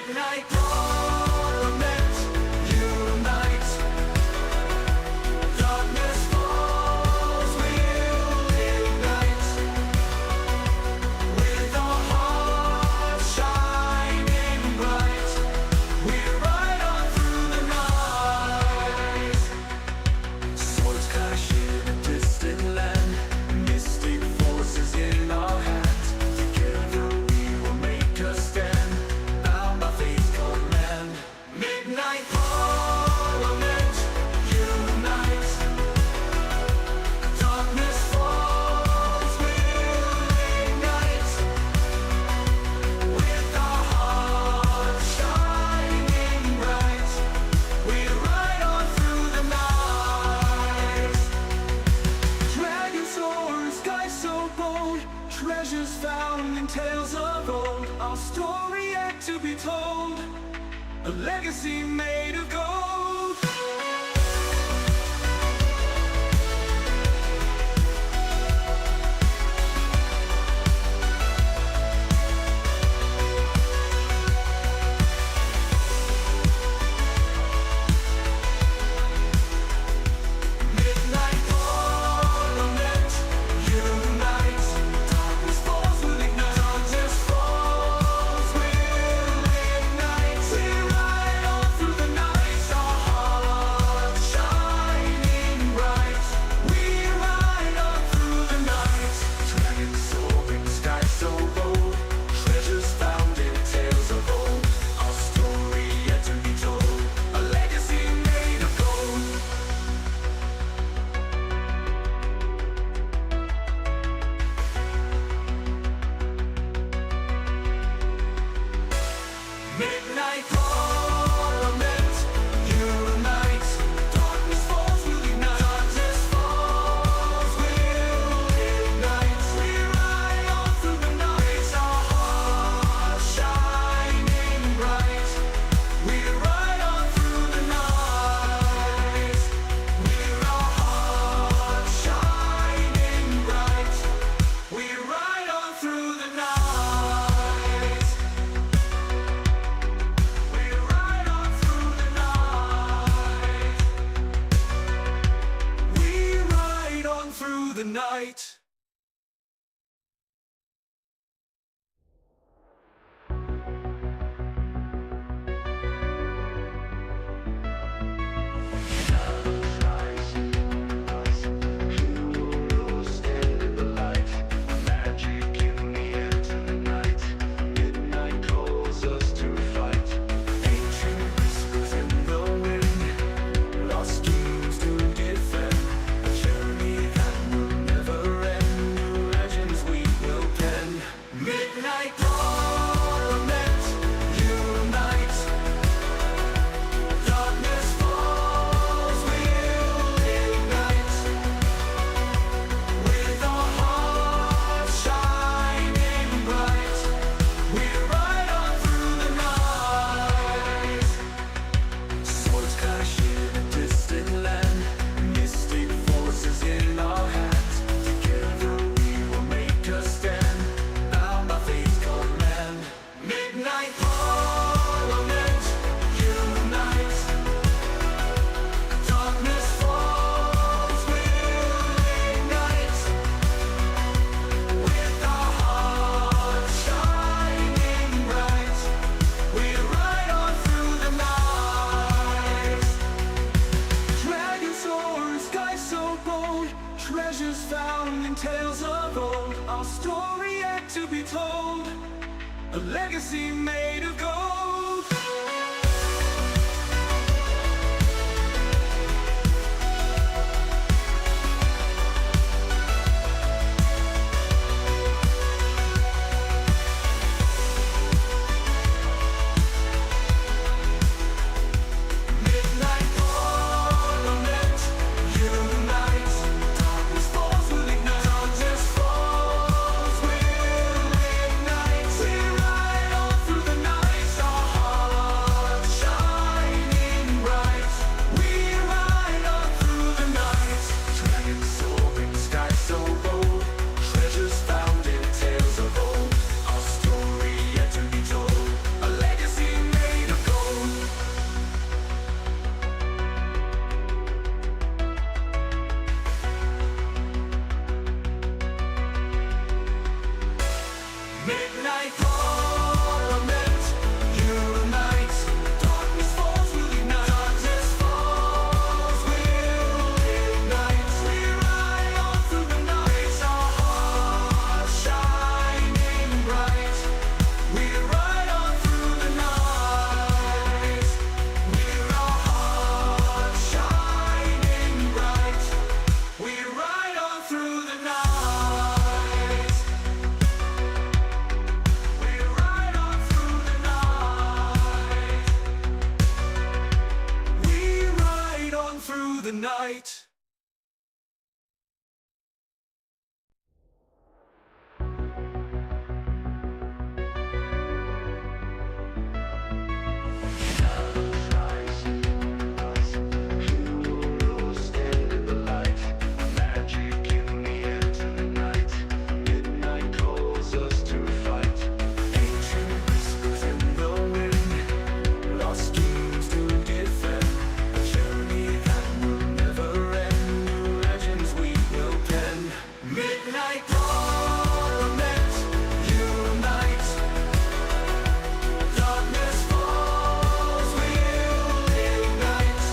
Midnight torment, unite. Darkness falls, we'll ignite. With our hearts shining bright, we ride on through the night. Swords clash in a distant land, mystic forces in our hands. Together we will make a stand, bound by faith's command. Midnight parliament, unite. Darkness falls, we'll ignite. With our hearts shining bright, we ride on through the night. Dragon soar, sky so bold, treasures found in tales of old. Our story yet to be told, a legacy made of gold. Midnight parliament, unite. Darkness falls, we'll ignite. Darkness falls, we'll ignite. We ride on through the night, our hearts shining bright. We ride on through the night. Dragons soaring, sky so bold, treasures found in tales of old. Our story yet to be told, a legacy made of gold. Midnight parliament, unite. Darkness falls, we'll ignite. Darkness falls, we'll ignite. We ride on through the night, our hearts shining bright. We ride on through the night. With our hearts shining bright, we ride on through the night. We ride on through the night. We ride on through the night. Midnight parliament, unite. Darkness falls, we'll ignite. With our hearts shining bright, we ride on through the night. Swords clash in a distant land, mystic forces in our hands. Together we will make a stand, bound by faith's command. Midnight parliament, unite. Darkness falls, we'll ignite. With our hearts shining bright, we ride on through the night. Dragon soar, sky so bold, treasures found in tales of old. Our story yet to be told, a legacy made of gold. Midnight parliament, unite. Darkness falls, we'll ignite. Darkness falls, we'll ignite. We ride on through the night. midnight. Midnight torment, unite. Darkness falls, we'll ignite.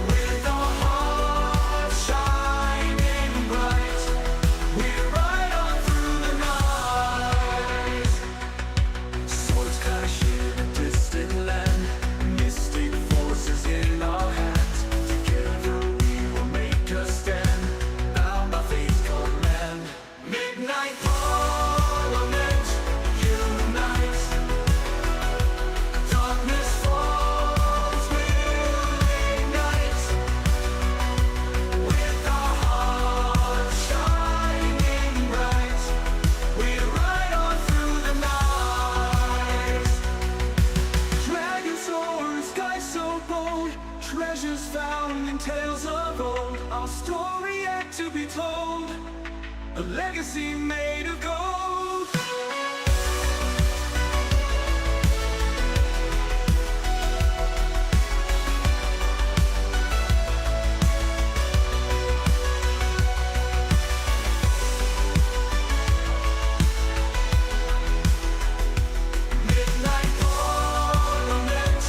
With our hearts shining bright, we ride on through the night. Swords clash in a distant land, mystic forces in our hands. Together we will make a stand, bound by faith's command. Midnight parliament, unite. Darkness falls, we'll ignite. With our hearts shining bright, we ride on through the night. Dragon soar, sky so bold, treasures found in tales of old. Our story yet to be told, a legacy made of gold. Midnight parliament,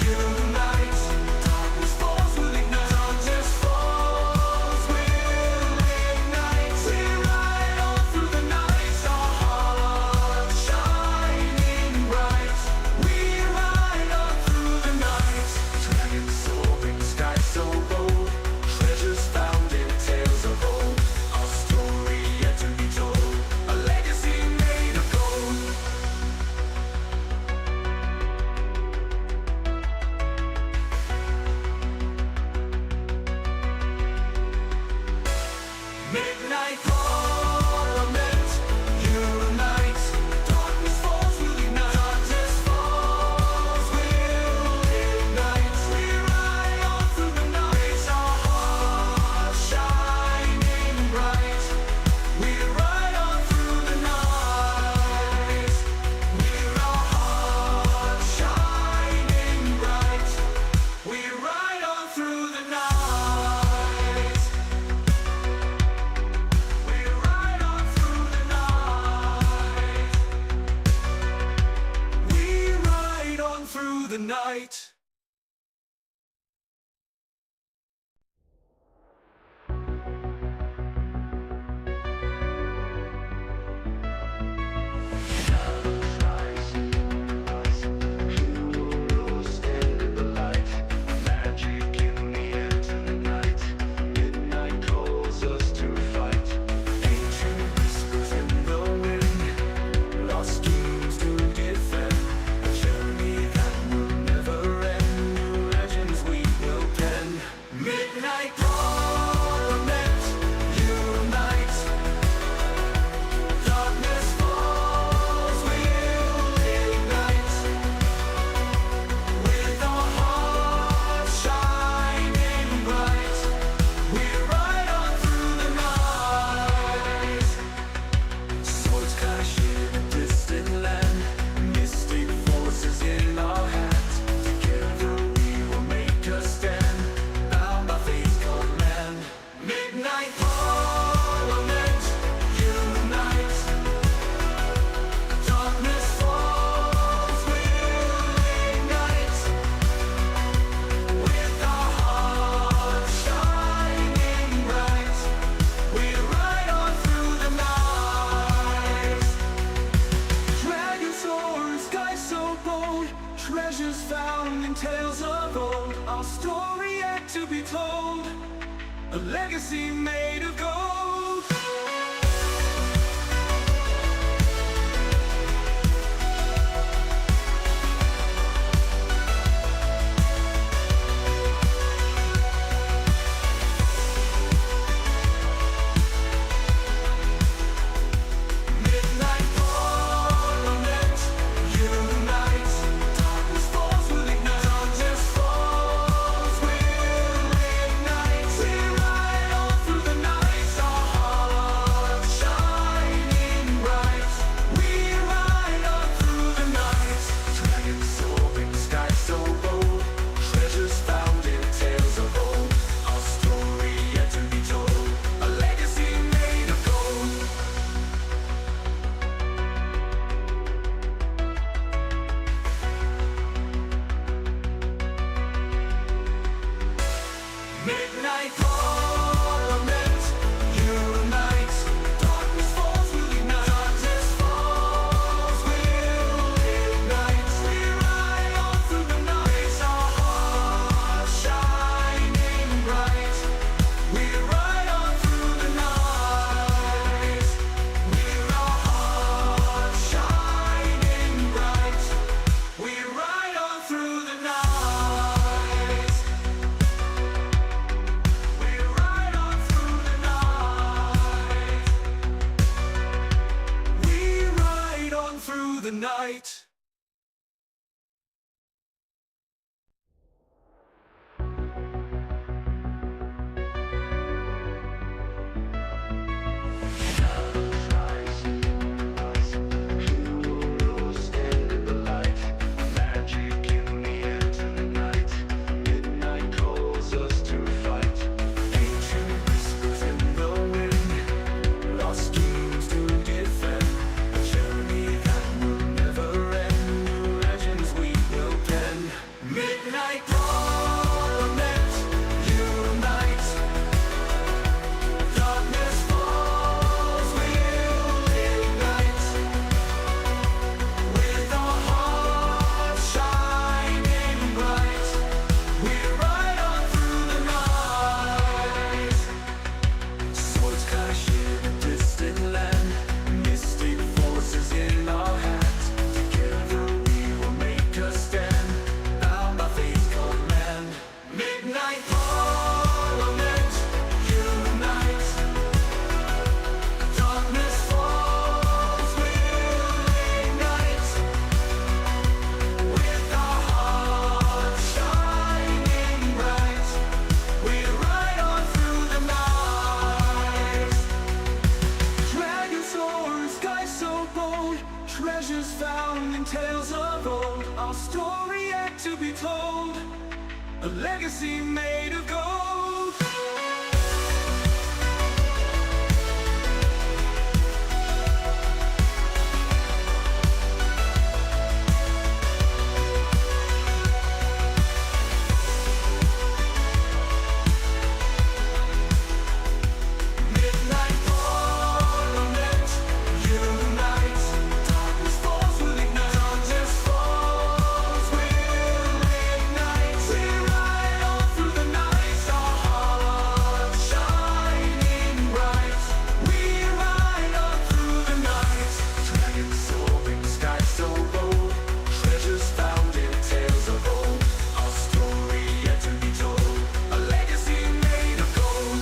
unite. Darkness falls, we'll ignite. Darkness falls, we'll ignite. We ride on through the night, our hearts shining bright. We ride on through the night. Dragons soaring, sky so bold, treasures found in tales of old. Our story yet to be told, a legacy made of gold. Midnight parliament, unite. Darkness falls, we'll ignite. Darkness falls, we'll ignite. We ride on through the night, our hearts shining bright. We ride on through the night. With our hearts shining bright, we ride on through the night. We ride on through the night. We ride on through the night. Lost schemes to defend, a journey that will never end. New legends we will pen. Midnight parliament, unite. Darkness falls, we'll ignite. With our hearts shining bright, we ride on through the night. Swords clash in a distant land, mystic forces in our hands. Together we will make a stand, bound by faith's command. Midnight parliament, unite. Darkness falls, we'll ignite. With our hearts shining bright, we ride on through the night. Dragon soar, sky so bold, treasures found in tales of old. Our story yet to be told, a legacy made of gold. our story yet to be told, a legacy made of gold. Midnight Parliament, unite. Darkness falls will ignite. Darkness falls will ignite. We ride on through the night, our hearts shining bright. We ride on through the night. Dragons soaring, sky so bold. Treasures found in tales of old. Our story yet to be told. A legacy made of gold.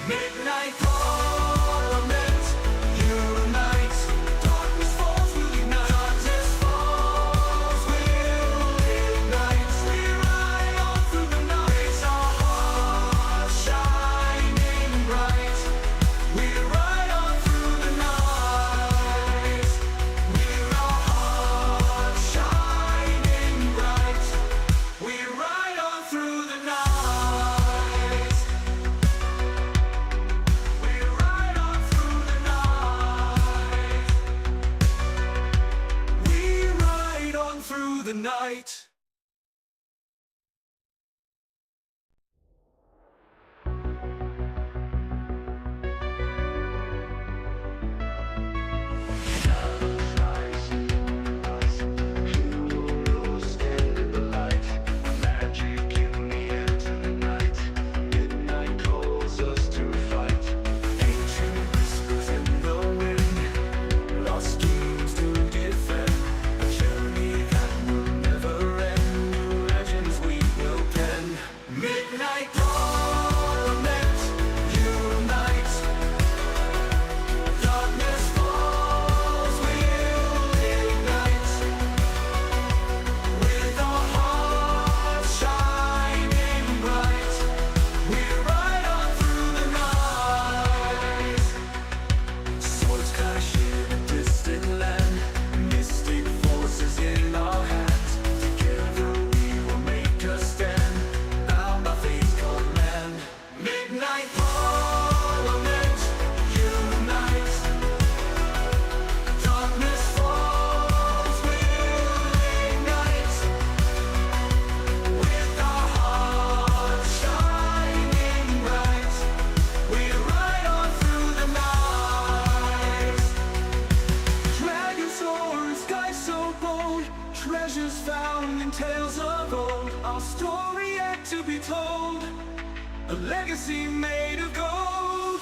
Midnight Parliament, unite. Darkness falls will ignite. Darkness falls will ignite. We ride on through the night, our hearts shining bright. We ride on through the night, with our hearts shining bright. We ride on through the night. We ride on through the night. We ride on through the night. Midnight Parliament, unite. Darkness falls will ignite. With our hearts shining bright, we ride on through the night. Swords clash in a distant land, mystic forces in our hands. Together we will make a stand, bound by fate's command. Midnight Parliament, unite. Darkness falls will ignite. With our hearts shining bright, we ride on through the night. Dragons soar in sky so bold. Treasures found in tales of old. Our story yet to be told. A legacy made of gold.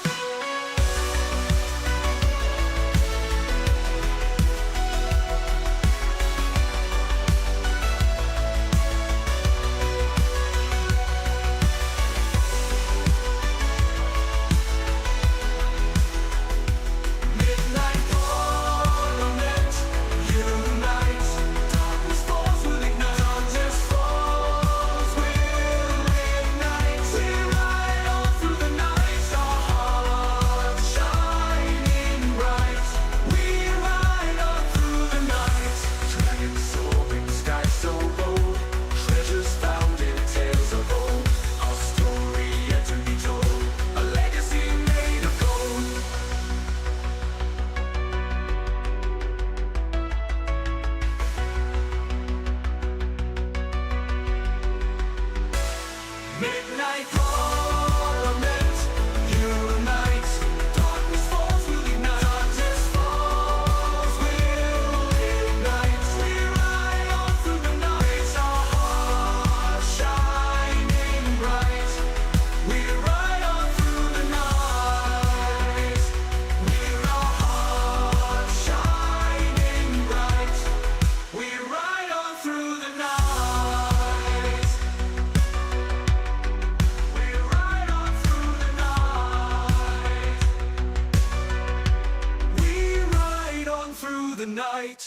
Midnight Parliament, unite. Darkness falls will ignite. Darkness falls will ignite. We ride on through the night, our hearts shining bright. We ride on through the night. Dragons soaring, sky so bold. Treasures found in tales of old. Our story yet to be told. A legacy made of gold. Midnight Parliament, unite. Darkness falls will ignite. Darkness falls will ignite. We ride on through the night, our hearts shining bright. We ride on through the night, with our hearts shining bright. We ride on through the night. We ride on through the night. We ride on through the night.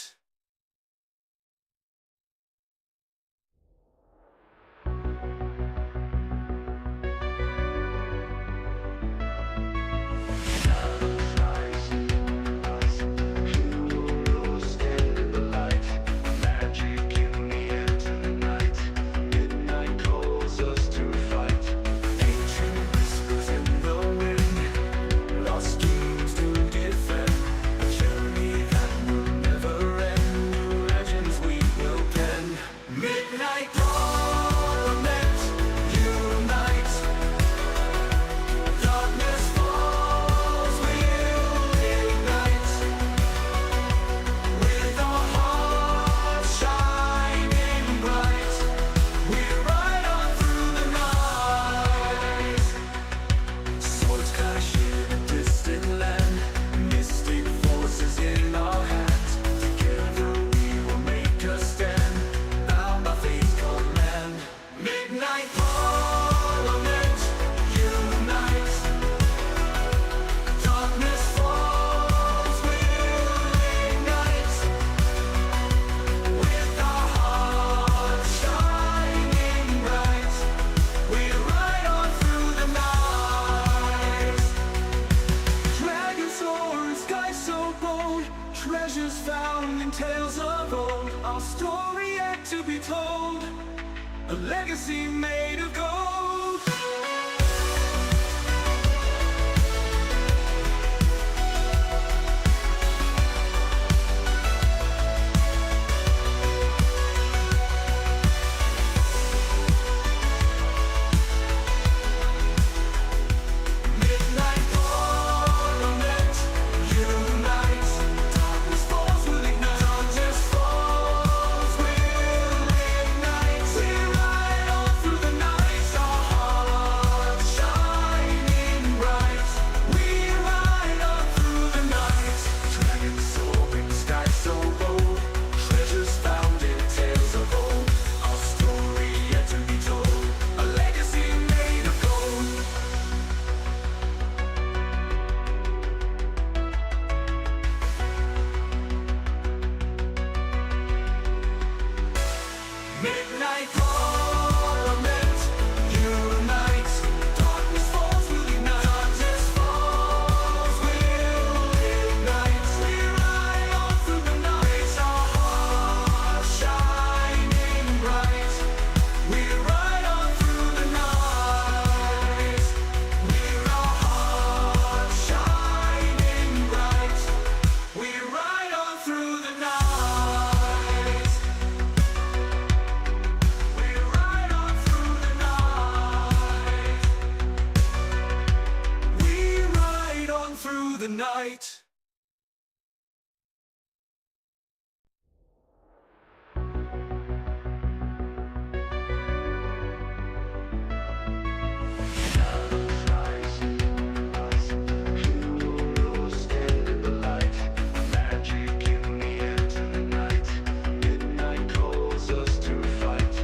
a legacy made of gold. Midnight Tournament, unite. Darkness falls will ignite. Darkness falls will ignite. We ride on through the night, our hearts shining bright. We ride on through the night. Dragons soaring, sky so bold. Treasures found in tales of old. Our story yet to be told. A legacy made of gold. Midnight Tournament, unite. Darkness falls will ignite. Darkness falls will ignite. We ride on through the night, our hearts shining bright. We ride on through the night, with our hearts shining bright. We ride on through the night. We ride on through the night. We ride on through the night. Magic in the end of the night. Midnight calls us to fight.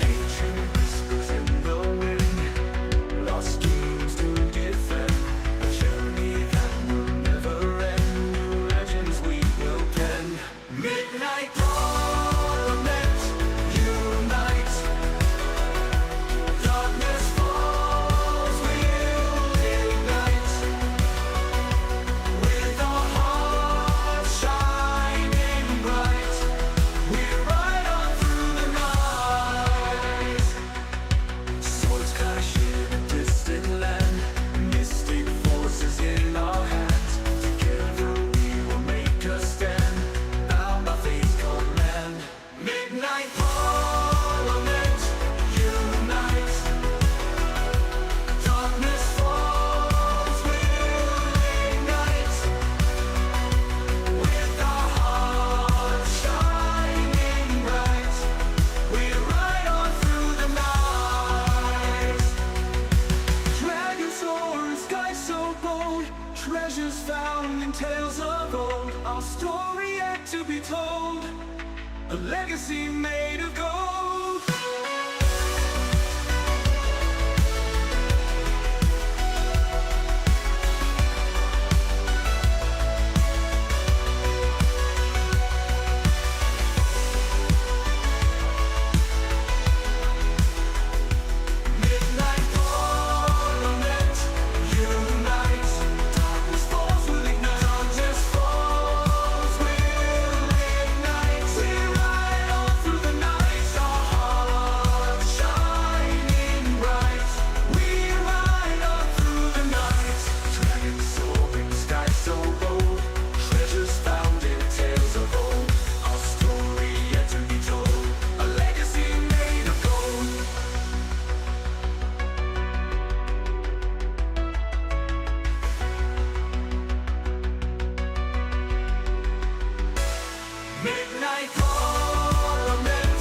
Ancient whispers in the wind. Lost dreams to defend. A journey that will never end. New legends we will pen. Midnight Tournament, unite. Darkness falls will ignite. With our hearts shining bright, we ride on through the night. Swords clash in a distant land, mystic forces in our hands. Together we will make a stand, bound by fate's command. Midnight Parliament, unite. Darkness falls will ignite. With our hearts shining bright, we ride on through the night. Dragons soar in sky so bold. Treasures found in tales of old. Our story yet to be told. A legacy made of gold. Midnight Tournament, unite. Darkness falls will ignite. Darkness falls will ignite. We ride on through the night, our hearts shining bright. We ride on through the night. Dragons soaring, sky so bold. Treasures found in tales of old. Our story yet to be told. A legacy made of gold. Midnight Parliament,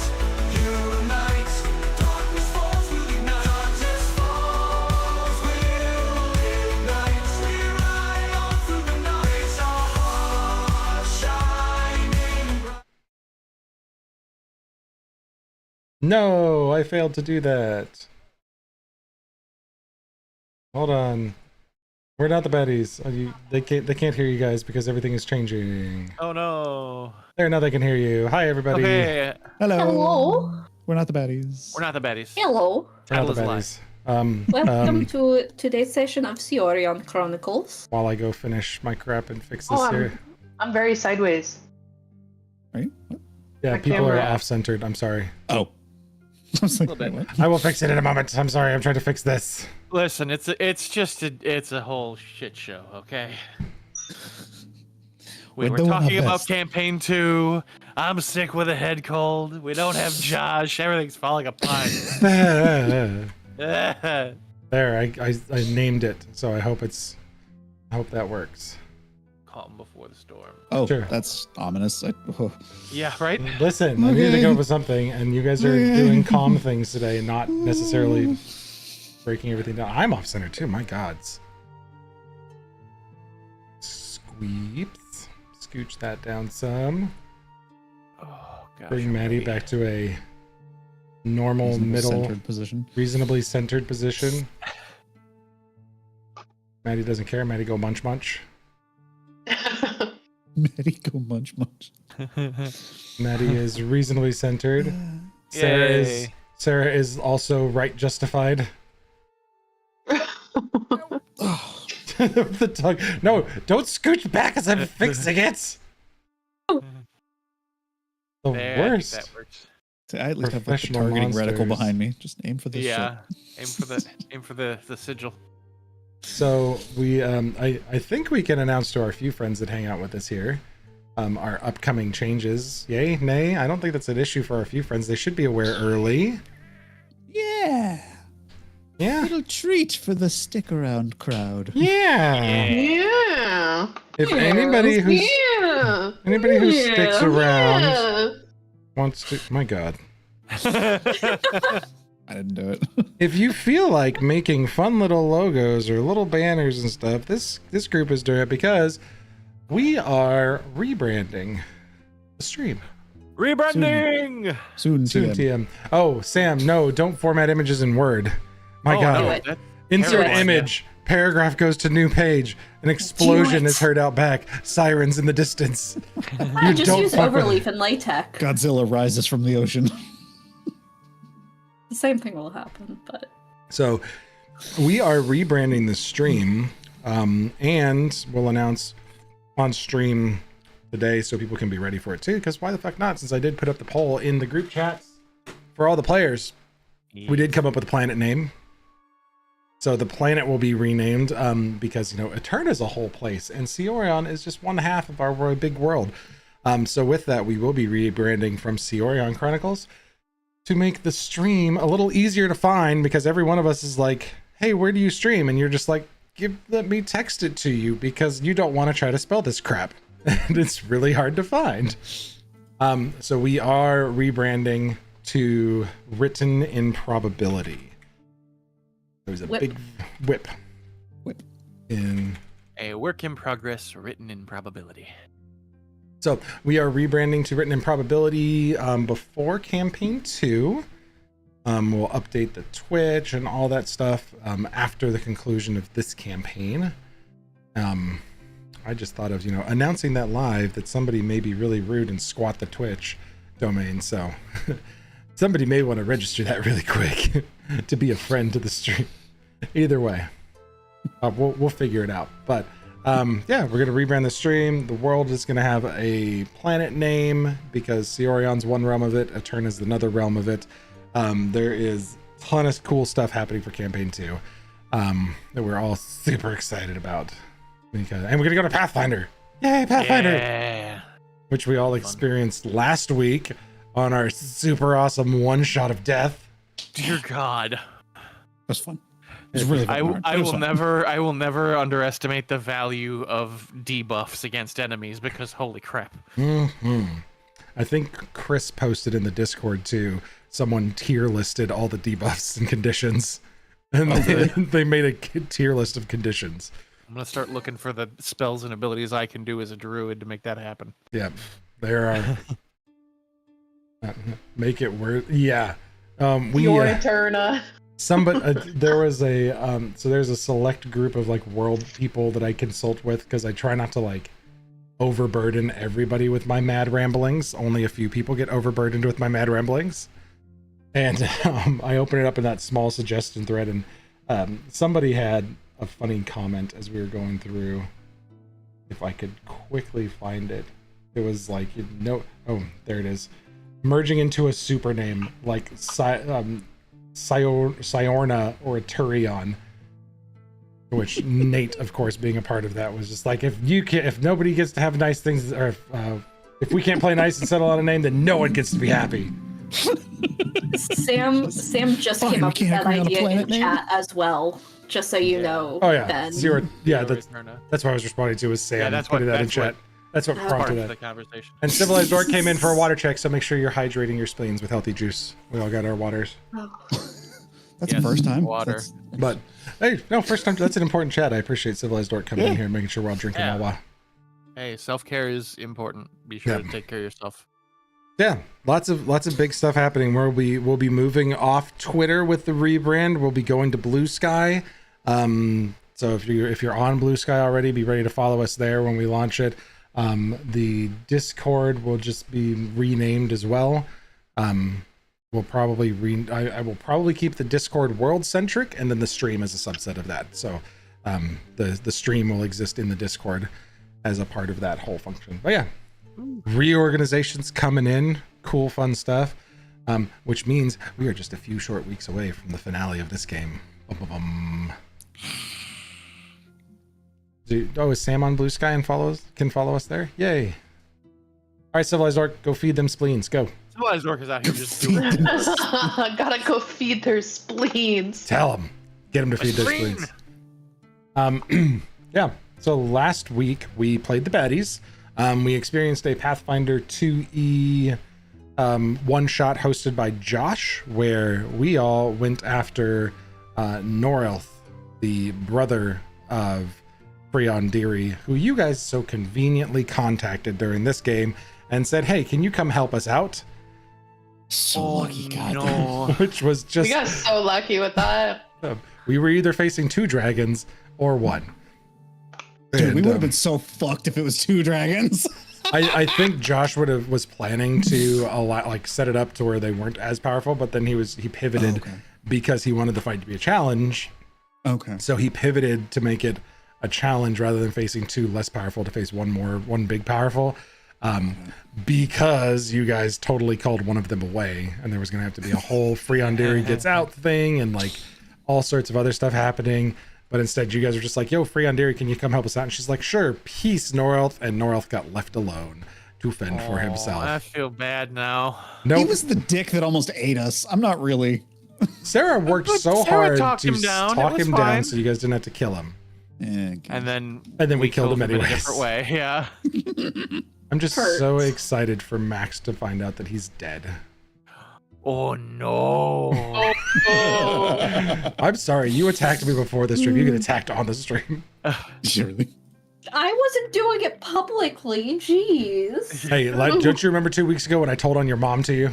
unite. Darkness falls will ignite. Darkness falls will ignite. We ride on through the night, our hearts shining bright. No, I failed to do that. Hold on. We're not the baddies. They can't hear you guys because everything is changing. Oh no. There, now they can hear you. Hi, everybody. Okay. Hello. Hello. We're not the baddies. We're not the baddies. Hello. We're not Title the is baddies. Welcome to today's session of Seorion Chronicles. While I go finish my crap and fix this Oh, here. I'm very sideways. Right? What? Yeah, my people are camera. off-centered. I'm sorry. Oh. was like, little bit. what? I will fix it in a moment. I'm sorry. I'm trying to fix this. Listen, it's a whole shit show, okay? We We're were doing our talking about best. campaign 2. I'm sick with a head cold. We don't have Josh. Everything's falling apart. There, Yeah. I named it, so I hope that works. Calm before the storm. Oh, Sure. that's ominous. Yeah, right? Listen, I need to Okay. go with something, and you guys are Okay. doing calm things today, not necessarily breaking everything down. I'm off center too. My gods. Squeeps. Scooch that down some. Oh, gosh. Bring Maddie okay. back to a normal middle, centered position. reasonably centered position. Maddie doesn't care. Maddie go munch munch. Maddie, go munch munch. Maddie is reasonably centered. Yay. Sarah is also right justified. Oh, The tongue. No, don't scooch back as I'm fixing it. The There, I think worst. that works. I at least have like the Professional targeting reticle monsters. behind me. Just aim for this Yeah. Aim for the sigil. So we, I think we can announce to our few friends that hang out with us here, our upcoming changes. Yay, nay? I don't think that's an issue for our few friends. They should be aware early. shit. Yeah. Yeah. Little treat for the stick around crowd. Yeah. Yeah. If anybody who's Yeah. anybody who sticks around Yeah. wants to, my God. I didn't do it. If you feel like making fun little logos or little banners and stuff, this group is doing it because we are rebranding the stream. Rebranding! Soon, Soon TM. TM. Oh, Sam, no, don't format images in Word. My Oh, God. no, it. that- Insert terrible idea. image. Paragraph goes to new page. An explosion it. is heard out back. Sirens in the distance. I just don't use fuck with overleaf and LaTeX. Godzilla rises from the ocean. The same thing will happen, but So we are rebranding the stream, and we'll announce on stream today so people can be ready for it too, because why the fuck not, since I did put up the poll in the group chats for all the players. We did come up with a planet name. So the planet will be renamed because, you know, Eterna is a whole place and Seorion is just one half of our big world. So with that, we will be rebranding from Seorion Chronicles to make the stream a little easier to find, because every one of us is like, hey, where do you stream? And you're just like, let me text it to you, because you don't want to try to spell this crap. And it's really hard to find. So we are rebranding to Written in Probability. There's a Whip. big whip. Whip. In A work in progress written in probability. So we are rebranding to Written in Probability before Campaign 2. We'll update the Twitch and all that stuff after the conclusion of this campaign. I just thought of, you know, announcing that live that somebody may be really rude and squat the Twitch domain. So somebody may want to register that really quick to be a friend to the stream. Either way, we'll figure it out. But yeah, we're going to rebrand the stream. The world is going to have a planet name because Seorion's one realm of it. Eterna is another realm of it. There is a ton of cool stuff happening for campaign 2 that we're all super excited about. And we're going to go to Pathfinder. Yay, Pathfinder! Yeah. Which we all experienced last week on our super awesome one shot of death. Dear God. It was fun. It was really fun. I will never underestimate the value of debuffs against enemies, because holy crap. I think Chris posted in the Discord too. Someone tier listed all the debuffs and conditions, and they made a tier list of conditions. I'm gonna start looking for the spells and abilities I can do as a druid to make that happen. Yeah, there are. Make it worth. Yeah, we. Your Eterna. Somebody there was a so there's a select group of like world people that I consult with, because I try not to like overburden everybody with my mad ramblings. Only a few people get overburdened with my mad ramblings, and I open it up in that small suggestion thread, and somebody had a funny comment as we were going through. If I could quickly find it, it was like, you know, oh, there it is. merging into a super name like Siorna or Turion. Which Nate, of course, being a part of that, was just like, if nobody gets to have nice things, or if we can't play nice and settle on a name, then no one gets to be happy. Sam just Fine, came we up with can't that agree on a idea in planet name? chat as well. Just so you know. Oh yeah, Ben. Zero. Yeah, that's Eterna. what I was responding to. Was Sam Yeah, that's what- putting that in that's what- chat. That's what Part Part prompted of the that. conversation. And Civilized Orc came in for a water check, so make sure you're hydrating your spleens with healthy juice. We all got our waters. That's the Yes, first time. water. That's- But hey, no, first time. That's an important chat. I appreciate Civilized Orc coming in Yeah. here and making sure we're all drinking Yeah. Wawa. Hey, self-care is important. Be sure Yeah. to take care of yourself. Yeah, lots of big stuff happening. We'll be moving off Twitter with the rebrand. We'll be going to Blue Sky. So if you're on Blue Sky already, be ready to follow us there when we launch it. The Discord will just be renamed as well. We'll probably I will probably keep the Discord world centric, and then the stream as a subset of that. So the stream will exist in the Discord as a part of that whole function. But yeah, reorganizations coming in, cool, fun stuff. Which means we are just a few short weeks away from the finale of this game. Bum. Is Sam on Blue Sky and can follow us there? Yay! All right, Civilized Orc, go feed them spleens. Go. Civilized Orc is out here just doing it. Gotta go feed their spleens. Tell them. Get them to feed their spleen. spleens. Yeah. So last week we played the baddies. We experienced a Pathfinder 2E one shot hosted by Josh, where we all went after Norelth, the brother of Freon Deary, who you guys so conveniently contacted during this game and said, hey, can you come help us out? So lucky, God. No. Which was just, We got so lucky with that. we were either facing 2 dragons or 1. Dude, we And, would have been so fucked if it was 2 dragons. I think Josh was planning to set it up to where they weren't as powerful, but then he pivoted Okay. because he wanted the fight to be a challenge. Okay. So he pivoted to make it a challenge rather than facing 2 less powerful to face one big powerful. Because you guys totally called one of them away, and there was going to have to be a whole Freon Deary gets out thing and like all sorts of other stuff happening. But instead, you guys were just like, yo, Freon Deary, can you come help us out? And she's like, sure, peace, Norelth. And Norelth got left alone to fend for I himself. feel bad now. No, He was the dick that almost ate us. I'm not really. Sarah worked But so Sarah hard talked to him down. talk It was him down fine. so you guys didn't have to kill him. Okay. And then We killed him in a anyways. different way. Yeah. I'm just Hurt. so excited for Max to find out that he's dead. Oh no. I'm sorry, you attacked me before the stream. You get attacked on the stream. Surely. I wasn't doing it publicly. Jeez. Hey, don't you remember 2 weeks ago when I told on your mom to you?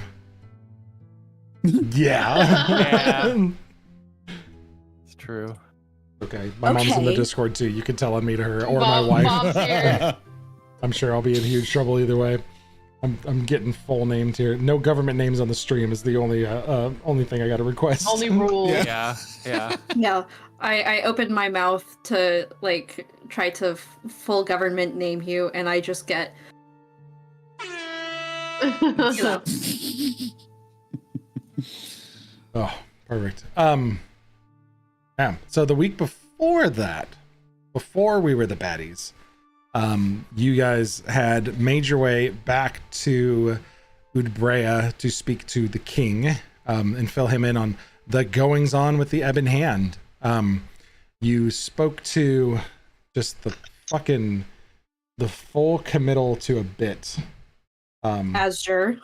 Yeah. Yeah. It's true. Okay, my mom's in the Okay. Discord too. You can tell on me to her or Mom- my wife. Mom's here. I'm sure I'll be in huge trouble either way. I'm getting full names here. No government names on the stream is the only thing I got to request. Only rule. Yeah. Yeah. Yeah. I opened my mouth to like try to full government name you, and I just get you know. Oh, perfect. Yeah. So the week before that, before we were the baddies, you guys had made your way back to Udbrea to speak to the king, and fill him in on the goings on with the Ebon Hand. You spoke to just the full committal to a bit. Azure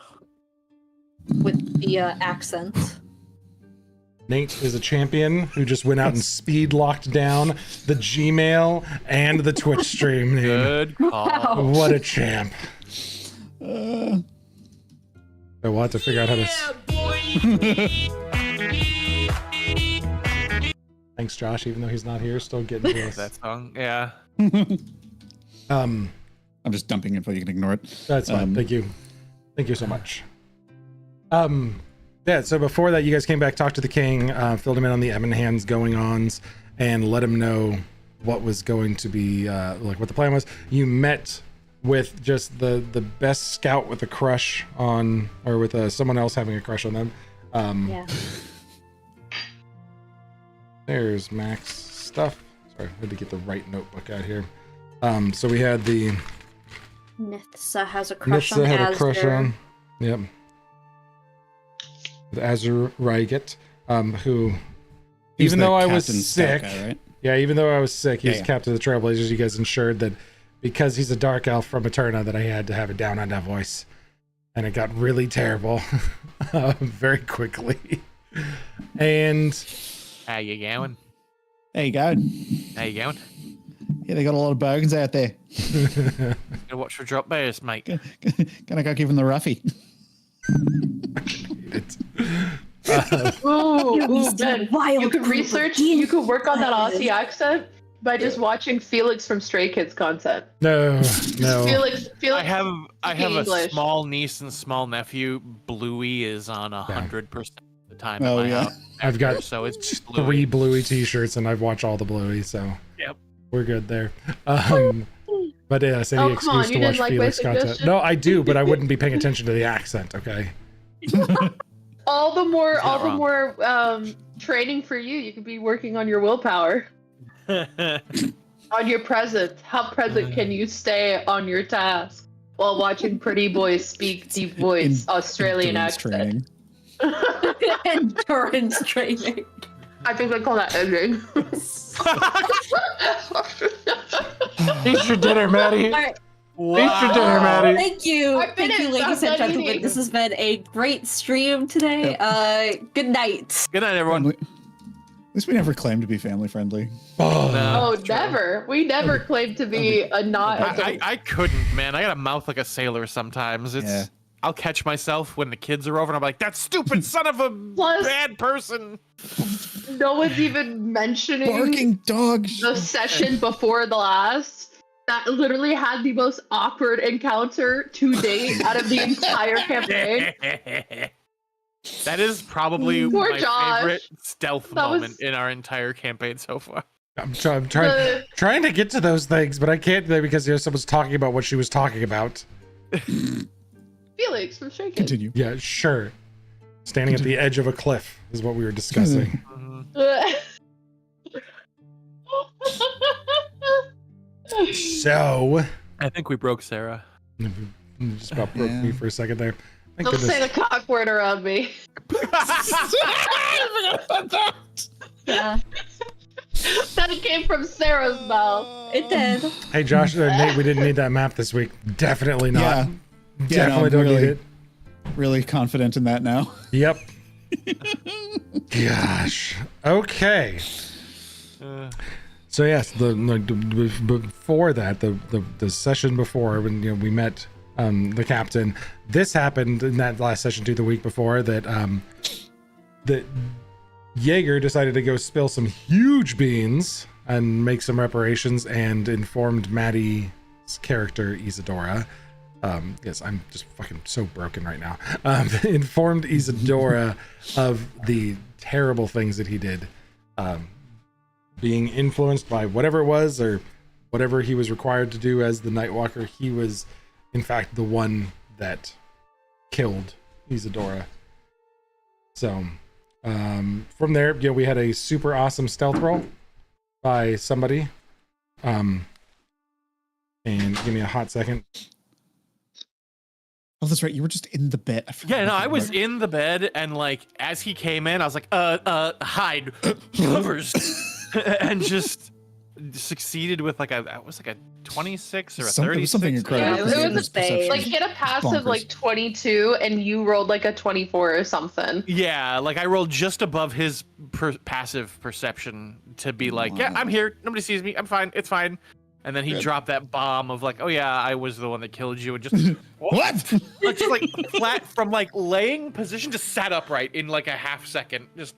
with the accent. Nate is a champion who just went out and speed locked down the Gmail and the Twitch stream name. Good call. What a champ. Uh, So we'll have to figure out how to. Thanks, Josh, even though he's not here, still getting to us. That song. Yeah. Um, I'm just dumping info. You can ignore it. that's fine. Thank you. Thank you so much. Yeah, so before that, you guys came back, talked to the king, filled him in on the Ebon Hand's going-ons, and let him know what was going to be, like what the plan was. You met with just the best scout with a crush on, or with someone else having a crush on them. Yeah. There's Max stuff. Sorry, I had to get the right notebook out here. So we had the Nithsa has a crush Nitsa on had Asger. a crush on. Yep. The Azur Raiget, who, He's even the though I was Captain Stout sick, guy, right? yeah, even though I was sick, he's Yeah. captain of the Trailblazers. You guys ensured that because he's a dark elf from Eterna, that I had to have it down on that voice, and it got really terrible very quickly. And How you going? There you go. How you going? Yeah, they got a lot of bargains out there. Gonna watch for drop bears, mate. Gonna go give him the roughy. Ooh, Ben, wild you could group of research. You could work on that Ian Aussie accent by just watching Felix from Stray Kids content. no. Felix. I have a English. small niece and small nephew. Bluey is on 100% of the time. Oh, in my yeah. house. I've got So it's 3 Bluey. Bluey t-shirts, and I've watched all the Bluey, so Yep. we're good there. But yes, any Oh, come on, excuse you to watch didn't like my Felix content. suggestion? No, I do, but I wouldn't be paying attention to the accent. Okay. All the more, He's not wrong. training for you. You could be working on your willpower, on your present. How present can you stay on your task while watching pretty boys speak deep voice Australian Endurance accent? training. Endurance training. I think they call that editing. Eat your dinner, Maddie. All right. Eat your dinner, Maddie. Thank you. I've Thank you, finished. ladies I'm and done gentlemen. eating. This has been a great stream today. Good night. Good night, everyone. At least we never claimed to be family friendly. Oh, Oh, true. never. We never claimed to be a not. I couldn't, man. I got a mouth like a sailor sometimes. It's Yeah. I'll catch myself when the kids are over and I'm like, that stupid son of a Plus- bad person. No one's even mentioning Barking dog. the session before the last that literally had the most awkward encounter to date out of the entire campaign. That is probably Poor my Josh. favorite stealth That moment was- in our entire campaign so far. I'm trying The- trying to get to those things, but I can't because someone's talking about what she was talking about. Felix from Stray Kids. Continue. Yeah, sure. Standing at the edge of a cliff is what we were discussing. So, I think we broke Sarah. just about broke me for a second there. Thank Don't say goodness. the cock word around me. Yeah, That came from Sarah's mouth. it did. Hey, Josh, Nate, we didn't need that map this week. Definitely not. Yeah. Definitely don't really, need it. Really confident in that now. Yep. Gosh. Okay. So yes, before that, the session before when we met the captain, this happened in that last session too, the week before that that Jaeger decided to go spill some huge beans and make some reparations and informed Maddie's character Isadora. Yes, I'm just fucking so broken right now. Informed Isadora of the terrible things that he did, being influenced by whatever it was or whatever he was required to do as the Nightwalker. He was, in fact, the one that killed Isadora. So, from there, we had a super awesome stealth roll by somebody. And give me a hot second. Oh, that's right. You were just in the bed. Yeah, no, I was in the bed and like as he came in, I was like, hide first, and just succeeded with like a 26 or a 36. It was something incredible. Yeah, it because was his a perception Like is he had a passive bonkers. like 22 and you rolled like a 24 or something. Yeah, like I rolled just above his passive perception to be like, yeah, I'm here. Nobody sees me. I'm fine. It's fine. And then he Good. dropped that bomb of like, oh yeah, I was the one that killed you, and just What? like, just like flat from like laying position, just sat upright in like a half second. Just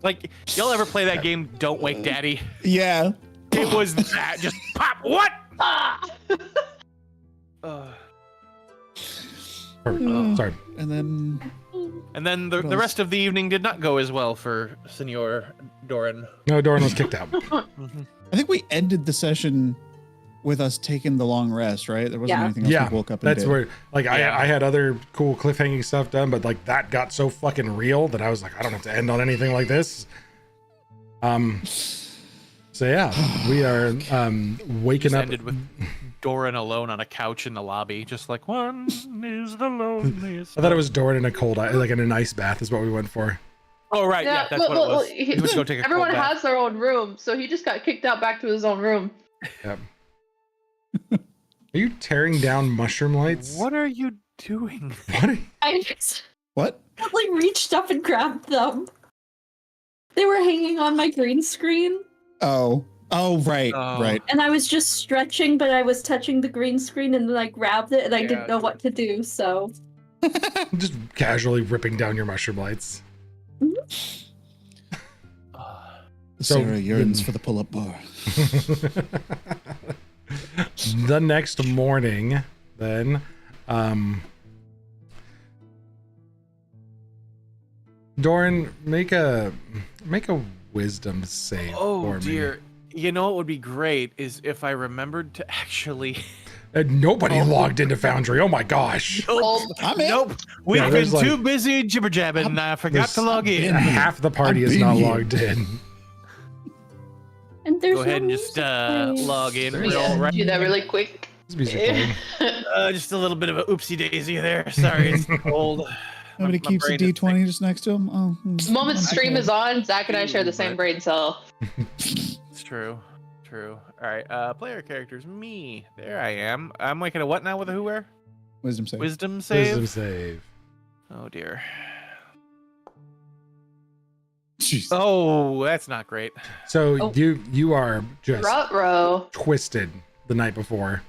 like y'all ever play that game? Don't Wake Daddy. Yeah. It was that just pop. What? Ah! Sorry. And then And then the else? rest of the evening did not go as well for Senor Doran. No, Doran was kicked out. I think we ended the session with us taking the long rest, right? There wasn't Yeah. anything else Yeah, we woke up and that's did. where like Yeah. I had other cool cliffhanging stuff done, but like that got so fucking real that I was like, I don't have to end on anything like this. So yeah, we are waking Just up. ended with Doran alone on a couch in the lobby, just like one is the loneliest. I thought it was Doran in a cold, like in an ice bath, is what we went for. Oh right, yeah, that's what it was. He went to go take a Everyone cold bath. has their own room, so he just got kicked out back to his own room. Yep. Are you tearing down mushroom lights? What are you doing? What? Are you- I just What? like reached up and grabbed them. They were hanging on my green screen, Oh, right, Oh. right. and I was just stretching, but I was touching the green screen, and then I grabbed it, and I Yeah, didn't know what to do. So Just casually ripping down your mushroom lights. So- Sarah yearns for the pull-up bar. The next morning, then, Doran, make a wisdom save Oh for dear. You know what would be great is if I remembered to actually. me. And nobody logged into Foundry. Oh my gosh. Old. I'm in. Nope. We've Yeah, been there's too like- busy jibber jabbing and I forgot to log in. Half the party I've is been not here. logged in. and there's Go ahead and no just music playing. log in There real Yeah, right. do that really quick. This music playing. Just a little bit of a oopsie daisy there. Sorry, it's cold. Nobody My keeps a brain is D20 just next to him. Oh, The moment stream is on, Zach and I share the same brain cell. It's true. True. All right. Player characters. Me. There I am. I'm making a what now with a who where? wisdom save. Wisdom save. Wisdom save. Oh dear. Jeez. Oh, that's not great. So Oh. you are just Rut-row. twisted the night before.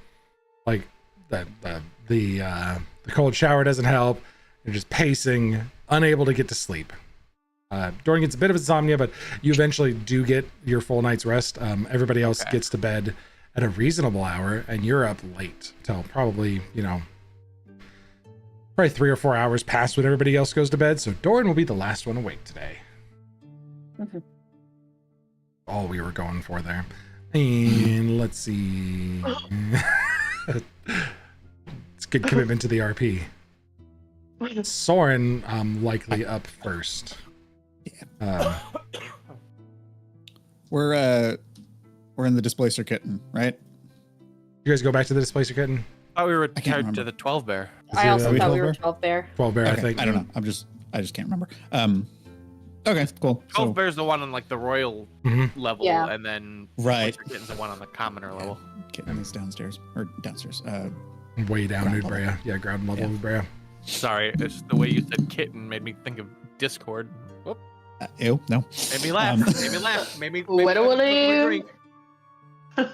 Like the cold shower doesn't help. You're just pacing, unable to get to sleep. Doran gets a bit of insomnia, but you eventually do get your full night's rest. Everybody else Okay. gets to bed at a reasonable hour, and you're up late till probably, probably 3 or 4 hours past when everybody else goes to bed. So Doran will be the last one awake today. Mhm. All we were going for there. And let's see. It's good commitment to the RP. Soren likely up first. We're in the displacer kitten, right? You guys go back to the displacer kitten? Oh, we were can't tied to remember. the 12 bear. I also we thought we 12 were bear? 12 bear. 12 bear, I Okay, think. I don't know. I just can't remember. Okay, cool. 12 So, bear's the one on like the royal Mhm. level, Yeah. and then Right. Kitten's the one on the commoner level. kitten is downstairs or downstairs. Way down Ground Udbrea. Yeah, ground level Yeah. Udbrea. Sorry, it's the way you said kitten made me think of Discord. Whoop, Ew, no. made me laugh. Um, made me laugh. Made me. What do made me we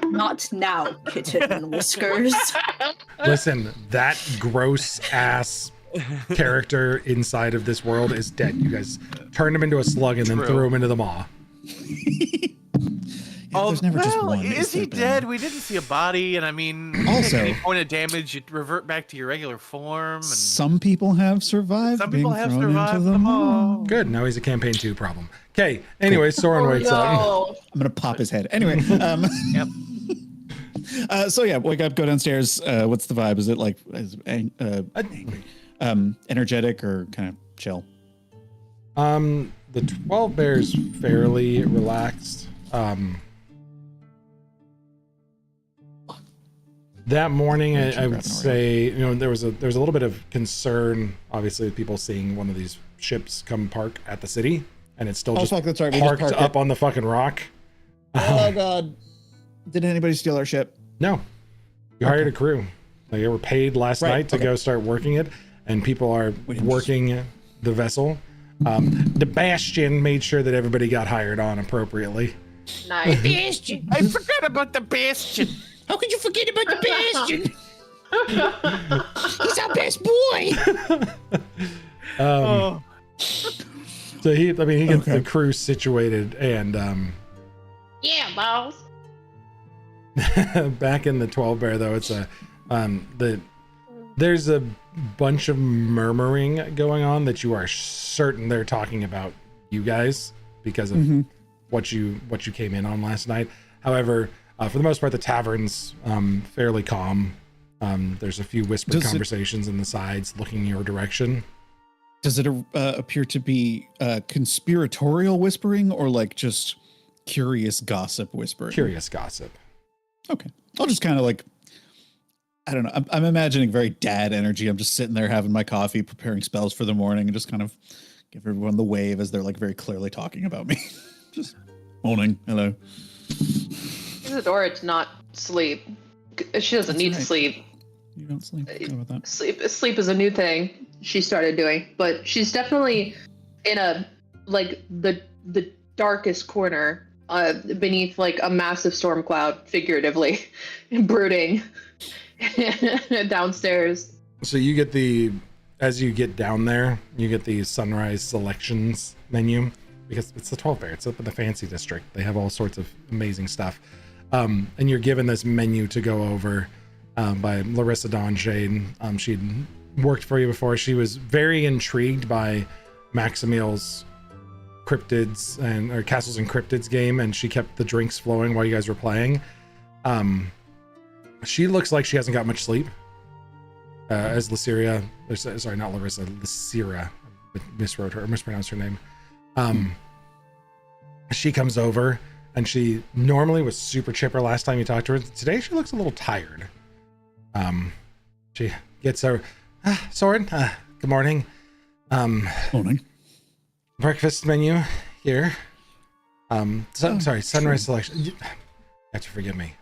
Not now, kitten and whiskers. Listen, that gross ass character inside of this world is dead. You guys turned him into a slug and then True. threw him into the maw. Yeah, there's never just one. Is he there, Ben? dead? We didn't see a body, and I mean, Also- at any point of damage, you revert back to your regular form. And Some people have survived. Some people being have thrown survived into the them maw. all. Good. Now he's a campaign 2 problem. Okay. Anyway, Soren Oh, wakes up. no. I'm gonna pop his head. Anyway. Yep. So yeah, wake up, go downstairs. What's the vibe? Is it like angry, energetic, or kind of chill? The 12 bear's fairly relaxed. That morning, I would say, there was a little bit of concern, obviously, with people seeing one of these ships come park at the city, and it's still Oh just fuck, that's right. We just parked parked up it. on the fucking rock. Oh god. Did anybody steal our ship? No, you hired a crew. They were paid last Right, night to okay. go start working it, and people are We didn't working the vessel. The Bastion made sure that everybody got hired on appropriately. Nice. Bastion. I forgot about the bastion. How could you forget about the Bastion? He's our best boy. So he gets Okay. the crew situated, and Yeah, boss. back in the 12 bear though, it's there's a bunch of murmuring going on that you are certain they're talking about you guys because of what you came in on last night. However, for the most part, the tavern's fairly calm. There's a few whispered Does it- conversations in the sides looking your direction. Does it appear to be conspiratorial whispering or like just curious gossip whispering? Curious gossip. Okay. I'll just kind of like, I don't know. I'm imagining very dad energy. I'm just sitting there having my coffee, preparing spells for the morning, and just kind of give everyone the wave as they're like very clearly talking about me. Just morning. Hello. Isadora does not sleep. She doesn't That's need to right. sleep. You don't sleep. How about that? Sleep is a new thing she started doing, but she's definitely in a like the darkest corner beneath like a massive storm cloud, figuratively, brooding downstairs. So you get as you get down there, you get the sunrise selections menu because it's the 12 Bear. It's up in the fancy district. They have all sorts of amazing stuff. And you're given this menu to go over by Larissa Dawnshade. She'd worked for you before. She was very intrigued by Maximil's cryptids or castles and cryptids game, and she kept the drinks flowing while you guys were playing. She looks like she hasn't got much sleep. As Lysiria, sorry, not Larissa, Lysira, mispronounced her name. She comes over, and she normally was super chipper last time you talked to her. Today she looks a little tired. She gets her Soren. Good morning. Morning. Breakfast menu here. Sorry, sunrise selection. You have to forgive me.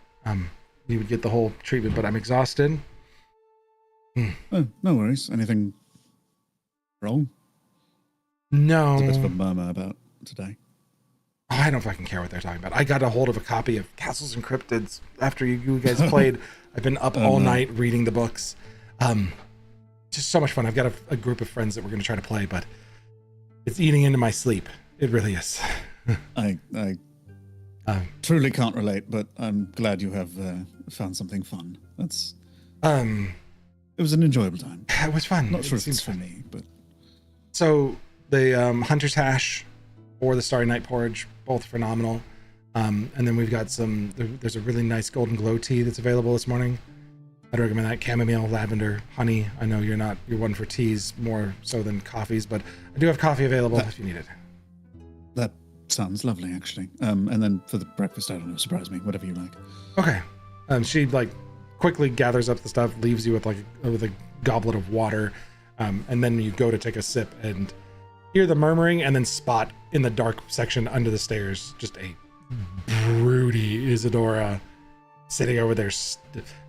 You would get the whole treatment, but I'm exhausted. Oh, no worries. Anything wrong? No. There's a bit of a murmur about today. I don't fucking care what they're talking about. I got a hold of a copy of Castles and Cryptids after you guys played. I've been up all night reading the books. Just so much fun. I've got a group of friends that we're going to try to play, but it's eating into my sleep. It really is. I truly can't relate, but I'm glad you have found something fun. That's it was an enjoyable time. It was fun. Not It sure if seems it's for fun. me, but So the Hunter's Hash or the Starry Night Porridge, both phenomenal. And then we've got there's a really nice golden glow tea that's available this morning. I'd recommend that. Chamomile, lavender, honey. I know you're one for teas more so than coffees, but I do have coffee available if you need it. that sounds lovely, actually. And then for the breakfast, I don't know, surprise me, whatever you like. Okay. She like quickly gathers up the stuff, leaves you with a goblet of water, and then you go to take a sip and hear the murmuring, and then spot in the dark section under the stairs just a broody Isadora sitting over there,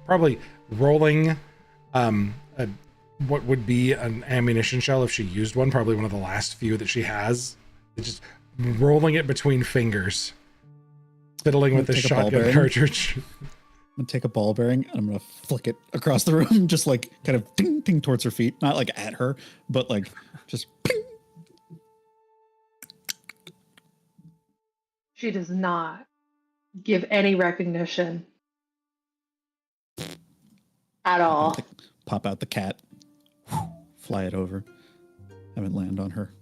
probably rolling what would be an ammunition shell if she used one, probably one of the last few that she has. It's just rolling it between fingers, fiddling with the Take a ball shotgun bearing. cartridge. I'm gonna take a ball bearing and I'm gonna flick it across the room, just like kind of ting ting towards her feet, not like at her, but like just ping. She does not give any recognition at all. Pop out the cat, fly it over, have it land on her.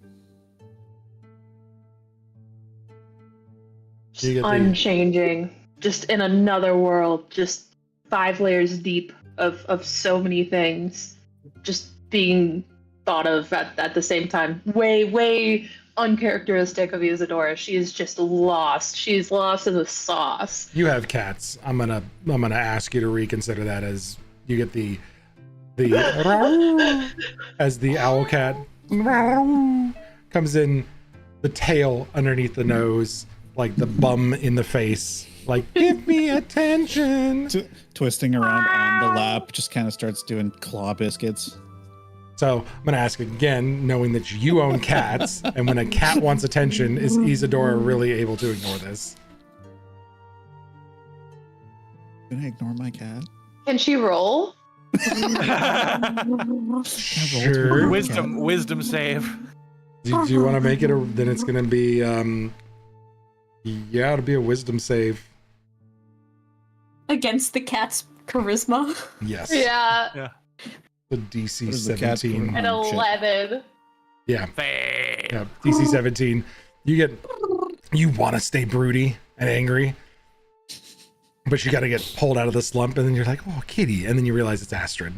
You get the- Unchanging, just in another world, just 5 layers deep of so many things, just being thought of at the same time. Way uncharacteristic of Isadora. She is just lost. She's lost in the sauce. You have cats. I'm gonna ask you to reconsider that as you get the as the owl cat comes in, the tail underneath the nose, like the bum in the face, like give me attention. Twisting around on the lap, just kind of starts doing claw biscuits. So I'm gonna ask again, knowing that you own cats, and when a cat wants attention, is Isadora really able to ignore this? Can I ignore my cat? Can she roll? Sure. Wisdom save. Do you want to make it then it's gonna be yeah, it'll be a wisdom save. Against the cat's charisma. Yes. Yeah, The DC What is the cat 17. score? an Oh, shit. 11. Yeah. Fail. Yeah. DC 17. You want to stay broody and angry. but you got to get pulled out of the slump, and then you're like, oh, kitty, and then you realize it's Astrid,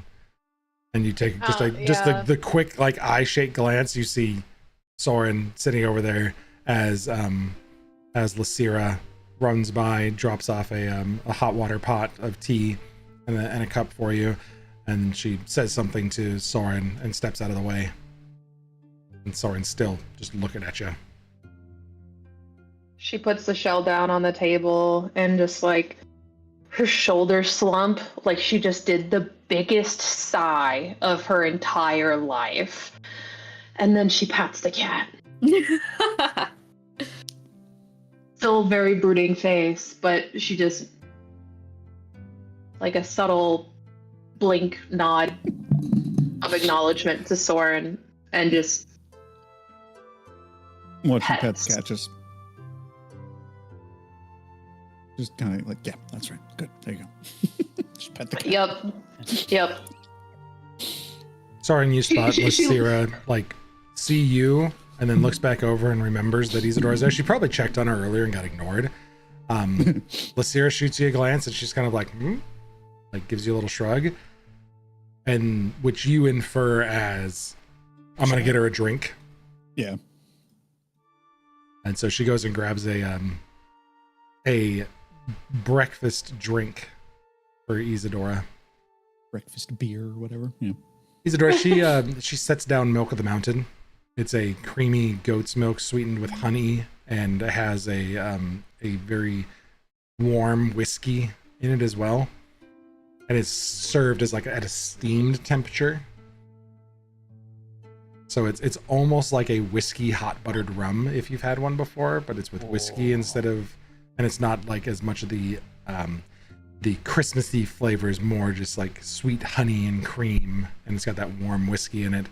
and you take just yeah. the quick like eye shake glance. You see Soren sitting over there as Lysira runs by, drops off a hot water pot of tea and a cup for you, and she says something to Soren and steps out of the way. And Soren's still just looking at you. She puts the shell down on the table and just like her shoulders slump, like she just did the biggest sigh of her entire life. And then she pats the cat. Still very brooding face, but she just like a subtle blink nod of acknowledgement to Soren and just Watching pets Pets. catches. Just kind of like, yeah, that's right. Good. There you go. Just pet the cat. yep. Soren, you spot Lysira like see you and then looks back over and remembers that Isadora's there. She probably checked on her earlier and got ignored. Lysira shoots you a glance and she's kind of like, like gives you a little shrug, and which you infer as, I'm gonna get her a drink. Yeah. And so she goes and grabs a breakfast drink for Isadora. Breakfast beer or whatever. Yeah. Isadora, she sets down Milk of the Mountain. It's a creamy goat's milk sweetened with honey, and it has a very warm whiskey in it as well. And it's served as like at a steamed temperature. So it's almost like a whiskey hot buttered rum if you've had one before, but it's with whiskey instead of, and it's not like as much of the Christmassy flavors, more just like sweet honey and cream, and it's got that warm whiskey in it.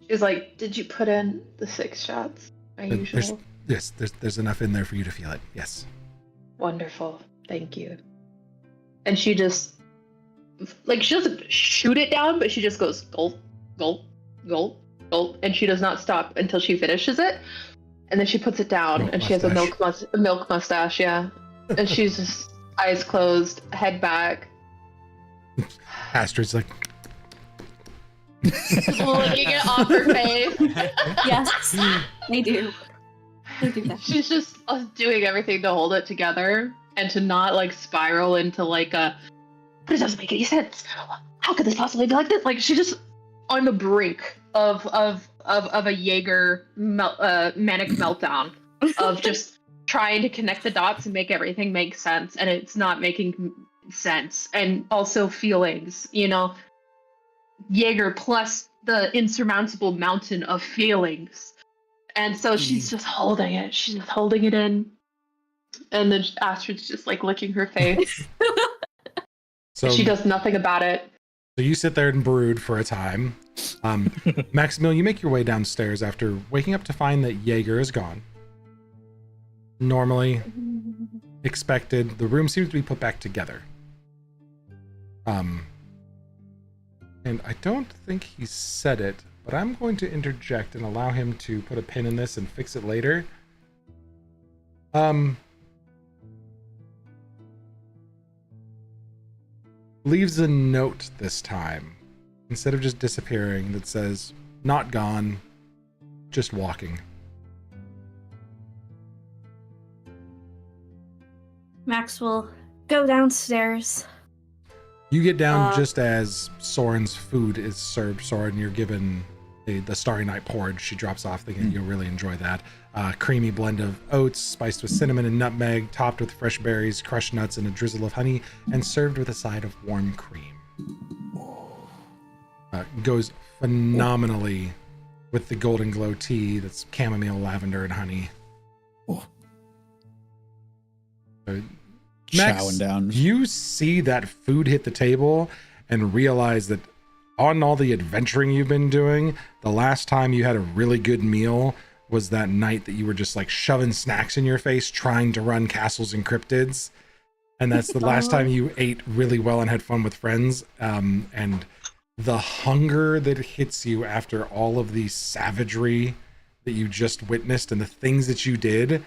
She's like, did you put in the 6 shots? Usual. There's enough in there for you to feel it. Yes. Wonderful. Thank you. And she just, like, she doesn't shoot it down, but she just goes gulp, gulp, gulp, gulp, and she does not stop until she finishes it. And then she puts it down, Milk and she has a milk mustache, yeah. And she's just eyes closed, head back, Astrid's like, just licking it off her face. Yes, they do. They do that. She's just doing everything to hold it together and to not like spiral into like a, but it doesn't make any sense. How could this possibly be like this? Like she's just on the brink of a Jaeger manic meltdown of just trying to connect the dots and make everything make sense, and it's not making sense. And also feelings, you know, Jaeger plus the insurmountable mountain of feelings. And so she's just holding it. She's just holding it in. And then Astrid's just like licking her face. so She does nothing about it. So you sit there and brood for a time. Maximilian, you make your way downstairs after waking up to find that Jaeger is gone. Normally expected, the room seems to be put back together. And I don't think he said it, but I'm going to interject and allow him to put a pin in this and fix it later. Leaves a note this time, instead of just disappearing, that says, not gone, just walking. Max will go downstairs. You get down just as Soren's food is served. Soren, you're given the Starry Night porridge. She drops off thinking you'll really enjoy that. Creamy blend of oats, spiced with cinnamon and nutmeg, topped with fresh berries, crushed nuts, and a drizzle of honey, and served with a side of warm cream. Goes phenomenally with the Golden Glow tea that's chamomile, lavender, and honey. Max, Chowing down. you see that food hit the table and realize that on all the adventuring you've been doing, the last time you had a really good meal was that night that you were just like shoving snacks in your face trying to run castles and cryptids. And that's the last time you ate really well and had fun with friends. And the hunger that hits you after all of the savagery that you just witnessed and the things that you did,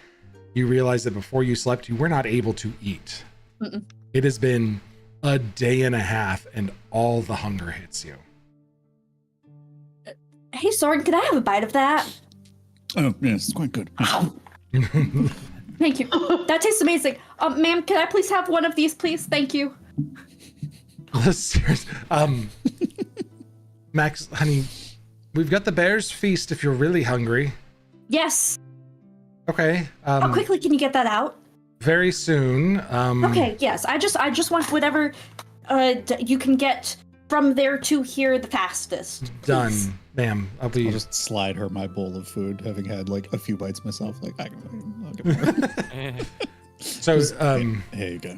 you realize that before you slept, you were not able to eat. Mm-mm. It has been a day and a half, and all the hunger hits you. Hey, Soren, can I have a bite of that? Oh, yes, it's quite good. Thank you. That tastes amazing. Ma'am, can I please have one of these, please? Thank you. Serious. Max, honey, we've got the bear's feast if you're really hungry. Yes. Okay. How quickly can you get that out? Very soon. Okay, yes. I just want whatever you can get from there to here the fastest. Done, please. ma'am. I'll be. I'll just slide her my bowl of food, having had like a few bites myself. Like I'll get more. So, Here you go.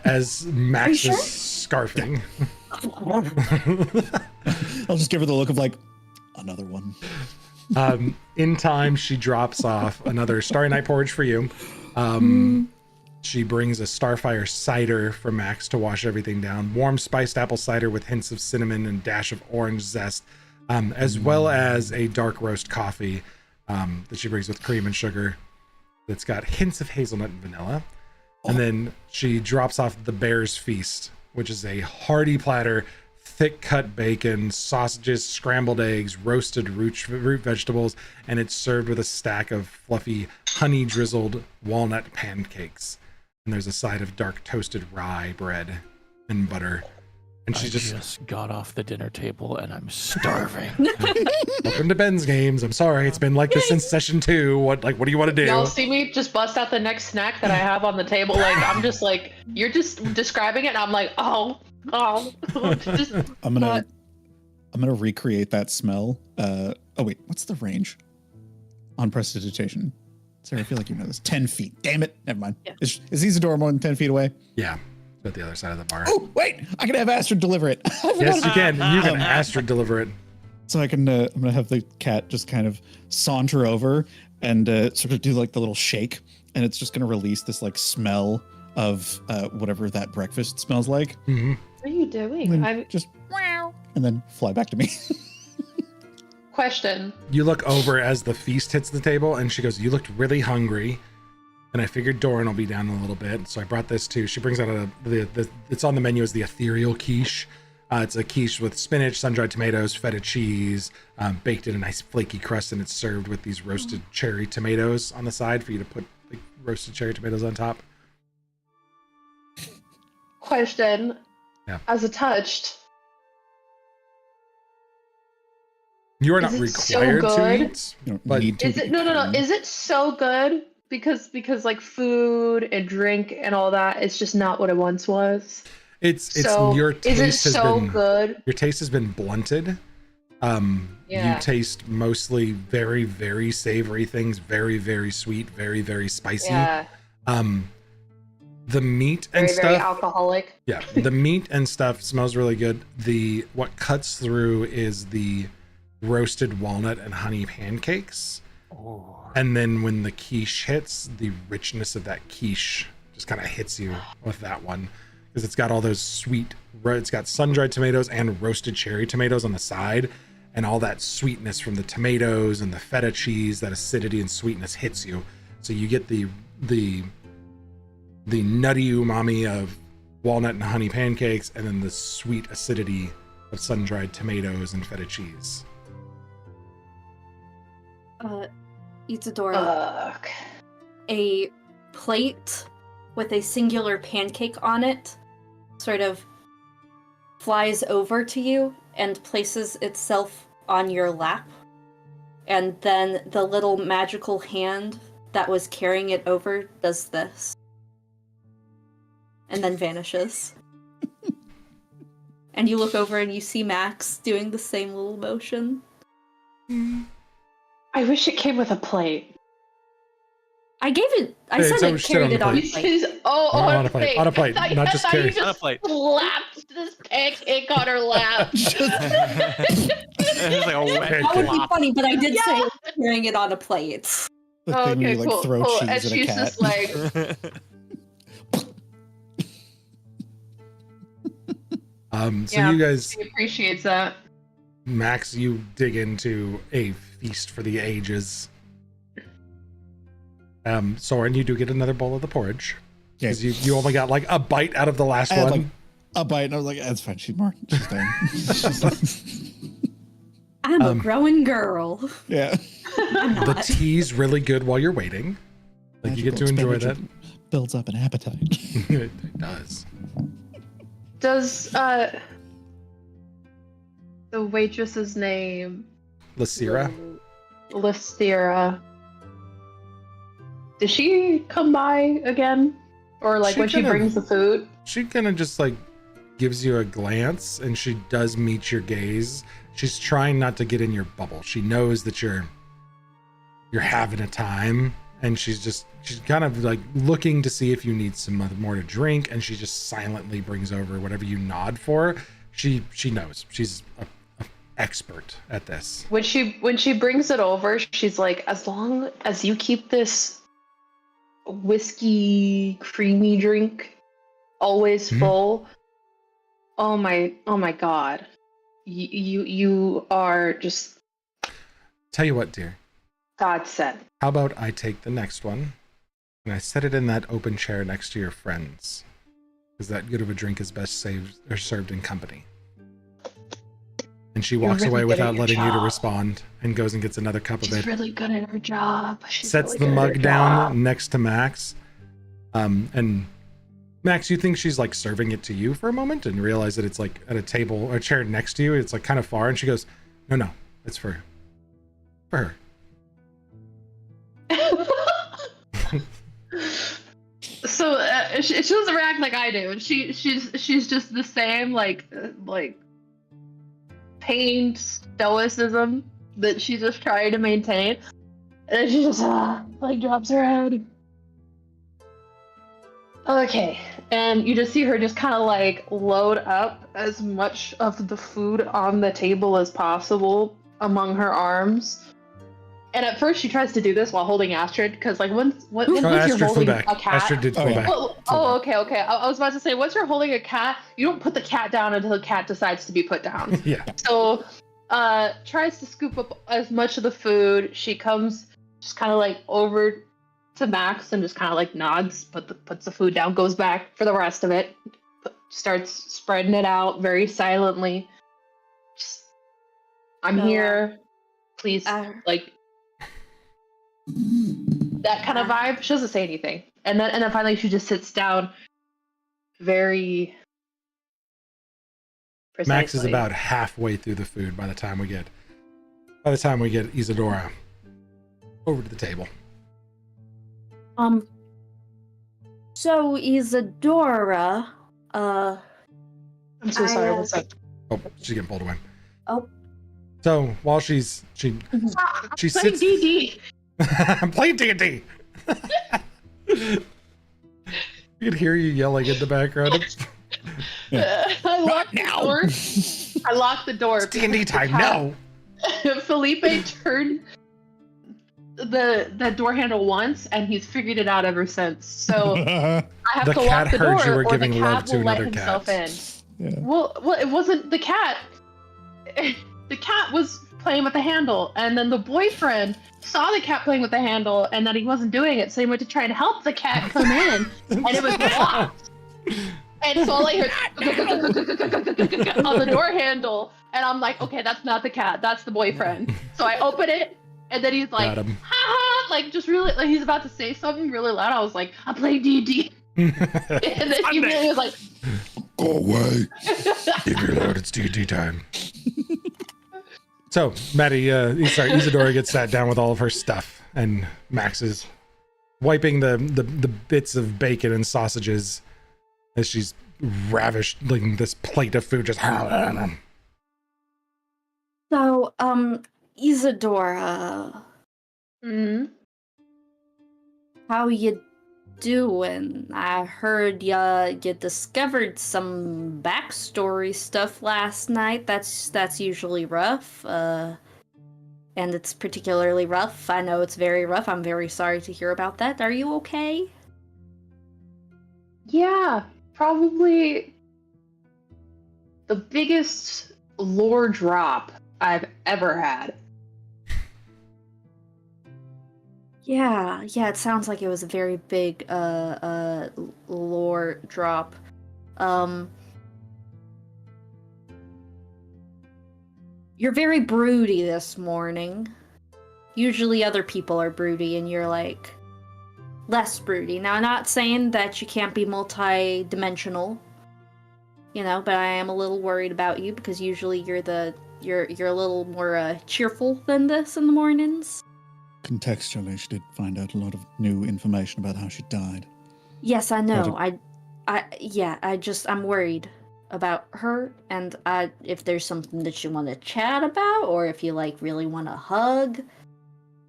as Max Are you is sure? scarfing, I'll just give her the look of like another one. in time, she drops off another Starry Night porridge for you. She brings a Starfire cider for Max to wash everything down. Warm spiced apple cider with hints of cinnamon and dash of orange zest, as well as a dark roast coffee that she brings with cream and sugar that's got hints of hazelnut and vanilla. And then she drops off the Bear's Feast, which is a hearty platter, thick cut bacon, sausages, scrambled eggs, roasted root vegetables, and it's served with a stack of fluffy honey drizzled walnut pancakes. And there's a side of dark toasted rye bread and butter. And I she just got off the dinner table and I'm starving. welcome to Ben's games. I'm sorry, it's been like this since session 2. What do you want to do? Y'all see me just bust out the next snack that I have on the table. Like I'm just like you're just describing it, and I'm like, oh, just I'm gonna recreate that smell. Oh wait, what's the range on prestidigitation? Sarah, I feel like you know this. 10 feet. Damn it. Never mind. Yeah. Is Isidore more than 10 feet away? Yeah, it's at the other side of the bar. Oh, wait. I can have Astrid deliver it. Yes, you can. You can Astrid deliver it. So I can, I'm going to have the cat just kind of saunter over and sort of do like the little shake. And it's just going to release this like smell of whatever that breakfast smells like. Mm-hmm. what are you And doing? then I'm just, and then fly back to me. question. You look over as the feast hits the table, and she goes, "You looked really hungry." And I figured Doran will be down in a little bit, so I brought this too. She brings out it's on the menu as the ethereal quiche. It's a quiche with spinach, sun-dried tomatoes, feta cheese, baked in a nice flaky crust, and it's served with these roasted cherry tomatoes on the side for you to put like roasted cherry tomatoes on top. Question. Yeah. As a touched, You are Is not it so required to good? eat. You don't But- need to. is it no. Is it so good? Because like food and drink and all that, it's just not what it once was. It's So your is taste it has so been good? your taste has been blunted. Yeah. You taste mostly very, very savory things, very, very sweet, very, very spicy. Yeah. The meat Very and very stuff. alcoholic. Yeah, the meat and stuff smells really good. What cuts through is the roasted walnut and honey pancakes. Oh. And then when the quiche hits, the richness of that quiche just kind of hits you with that one. Because it's got all those sweet, it's got sun-dried tomatoes and roasted cherry tomatoes on the side. And all that sweetness from the tomatoes and the feta cheese, that acidity and sweetness hits you. So you get the nutty umami of walnut and honey pancakes, and then the sweet acidity of sun-dried tomatoes and feta cheese. Isadora, Fuck. a plate with a singular pancake on it sort of flies over to you and places itself on your lap. And then the little magical hand that was carrying it over does this. And then vanishes. And you look over and you see Max doing the same little motion. I wish it came with a plate. I gave it. I Hey, said so it sit carried on it the on a plate. plate. On a plate, on a plate, I thought- not I just thought you carry. just On a plate. slapped this pancake on her lap. It's like a wet That would be flop. funny, but I did say carrying it on a plate. The thing where Okay, you like cool, throw cool. cheese And at a she's cat. just like, So Yeah. you guys, she appreciates that. Max, you dig into a feast for the ages. Soren, you do get another bowl of the porridge. Yeah. Because you only got like a bite out of the last I had one. like a bite, and I was like, "That's fine. She's more. She's done." I'm a growing girl. Yeah. I'm The not. tea's really good while you're waiting. Like you get to Magical enjoy that. expenditure builds up an appetite. It does. Does the waitress's name Lysira. Lysira? Does she come by again, or like She when she kind of- brings the food? She kind of just like gives you a glance, and she does meet your gaze. She's trying not to get in your bubble. She knows that you're having a time, and she's kind of like looking to see if you need some more to drink, and she just silently brings over whatever you nod for. She knows. She's a expert at this. When she brings it over, she's like, as long as you keep this whiskey creamy drink always Mhm. full, oh my god, you are just Tell you what, dear. godsend. How about I take the next one and I set it in that open chair next to your friends? Because that good of a drink is best served in company. And she walks really away good without at your letting you to job. respond and goes and gets another cup of She's it. really good at her job. She's Sets really the good at mug her down job. next to Max. And Max, you think she's like serving it to you for a moment and realize that it's like at a table or a chair next to you. It's like kind of far. And she goes, no, it's for her. So she doesn't react like I do, and she's just the same like pained stoicism that she's just trying to maintain, and then she just like drops her head. Okay, and you just see her just kind of like load up as much of the food on the table as possible among her arms. And at first, she tries to do this while holding Astrid, because like once Oh, you're Astrid flew holding back. a cat, Astrid did Oh, fly yeah. back. oh, okay. I was about to say, once you're holding a cat, you don't put the cat down until the cat decides to be put down. Yeah. So, tries to scoop up as much of the food. She comes just kind of like over to Max and just kind of like nods, puts the food down, goes back for the rest of it, starts spreading it out very silently. Just, I'm So, here. Please, uh, like that kind of vibe. She doesn't say anything, and then finally she just sits down. Very precisely. Max is about halfway through the food by the time we get Isadora over to the table. So Isadora, I'm so sorry. What's up? Oh, she's getting pulled away. Oh. So while she She Playing sits- DD. I'm playing D&D. You can hear you yelling in the background. I locked the now. door. I locked the door. It's D&D because the time. cat- No. Felipe turned the door handle once, and he's figured it out ever since. So I have The to cat lock the heard door, you were or giving the love cat to will let another himself cat. in. Yeah. Well, it wasn't the cat. The cat was playing with the handle, and then the boyfriend saw the cat playing with the handle, and that he wasn't doing it, so he went to try to help the cat come in, and it was locked. And so all I heard on the door handle, and I'm like, okay, that's not the cat, that's the boyfriend. So I open it, and then he's like, Got him. ha ha, like just really, like he's about to say something really loud. I was like, I'm playing D&D, and then he really was like, Go away. Leave me alone. It's D&D time. So, Isadora gets sat down with all of her stuff, and Max is wiping the bits of bacon and sausages as she's ravished like this plate of food. Just so Isadora, mm, how you doing? I heard you discovered some backstory stuff last night. That's usually rough. And it's particularly rough. I know it's very rough. I'm very sorry to hear about that. Are you okay? yeah, probably the biggest lore drop I've ever had. Yeah, it sounds like it was a very big lore drop. You're very broody this morning. Usually other people are broody and you're like less broody. Now, I'm not saying that you can't be multi-dimensional, but I am a little worried about you because usually you're a little more cheerful than this in the mornings. Contextually, she did find out a lot of new information about how she died. Yes, I know. But I'm worried about her, and if there's something that you want to chat about, or if you really want to hug.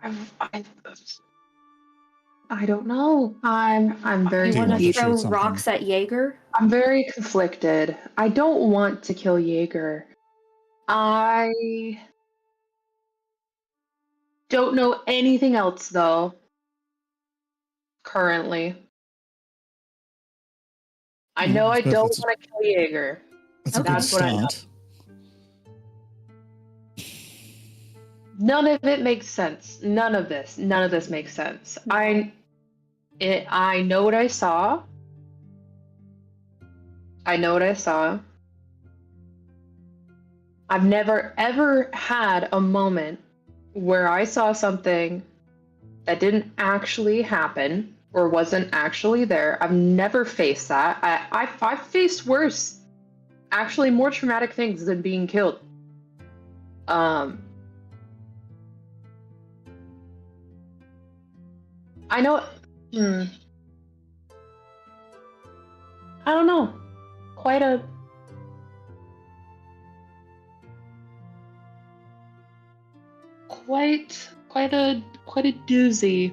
I don't know. I'm very You want to confused. throw Something. rocks at Jaeger? I'm very conflicted. I don't want to kill Jaeger. I don't know anything else though. Currently. I know I suppose don't that's- want to kill Jaeger. That's a good That's what I know. start. None of it makes sense. None of this makes sense. I know what I saw. I've never ever had a moment where I saw something that didn't actually happen or wasn't actually there. I've never faced that. I've faced worse, actually more traumatic things than being killed. I know. I don't know. Quite a doozy.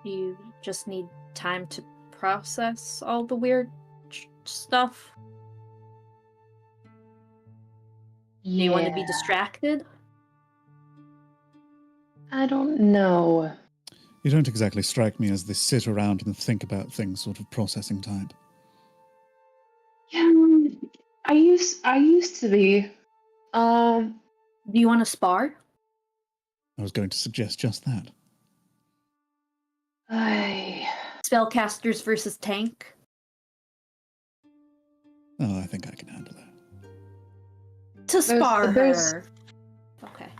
You just need time to process all the weird stuff. Do you want to be distracted? I don't know. You don't exactly strike me as the sit around and think about things sort of processing type. Yeah, I used to be. Do you want to spar? I was going to suggest just that. Spellcasters versus tank? Oh, I think I can handle that. To spar there's- her. Okay.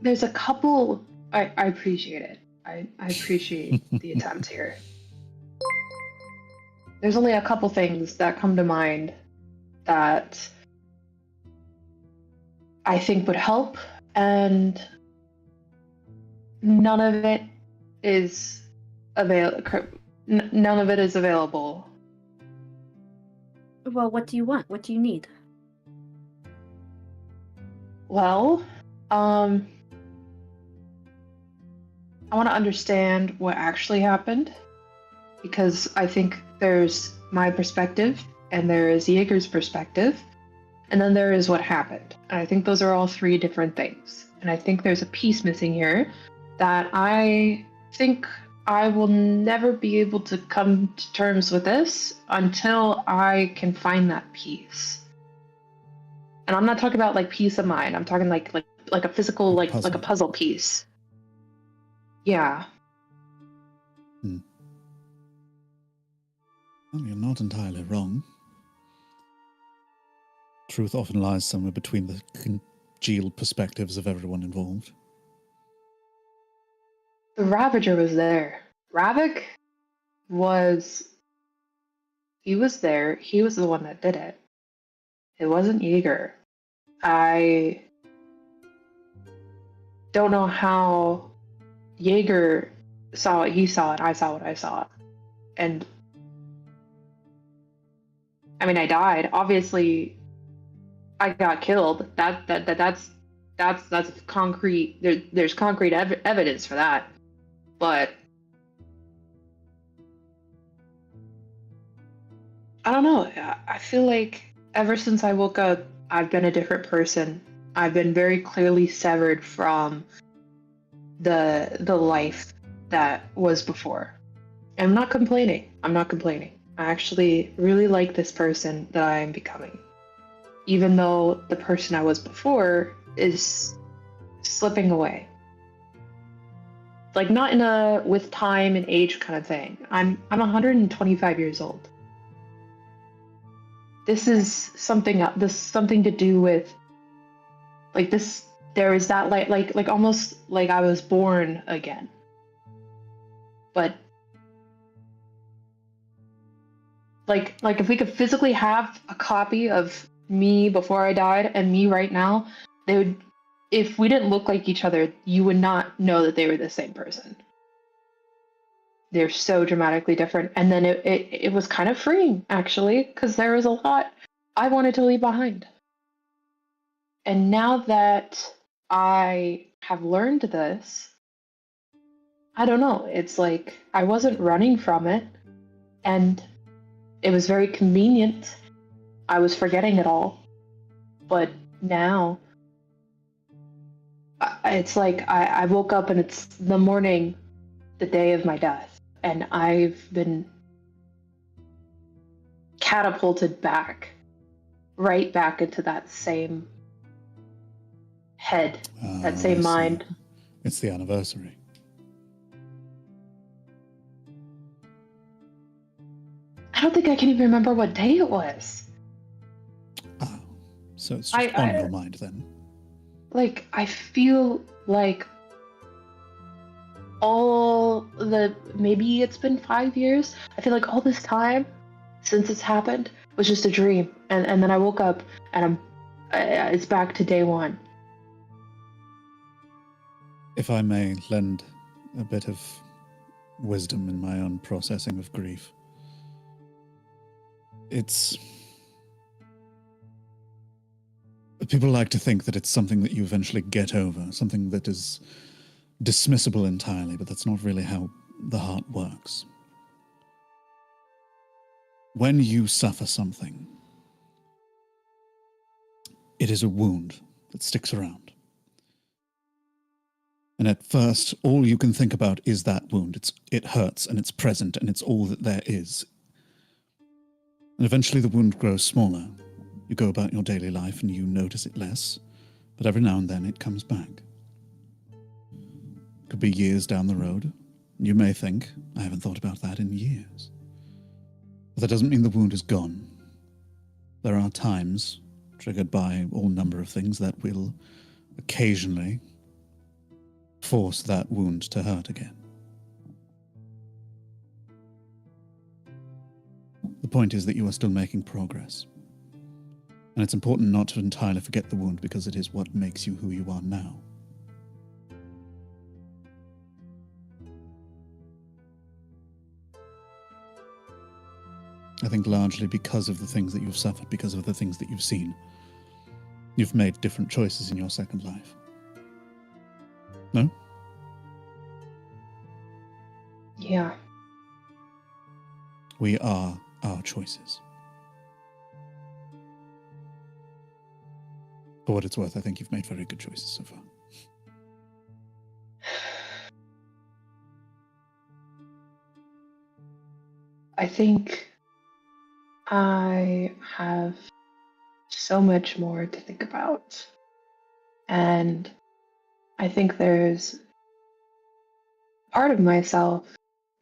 There's a couple. I appreciate it. I appreciate the attempt here. There's only a couple things that come to mind that I think would help, and none of it is None of it is available. Well, what do you want? What do you need? Well, I want to understand what actually happened, because I think there's my perspective and there is Jaeger's perspective, and then there is what happened. And I think those are all three different things. And I think there's a piece missing here that I think I will never be able to come to terms with this until I can find that piece. And I'm not talking about like peace of mind. I'm talking like a physical, like a puzzle piece. Yeah. Well, you're not entirely wrong. Truth often lies somewhere between the congealed perspectives of everyone involved. The Ravager was there. Ravik was... He was there. He was the one that did it. It wasn't Jaeger. I don't know how Jaeger saw what he saw and I saw what I saw. And I mean, I died. Obviously, I got killed. That's concrete. There's concrete evidence for that. But I don't know. I feel like ever since I woke up, I've been a different person. I've been very clearly severed from the life that was before. And I'm not complaining. I actually really like this person that I am becoming. even though the person I was before is slipping away. Like not in a with time and age kind of thing. I'm 125 years old. This is something to do with like this. There is that like almost like I was born again. But like if we could physically have a copy of me before I died and me right now, they would, if we didn't look like each other, you would not know that they were the same person. They're so dramatically different. And then it was kind of freeing, actually, because there was a lot I wanted to leave behind. And now that I have learned this, I don't know, it's like I wasn't running from it, and it was very convenient. I was forgetting it all. But now, it's like I woke up and it's the morning, the day of my death, and I've been catapulted back, right back into that same head, that same I see. mind. It's the anniversary. I don't think I can even remember what day it was. Ah, so it's just on your mind then. Like, I feel like maybe it's been 5 years. I feel like all this time since it's happened was just a dream. And then I woke up and it's back to day one. If I may lend a bit of wisdom in my own processing of grief, people like to think that it's something that you eventually get over, something that is dismissible entirely, but that's not really how the heart works. When you suffer something, it is a wound that sticks around. And at first, all you can think about is that wound. It hurts, and it's present, and it's all that there is. And eventually the wound grows smaller. You go about your daily life and you notice it less, but every now and then it comes back. It could be years down the road. You may think, I haven't thought about that in years. But that doesn't mean the wound is gone. There are times, triggered by all number of things, that will occasionally force that wound to hurt again. The point is that you are still making progress. And it's important not to entirely forget the wound, because it is what makes you who you are now. I think largely because of the things that you've suffered, because of the things that you've seen, you've made different choices in your second life. No? Yeah. We are our choices. For what it's worth, I think you've made very good choices so far. I think I have so much more to think about. And I think there's part of myself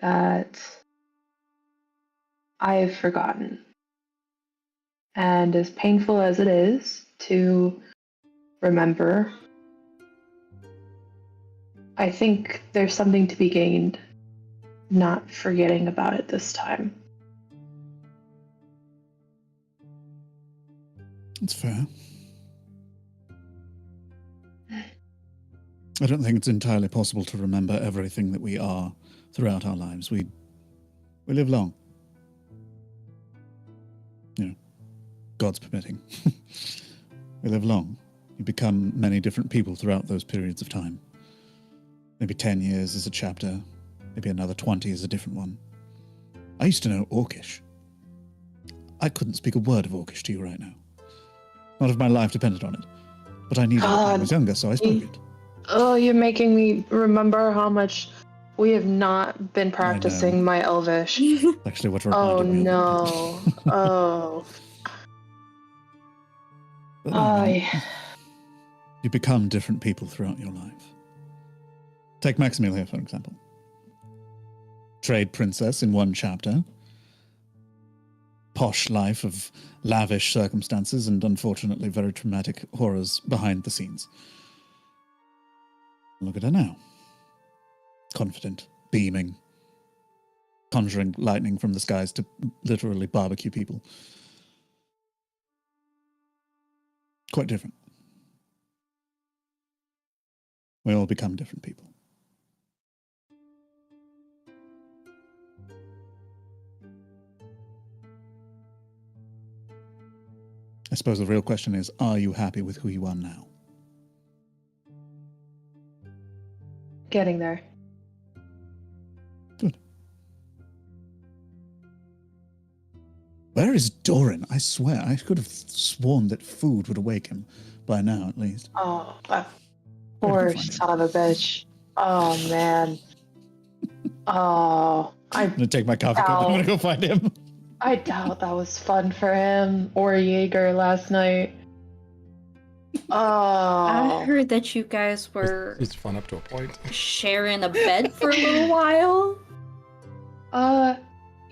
that I have forgotten. And as painful as it is to remember, I think there's something to be gained not forgetting about it this time. That's fair. I don't think it's entirely possible to remember everything that we are throughout our lives. We live long. You know, God's permitting. We live long. You become many different people throughout those periods of time. Maybe 10 years is a chapter, maybe another 20 is a different one. I used to know Orcish. I couldn't speak a word of Orcish to you right now. Not if my life depended on it. But I needed it when I was younger, so I spoke it. Oh, you're making me remember how much we have not been practicing my Elvish. Actually, what Oh reminded me of it. no. Oh. But, I you become different people throughout your life. Take Maximilia, for example. Trade princess in one chapter. Posh life of lavish circumstances and unfortunately very traumatic horrors behind the scenes. Look at her now. Confident, beaming, conjuring lightning from the skies to literally barbecue people. Quite different. We all become different people. I suppose the real question is, are you happy with who you are now? getting there. Good. Where is Doran? I swear, I could have sworn that food would awake him by now, at least. Oh, poor son of a bitch. Oh, man. Oh, I'm gonna take my coffee cup. I'm gonna go find him. I doubt that was fun for him or Jaeger last night. I Oh, heard that you guys were It's fun up to a point. sharing a bed for a little while.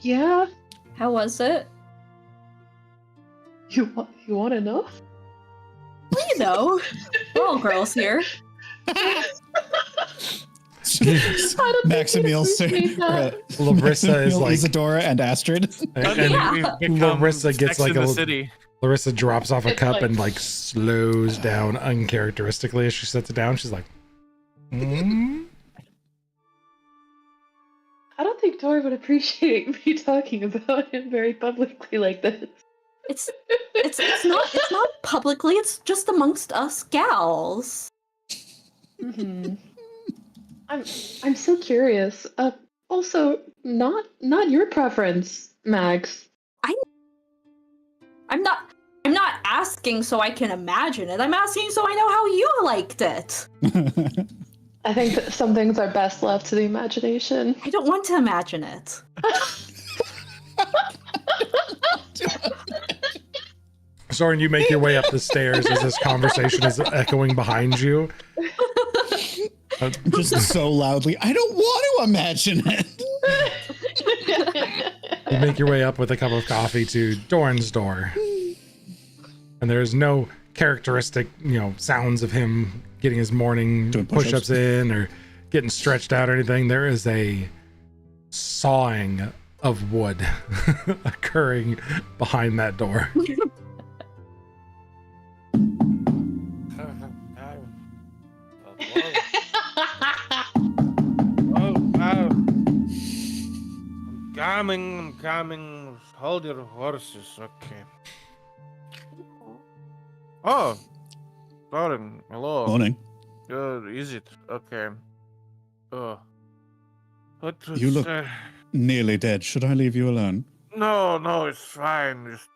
yeah. How was it? You want to know? Well, you know, we're all girls here. Maximil, Larissa is like, Isadora, and Astrid. and Yeah. We've become Larissa gets Sex like in a the little- city. Larissa drops off a It's cup like- and like slows down uncharacteristically as she sets it down. She's like, mm? I don't think Tori would appreciate me talking about him very publicly like this. It's not publicly. It's just amongst us gals. Mm-hmm. I'm so curious. Also, not your preference, Max. I'm not asking so I can imagine it. I'm asking so I know how you liked it. I think that some things are best left to the imagination. I don't want to imagine it. Soren, you make your way up the stairs as this conversation is echoing behind you. Just so loudly, I don't want to imagine it. You make your way up with a cup of coffee to Doran's door. And there's no characteristic, sounds of him getting his morning Doing push-ups push-ups. in or getting stretched out or anything. There is a sawing of wood occurring behind that door. I'm coming. Hold your horses, okay. Oh, Doran, hello. Morning. Is it? Okay. What was, You look- Nearly dead. Should I leave you alone? No, it's fine. Just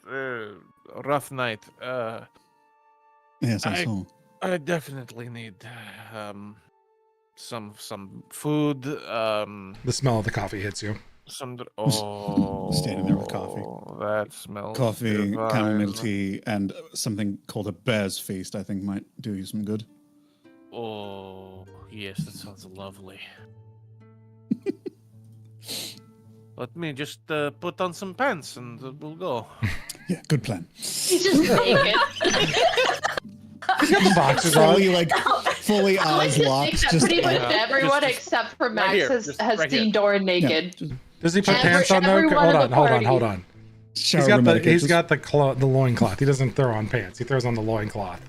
rough night. Yes, I saw. I definitely need some food. The smell of the coffee hits you. Standing there with coffee. That smells Coffee, divine. chamomile tea, and something called a bear's feast, I think might do you some good. Oh, yes, that sounds lovely. Let me just put on some pants and we'll go. Yeah, good plan. He's just naked. He's got the boxers on. Fully I like eyes to think locked. that Just pretty much just- everyone just except for right Max here, has just right seen here. Doran naked. Does he put Every- pants on though? everyone Hold in on, the hold on, party. hold on. shower He's got room the etiquette, he's just- got the loincloth. He doesn't throw on pants. He throws on the loincloth.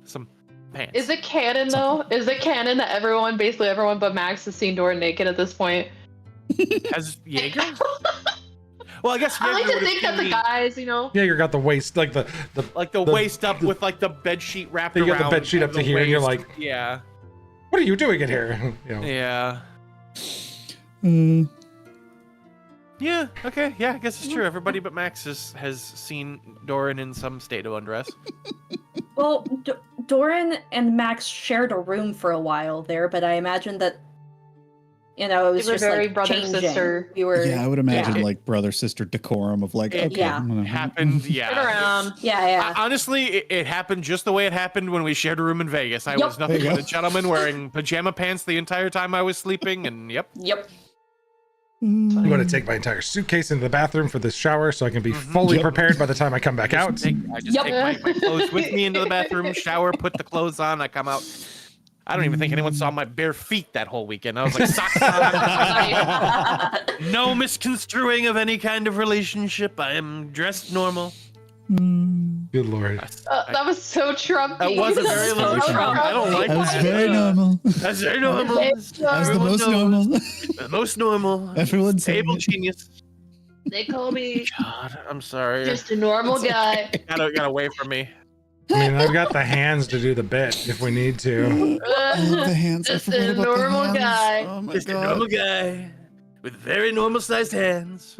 Some pants. Is it canon though? Is it canon that basically everyone but Max has seen Doran naked at this point? Has Jaeger? Well, I guess I like Jaeger to would've think that the seen guys, Yeah, you got the waist like the like the waist up with like the bed sheet wrapped You around. got the bed sheet up to the here, and you're waist. like- yeah, what are you doing in here? yeah, Mm, yeah. Okay, yeah. I guess it's true. Everybody but Max has seen Doran in some state of undress. Well, Doran and Max shared a room for a while there, but I imagine that You know, it was They were just very like brother, changing. sister. We were. Yeah, I would imagine Yeah. like brother sister decorum of like, It- okay, yeah. I'm gonna- Happened, yeah. Sit around. Yeah. Honestly, it happened just the way it happened when we shared a room in Vegas. I Yep. was nothing There you but a go. gentleman wearing pajama pants the entire time I was sleeping, and yep. Yep. I'm going to take my entire suitcase into the bathroom for this shower so I can be fully Yep. prepared by the time I come back out. I just Yep. take my clothes with me into the bathroom, shower, put the clothes on, I come out. I don't even think anyone saw my bare feet that whole weekend. I was like, socks on. No misconstruing of any kind of relationship. I am dressed normal. Good lord. That was so Trumpy. That was a That's very so little Trump. I don't like That was that. very normal. That's very normal. That was the Everyone most knows. normal. The most normal. Everyone's saying Stable it. genius. They call me God, I'm sorry. just a normal guy. Got away from me. I mean, I've got the hands to do the bit if we need to. The hands. I Just forgot a about the normal hands. guy. Oh my Just a god. normal guy with very normal sized hands.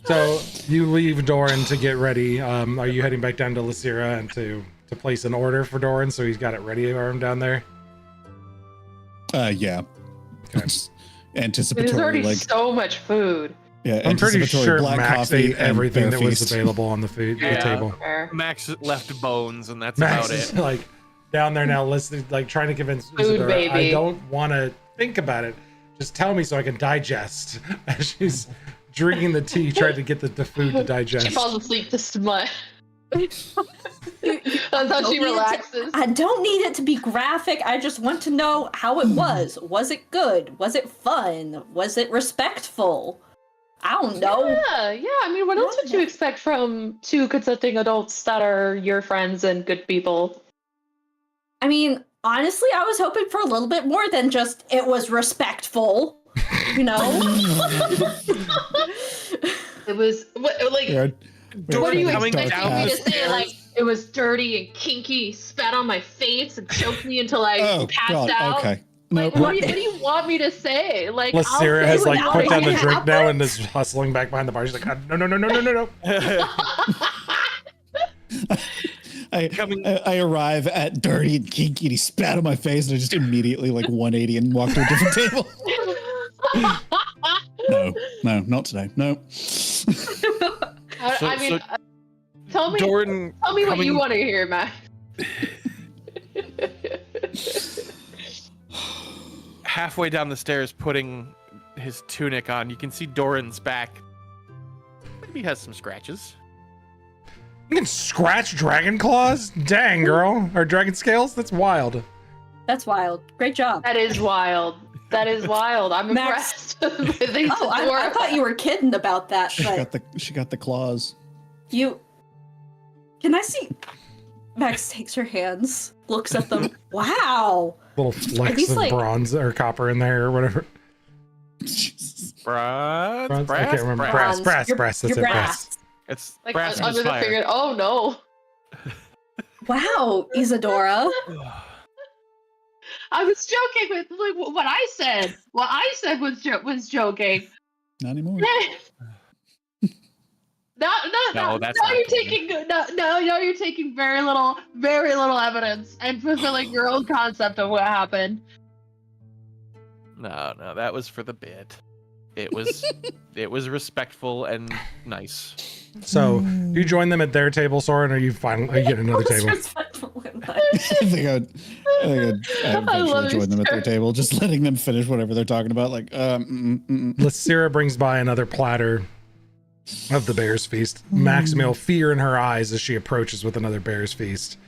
So you leave Doran to get ready. Are you heading back down to Lysira and to place an order for Doran so he's got it ready for him down there? Yeah. Okay. Anticipatory, There's already like so much food. yeah. I'm pretty anticipatory sure black Max coffee ate and everything bear that was feast. available on the food the Yeah. table. Fair. Max left bones, and that's Max about is it. like down there now listening, like trying to convince Food Isadora, I baby. don't want to think about it. Just tell me so I can digest. As she's drinking the tea, trying to get the food to She digest. falls asleep to smut. That's how she relaxes. I don't need it to be graphic. I just want to know how it was. Was it good? Was it fun? Was it respectful? I don't know. Yeah. I mean, what else would you expect from two consenting adults that are your friends and good people? I mean, honestly, I was hoping for a little bit more than just it was respectful. You know? It was like. Yeah, What do you Coming expect down me the to say? stairs. Like it was dirty and kinky, spat on my face and choked me until I Oh passed god. out. Okay. Like, Nope. what do you want me to say? Like, Lysira I'll has say like what put down the happened. drink now and is hustling back behind the bar. She's like, no. I arrive at dirty and kinky and he spat on my face and I just immediately like 180 and walked to a different table. No, not today. No. I mean, tell me Doran what you coming- want to hear, Matt. halfway down the stairs, putting his tunic on, you can see Doran's back. Maybe he has some scratches. You can scratch dragon claws? Dang, girl. Or dragon scales? That's wild. That's wild. Great job. That is wild. That is wild. I'm Max- impressed with these Oh, I thought you were kidding about that, but She got the claws. you. Can I see? Max takes her hands, looks at them. Wow. Little flecks these, of like- bronze or copper in there or whatever. Brass? Bronze? I Brass? can't remember. Brass. Brass. Your- That's your it. Brass. It's like brass under is the fire. figure. Oh no! Wow, Isadora. I was joking with like what I said. What I said was joking. Not anymore. No, No, that's now not you're kidding. taking no, you're taking very little evidence and fulfilling your own concept of what happened. No, that was for the bit. It was respectful and nice. So, do you join them at their table, Soren, or you get another table? I think I'd eventually join them at their table, just letting them finish whatever they're talking about. Like, Lysira brings by another platter of the bear's feast. Maximil, fear in her eyes as she approaches with another bear's feast.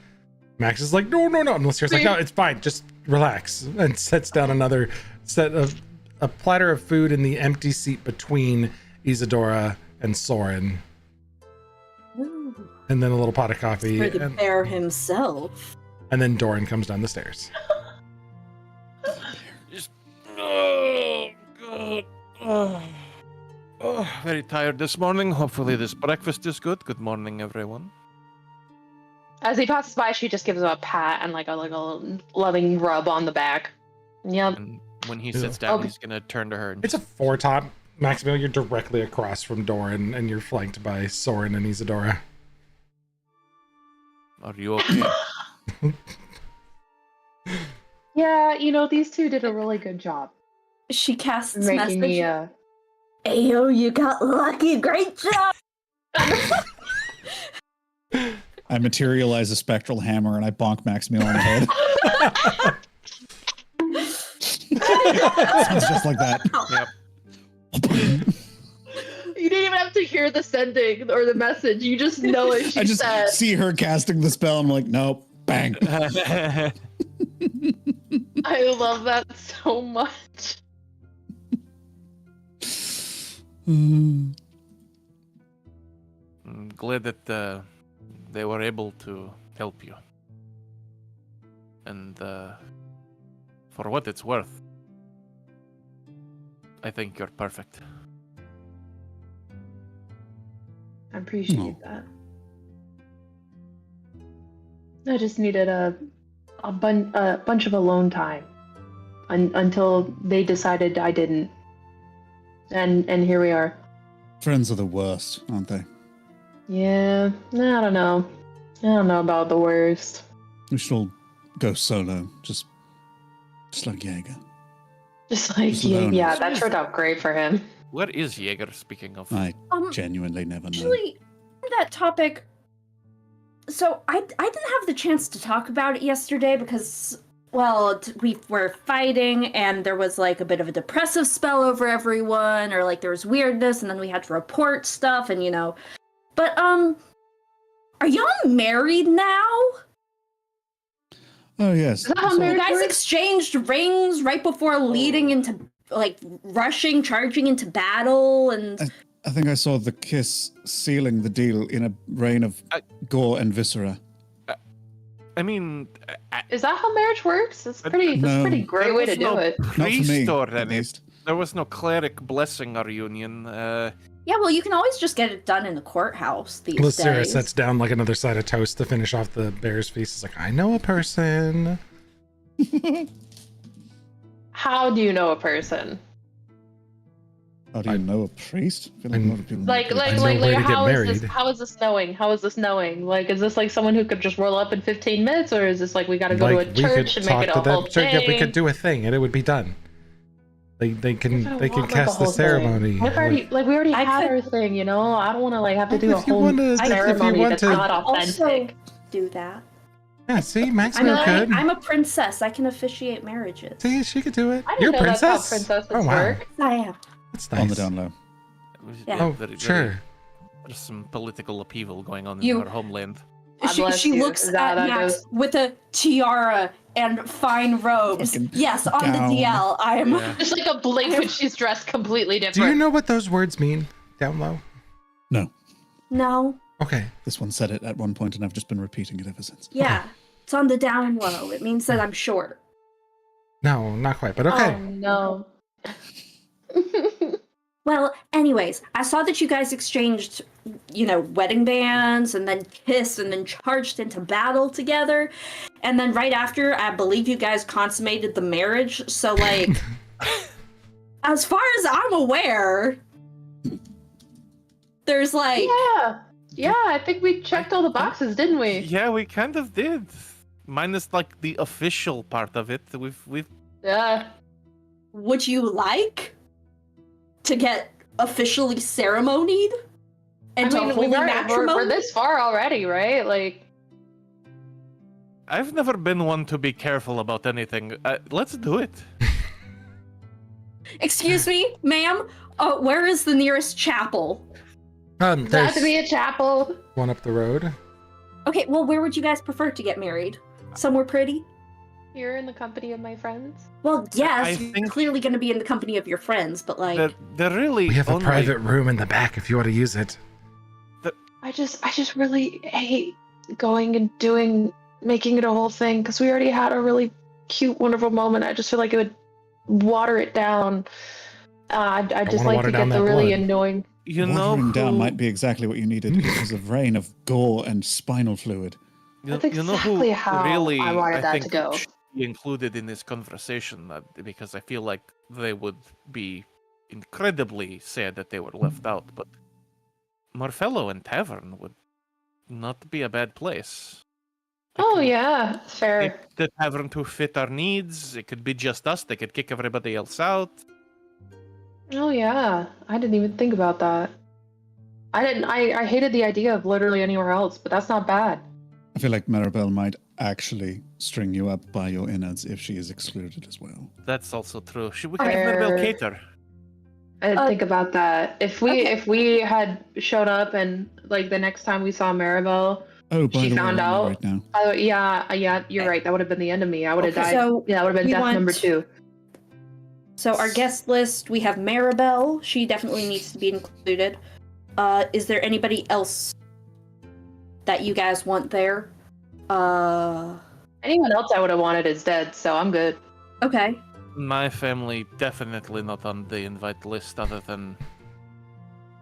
Max is like, no. And Lysira's like, no, it's fine. Just relax. And sets down another set of a platter of food in the empty seat between Isadora and Soren. And then a little pot of coffee. For the And, bear himself. and then Doran comes down the stairs. Oh, God. Oh, very tired this morning. Hopefully this breakfast is good. Good morning, everyone. As he passes by, she just gives him a pat and like a loving rub on the back. Yep. And when he Yeah. sits down, Okay. he's gonna turn to her and It's a four top. Maximil, you're directly across from Doran, and you're flanked by Soren and Isadora. Are you okay? Yeah, you know, these two did a really good job She casts making message. me. Ayo, you got lucky. Great job. I materialize a spectral hammer and I bonk Maximiel on the head. Sounds just like that. Yep. You didn't even have to hear the sending or the message. You just know what she I just said. see her casting the spell. I'm like, nope, bang. I love that so much. I'm glad that they were able to help you. And for what it's worth, I think you're perfect. I appreciate No. that. I just needed a bunch of alone time until they decided I didn't, and here we are. Friends are the worst, aren't they? Yeah, I don't know. I don't know about the worst. We should all go solo, just like Jaeger. Just like Just yeah, alone. that turned out great for him. Where is Jaeger, speaking of? I Um, genuinely never know. Actually, on that topic. So I didn't have the chance to talk about it yesterday because, well, we were fighting and there was like a bit of a depressive spell over everyone, or like there was weirdness, and then we had to report stuff, and you know. But are y'all married now? Oh yes. Is that how So- marriage You guys works? exchanged rings right before leading into like charging into battle, and I think I saw the kiss sealing the deal in a rain of gore and viscera. I mean, Is that how marriage works? That's But- pretty. That's No. a pretty great there way was to do no it. Not for me, priest or at anything. least. There was no cleric blessing our union. yeah, well, you can always just get it done in the courthouse these Lysera days. sets down like another side of toast to finish off the bear's feast. It's like, I know a person. How do you know a person? How do you know a priest? I feel like a lot of people know Like, priests. know where to get how is married. this? How is this knowing? How is this knowing? Like, is this like someone who could just roll up in 15 minutes, or is this like we got to go to a church and make it a whole Sure, thing? yeah, we could do a thing and it would be done. They I can don't they can want, like, a cast the whole thing. ceremony. We've already, we already I had could- our thing, you know. I don't want to like have to do a If you whole want to- if you ceremony want that's to- not also authentic. do that. Yeah, see, Max I'm could. I'm a princess. I can officiate marriages. See, she could do it. I You're didn't a know that's how princess. princesses Oh wow, I work. am. that's nice. on the down low. Yeah. Oh, Very, sure. There's some political upheaval going on You- in our homeland. God bless She you. looks Is that at how that Max goes? with a tiara and fine robes. Fucking Yes, on gown. the DL. I am. Yeah. Just like a blink when she's dressed completely Do different. you know what those words mean? Down low. No, No. Okay. this one said it at one point, and I've just been repeating it ever since. Yeah. It's on the down low. It means that I'm short. No, not quite, but okay. Oh no. Well, anyways, I saw that you guys exchanged, wedding bands and then kissed and then charged into battle together. And then right after, I believe you guys consummated the marriage. So, like, as far as I'm aware, there's like, Yeah, I think we checked all the boxes, didn't we? Yeah, we kind of did. Minus like the official part of it. We've Yeah. would you like to get officially ceremonied and to holy matrimony? we're this far already, right? Like, I've never been one to be careful about anything. Let's do it. Excuse me, ma'am. Where is the nearest chapel? that There's to be a chapel. one up the road. Okay, well, where would you guys prefer to get married? Somewhere pretty? You're in the company of my friends. Well, yes, I you're think- clearly going to be in the company of your friends, but like, They're really We have a only- private room in the back if you want to use it. I just really hate going and making it a whole thing because we already had a really cute, wonderful moment. I just feel like it would water it down. I'd just wanna like water to down get that the really blood. annoying. You know Watering down who, might be exactly what you needed because of rain of gore and spinal fluid. you, That's you know who exactly how really I wanted that think to go. should be included in this conversation because I feel like they would be incredibly sad that they were left out. But Marfello and Tavern would not be a bad place. Oh yeah, fair. Make the tavern to fit our needs. It could be just us. They could kick everybody else out. Oh yeah, I didn't even think about that. I hated the idea of literally anywhere else, but that's not bad. I feel like Maribel might actually string you up by your innards if she is excluded as well. That's also true. Should we have Fair. Maribel cater? I didn't think about that. If okay. we had showed up and like the next time we saw Maribel, Oh, by She the way, found I'm out. right now. yeah, you're right. That would have been the end of me. I would have Okay. died. So Yeah, that would have been we death want- number 2. So our guest list, we have Maribel. She definitely needs to be included. Is there anybody else that you guys want there? Anyone else I would have wanted is dead, so I'm good. Okay. My family definitely not on the invite list, other than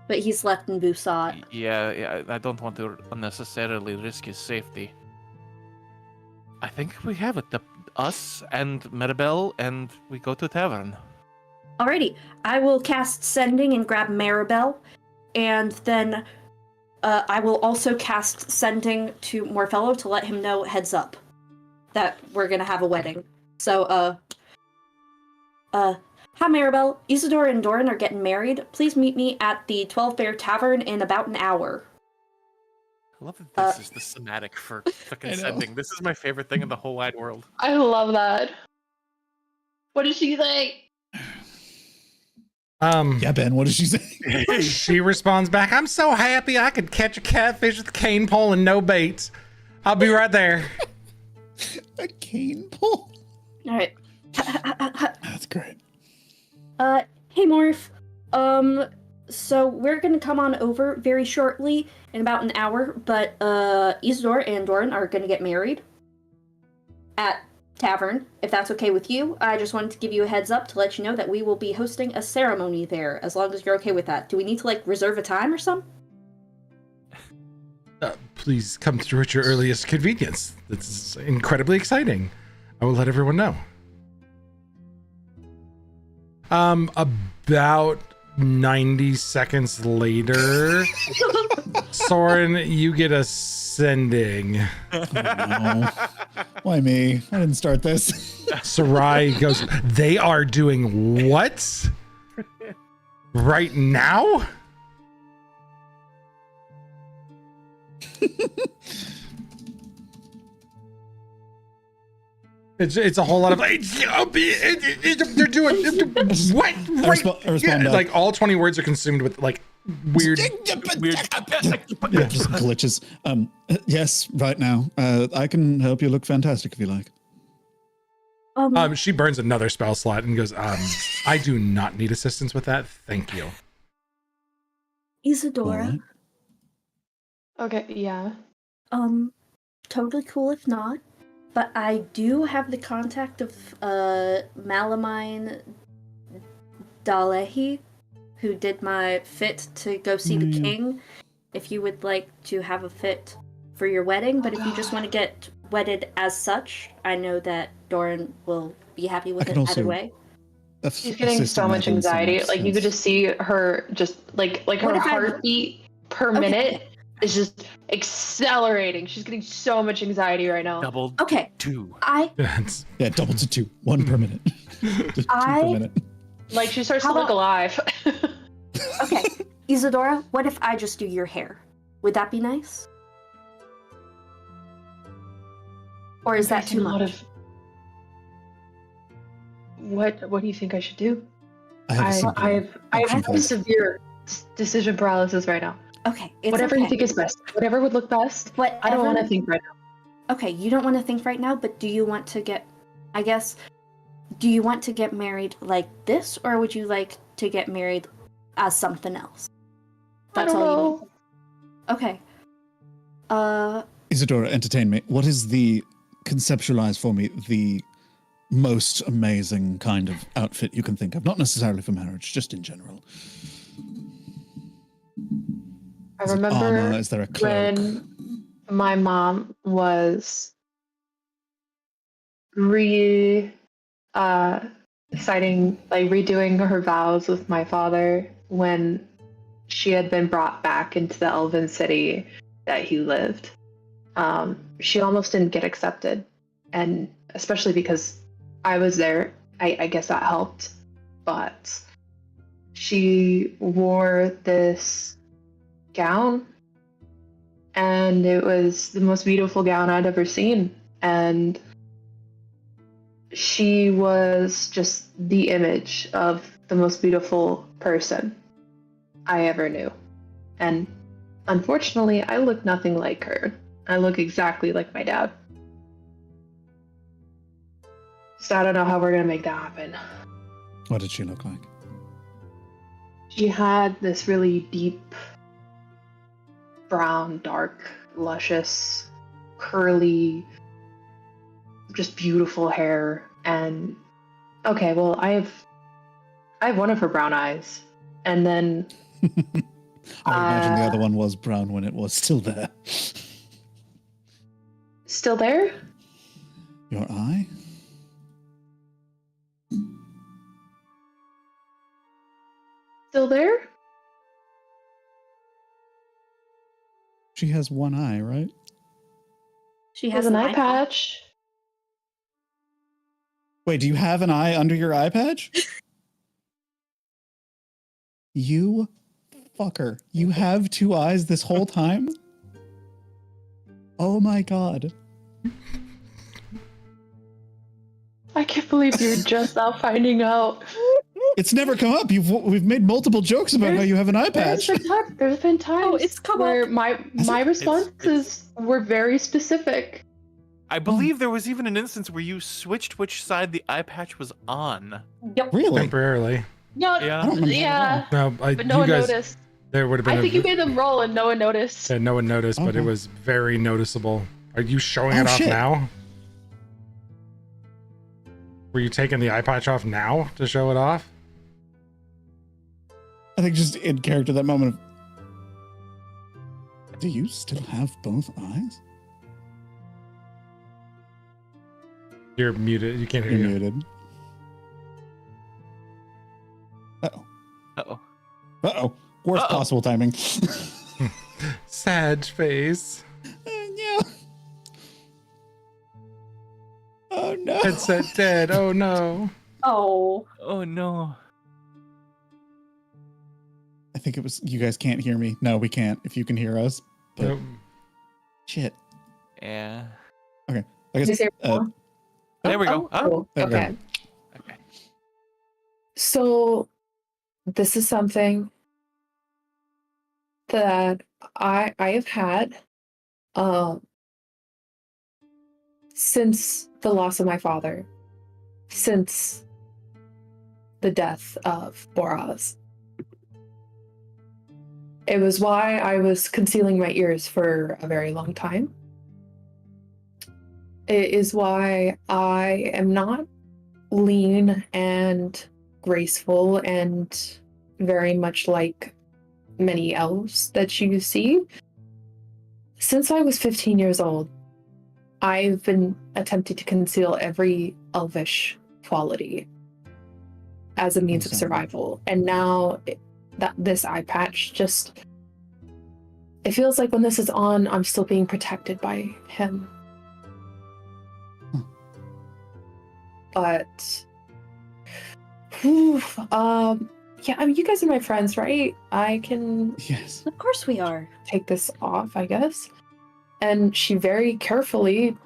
But he's left in Busat. yeah. I don't want to unnecessarily risk his safety. I think we have it. Us and Maribel, and we go to tavern. Alrighty. I will cast Sending and grab Maribel. And then I will also cast Sending to Morfello to let him know heads up that we're gonna have a wedding. So, hi Maribel. Isidore and Doran are getting married. Please meet me at the 12 Bear Tavern in about an hour. I love that this is the somatic for fucking I know. sending. This is my favorite thing in the whole wide world. I love that. What did she say? Yeah, Ben, what did she say? She responds back, I'm so happy I could catch a catfish with a cane pole and no bait. I'll be right there. A cane pole? Alright. That's great. Hey Morph. So we're gonna come on over very shortly in about an hour, but Isidore and Doran are gonna get married at Tavern, if that's okay with you. I just wanted to give you a heads up to let you know that we will be hosting a ceremony there, as long as you're okay with that. Do we need to reserve a time or something? Please come through at your earliest convenience. This is incredibly exciting. I will let everyone know. About 90 seconds later, Soren, you get a sending. Oh, no. Why me? I didn't start this. Sarai goes, they are doing what? Right now? It's a whole lot of they're doing what right respond back. like all 20 words are consumed with like weird Weird. Yeah, just glitches. Yes, right now. I can help you look fantastic if you like. she burns another spell slot and goes I do not need assistance with that, thank you. Isadora, Alright. Okay, yeah. totally cool if not, but I do have the contact of Malamine Dalehi, who did my fit to go see the king. If you would like to have a fit for your wedding, but if you just want to get wedded as such, I know that Doran will be happy with I it can either also- way. She's getting so much anxiety. Like you could just see her just like What her if I- heartbeat per Okay. minute is just accelerating. She's getting so much anxiety right now. Double Okay, 2. That's Yeah, double to 2. 1 per minute. Just 2 I- per minute. Like she starts How to look about- alive. okay. Isadora, what if I just do your hair? Would that be nice? Or is that too Making a lot much? of- What do you think I should do? I have a simple I option have for you. severe decision paralysis right now. Okay, it's Whatever okay. you think is best. Whatever would look best. I don't want to Whatever- think right now. Okay, you don't want to think right now, but do you want to get, I guess, do you want to get married like this, or would you like to get married as something else? I don't know. Okay. Isadora, entertain me. What is conceptualize for me the most amazing kind of outfit you can think of? Not necessarily for marriage, just in general. I Is it remember armor? Is there a cloak? when my mom was redoing her vows with my father when she had been brought back into the elven city that he lived. she almost didn't get accepted. And especially because I was there, I guess that helped. But she wore this gown, and it was the most beautiful gown I'd ever seen. And she was just the image of the most beautiful person I ever knew. And unfortunately, I look nothing like her. I look exactly like my dad. So I don't know how we're gonna make that happen. What did she look like? She had this really deep brown, dark, luscious, curly, just beautiful hair. And okay, well, I have one of her brown eyes, and then I would imagine the other one was brown when it was still there. still there. Your eye? Still there. She has one eye, right? She Has has an eye patch. Wait, do you have an eye under your eye patch? You fucker. You have two eyes this whole time? Oh my god. I can't believe you're just now finding out. It's never come up. We've made multiple jokes about how you have an eye patch. There's been times Oh, it's come where up. my responses were very specific. I believe there was even an instance where you switched which side the eye patch was on. Yep. Really? Temporarily. No, Yeah. I don't remember yeah, No, but no one noticed. There would have been I think you made them roll and no one noticed. yeah, no one noticed, but it Okay. was very noticeable. Are you showing Oh, it off shit. now? Were you taking the eye patch off now to show it off? I think just in character that moment of, do you still have both eyes? You're muted. You can't hear You're you. muted. Uh-oh. Uh-oh. Uh-oh. Worst Uh-oh. possible timing. Sad face. Yeah. Oh no. Headset dead. Oh no. Oh. Oh no. I think it was, you guys can't hear me. No, we can't if you can hear us. But Nope. shit. Yeah. I Did guess you say more? There we go. Oh. Cool. There we go. Okay. Okay. So this is something that I have had since the loss of my father, since the death of Boraz. It was why I was concealing my ears for a very long time. It is why I am not lean and graceful and very much like many elves that you see. Since I was 15 years old, I've been attempting to conceal every elvish quality as a means of Understandable. survival. And now this eye patch just, it feels like when this is on, I'm still being protected by him. But yeah, I mean, you guys are my friends, right? I can Yes. Of course we are. take this off, I guess. And she very carefully,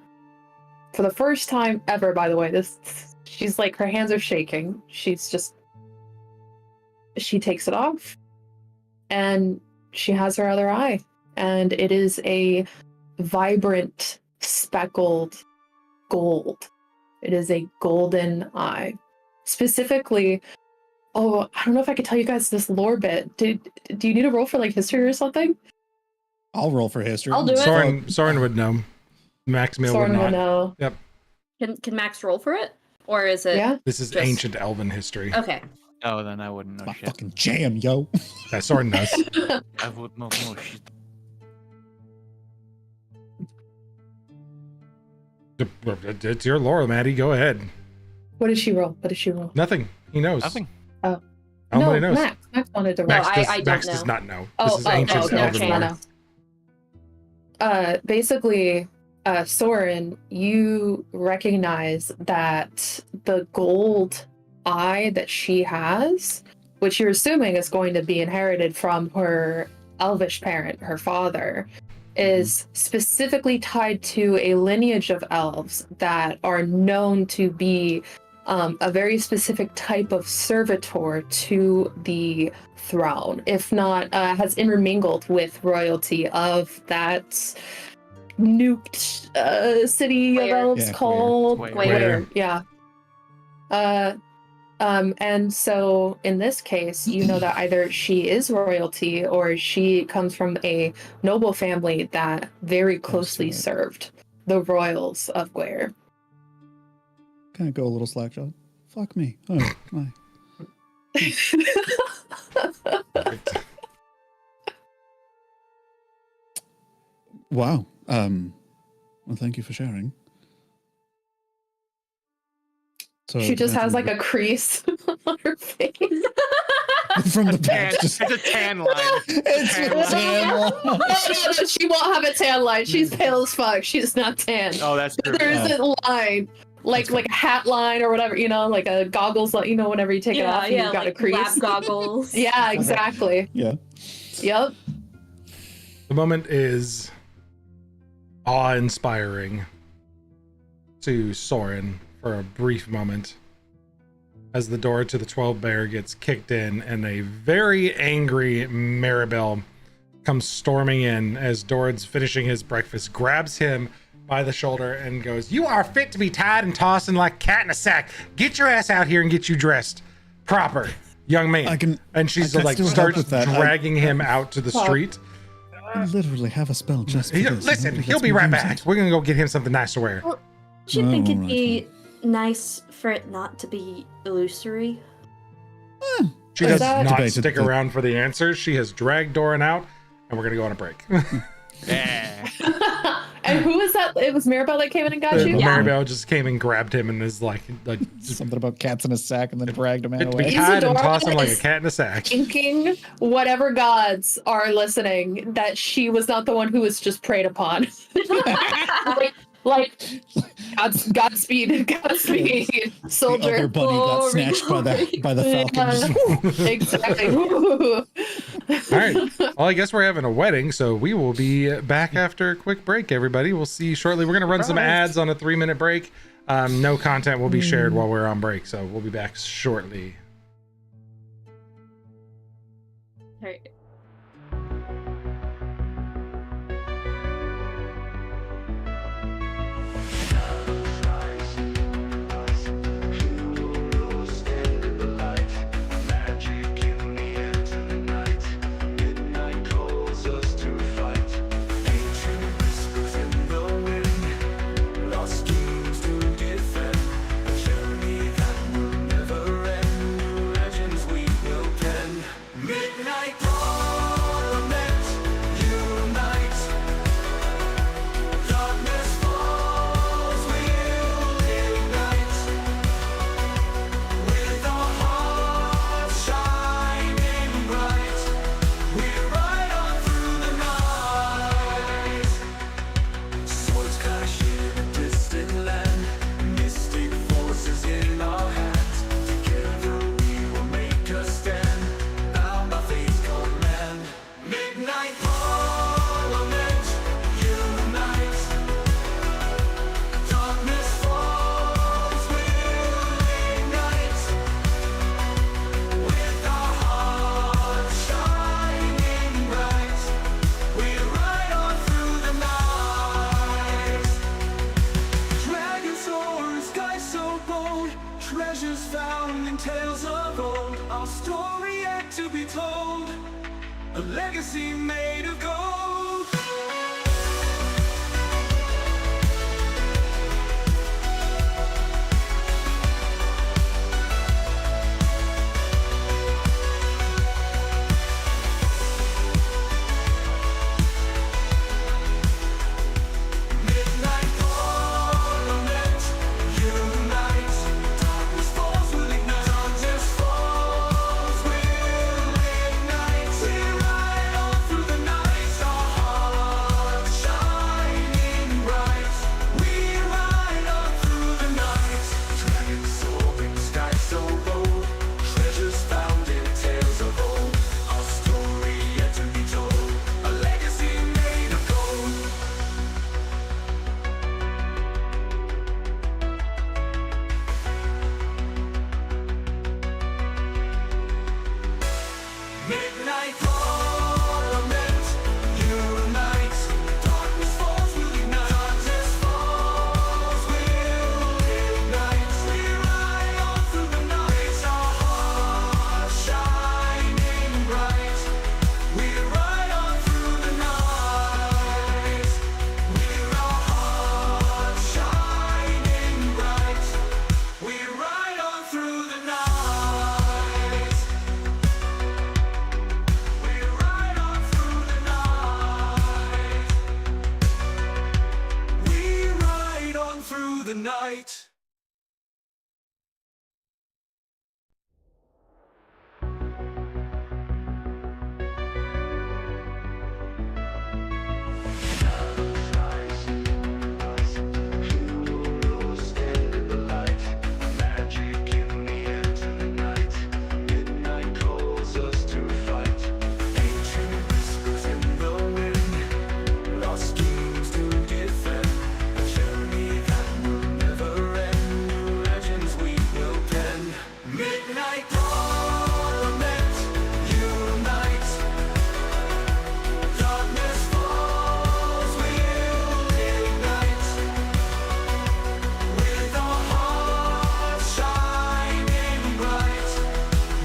for the first time ever, by the way, she's like, her hands are shaking. She takes it off and she has her other eye, and it is a vibrant speckled gold. It is a golden eye. Specifically, oh, I don't know if I could tell you guys this lore bit. Do you need a roll for like history or something? I'll roll for history. I'll do it. Soren would know. Maximil would Soren will not. know. Yep. Can Max roll for it? Or is it Yeah. This is Just- ancient elven history. Okay. Oh, then I wouldn't know My shit. fucking jam, yo. Yeah, Soren knows. I would not know shit. It's your lore, Maddie. Go ahead. What did she roll? What did she roll? Nothing. He knows. Nothing. Nobody knows. Max wanted to roll. Max, No, does, I don't Max know. does not know. Oh, This is ancient okay, elven I lore. know. basically, Soren, you recognize that the gold eye that she has, which you're assuming is going to be inherited from her elvish parent, her father, is specifically tied to a lineage of elves that are known to be a very specific type of servitor to the throne, if not has intermingled with royalty of that nuked city of Where? elves Yeah, called Where. Where. Yeah. And so in this case, you know that either she is royalty or she comes from a noble family that very closely right. served the royals of Gware. Kind of go a little slack jawed. Fuck me. Oh, my. Wow. Well, thank you for sharing. So She just has like a crease on her face. from the Tan, back. Just, it's a tan line. it's tan a line. tan line. No, she won't have a tan line. She's pale as fuck. She's not tan. Oh, that's true. There isn't a line. Like a hat line or whatever, like a goggles, whenever you take it off and you've got like a crease. lab goggles. Yeah, exactly. Yeah. Yep. The moment is awe-inspiring to Soren for a brief moment as the door to the 12 Bear gets kicked in and a very angry Maribel comes storming in as Dorad's finishing his breakfast, grabs him by the shoulder and goes, "You are fit to be tied and tossing like a cat in a sack. Get your ass out here and get you dressed proper, young man." And she's I can like still help starts with that. dragging him out to the street. I literally have a spell just for this. Listen, Nobody he'll lets be me right use back. it. We're gonna go get him something nice to wear. Do you think it'd Alright, be nice for it not to be illusory? She Is does that- not Debated stick the- around for the answers. She has dragged Doran out, and we're gonna go on a break. Yeah. And who is that? It was Maribel that came in and got you? Yeah. Maribel just came and grabbed him and is like Something about cats in a sack and then dragged him fit to be away. tied and Isadora toss him like a is- cat in a sack. Thinking whatever gods are listening that she was not the one who was just preyed upon. like Godspeed, The soldier. other bunny got Glory, snatched by the falcons. Exactly. All right. Well, I guess we're having a wedding, so we will be back after a quick break, everybody. We'll see you shortly. We're going to run some ads on a 3-minute break. No content will be shared while we're on break, so we'll be back shortly. Alright. Midnight Parliament, unite. Darkness falls, we'll ignite. With our hearts shining bright, we ride on through the night. Swords clash in a distant land, mystic forces in our hands. Together we will make a stand, bound by fate's command. Midnight Parliament, unite. Darkness falls, we'll ignite. With our hearts shining bright, we ride on through the night. Dragon soar, sky so bold, treasures found in tales of old. Our story yet to be told, a legacy made of gold. Midnight Parliament, unite. Darkness falls, we'll ignite. Darkness falls, we'll ignite. We ride on through the night. Our the night. Midnight Parliament, unite. Darkness falls, we'll ignite. With our hearts shining bright,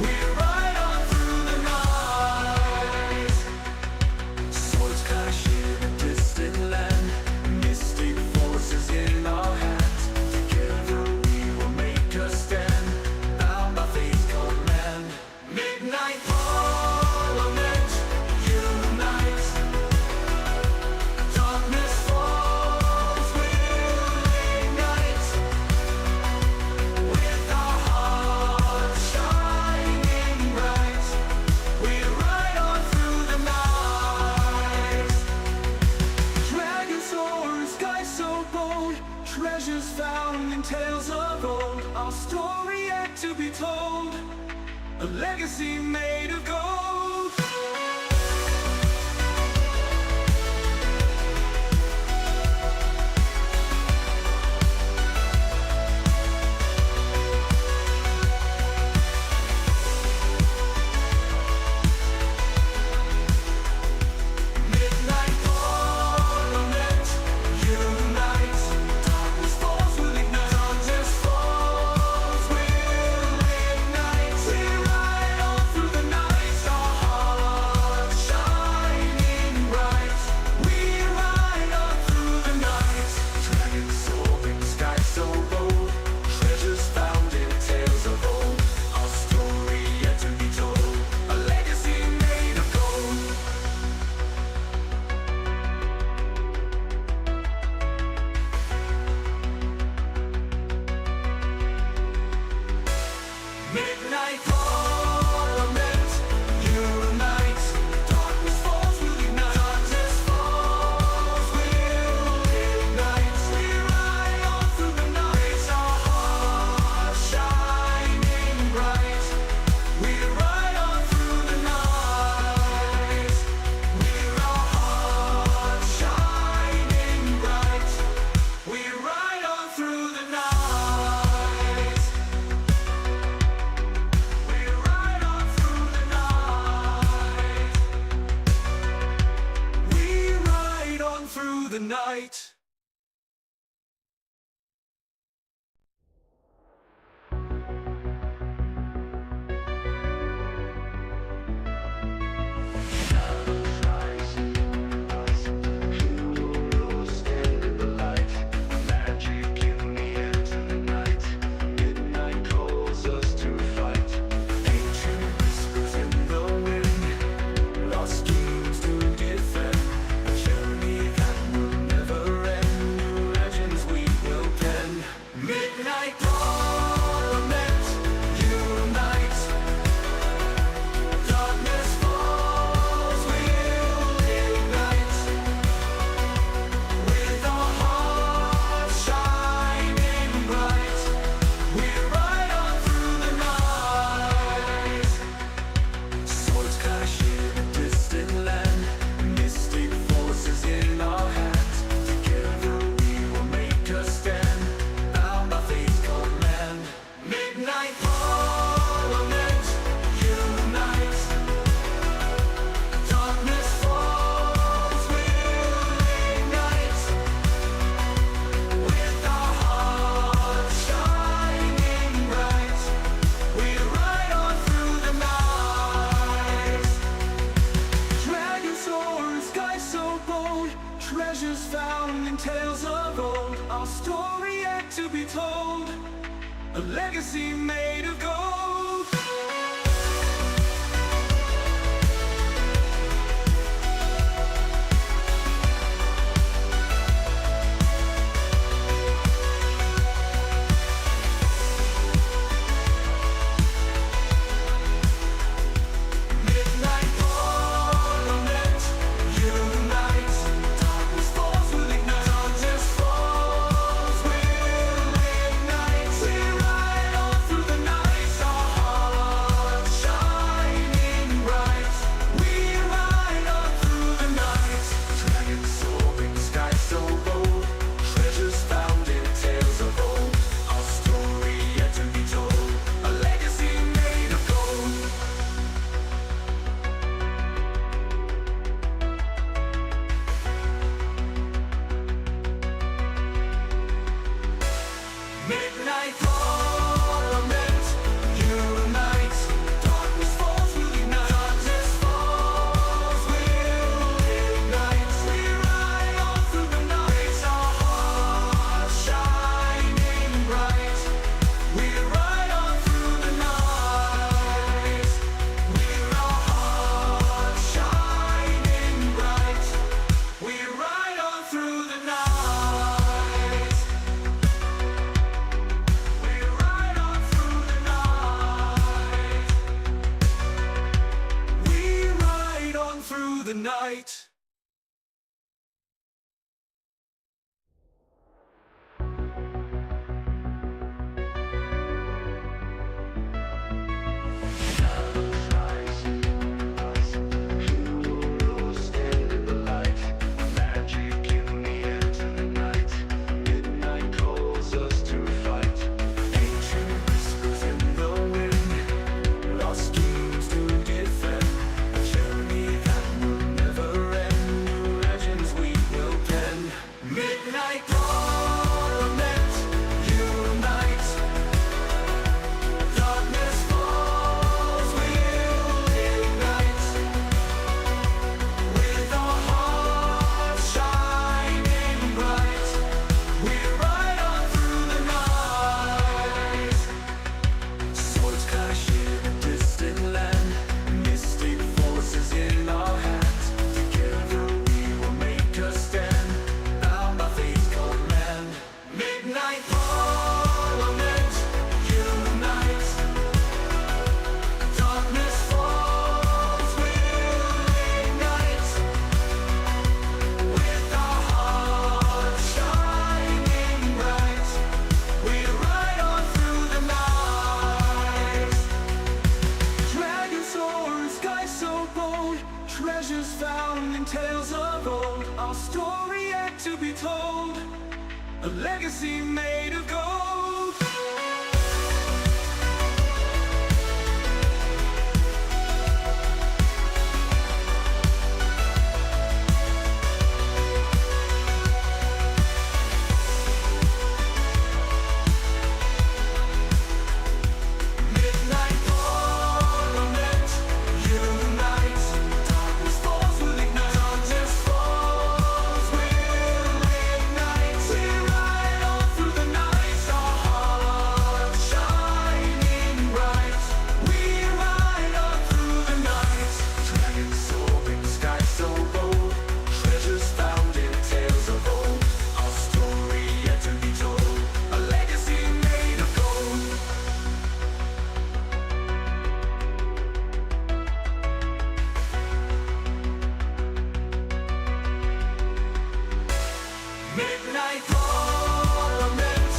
we ride on through the night. Swords clash in a distant land, mystic forces in our hands. Together we will make a stand, bound by faith's command. Midnight Parliament, unite. Darkness falls, we'll ignite. With our hearts shining bright, we ride on through the night. Dragon swords, sky so bold, treasures found in tales of old. Our story yet to be told, a legacy made of gold. Midnight Parliament, unite. Darkness falls, we'll ignite. Darkness falls, we'll ignite. We ride on through the night, our hearts shining bright. We ride on through the night. Dragons soaring, sky so bold, treasures found in tales of old. Our story yet to be told, a legacy made of gold. Midnight Parliament, unite. Darkness falls, we'll ignite. Darkness falls, we'll ignite. We ride on through the night, our hearts shining bright. We ride on through the night. With our hearts shining bright, we ride on through the night. We ride on through the night. We ride on through the night. Magic in the air tonight. Midnight calls us to fight. Ancient whispers in the wind, lost schemes to defend. A journey that will never end. New legends we will pen. Midnight Parliament, unite. Darkness falls, we'll ignite. With our hearts shining bright, we ride on through the night. Swords clash in a distant land, mystic forces in our hands. Together we will make a stand, bound by faith's command. Midnight Parliament, unite. Darkness falls, we'll ignite. With our hearts shining bright, we ride on through the night. Dragon swords, sky so bold, treasures found in tales of old. Our story yet to be told, a legacy made of gold. midnight. Midnight torment, unite. Darkness falls, we'll ignite. With our hearts shining bright, we ride on through the night. Swords clash in a distant land, mystic forces in our hands. Together we will make a stand, bound by fate's command. Midnight parliament, unite. Darkness falls, we'll ignite. With our hearts shining bright, we ride on through the night. Dragon swords, skies so bold, treasures found in tales of old. Our story yet to be told, a legacy made of gold. Midnight parliament, unite. Darkness falls, we'll ignite. Darkness falls, we'll ignite. We ride on through the night, our hearts shining bright. We ride on through the night. Dragons soaring, skies so bold, treasures found in tales of old. Our story yet to be told, a legacy made of gold. Midnight parliament,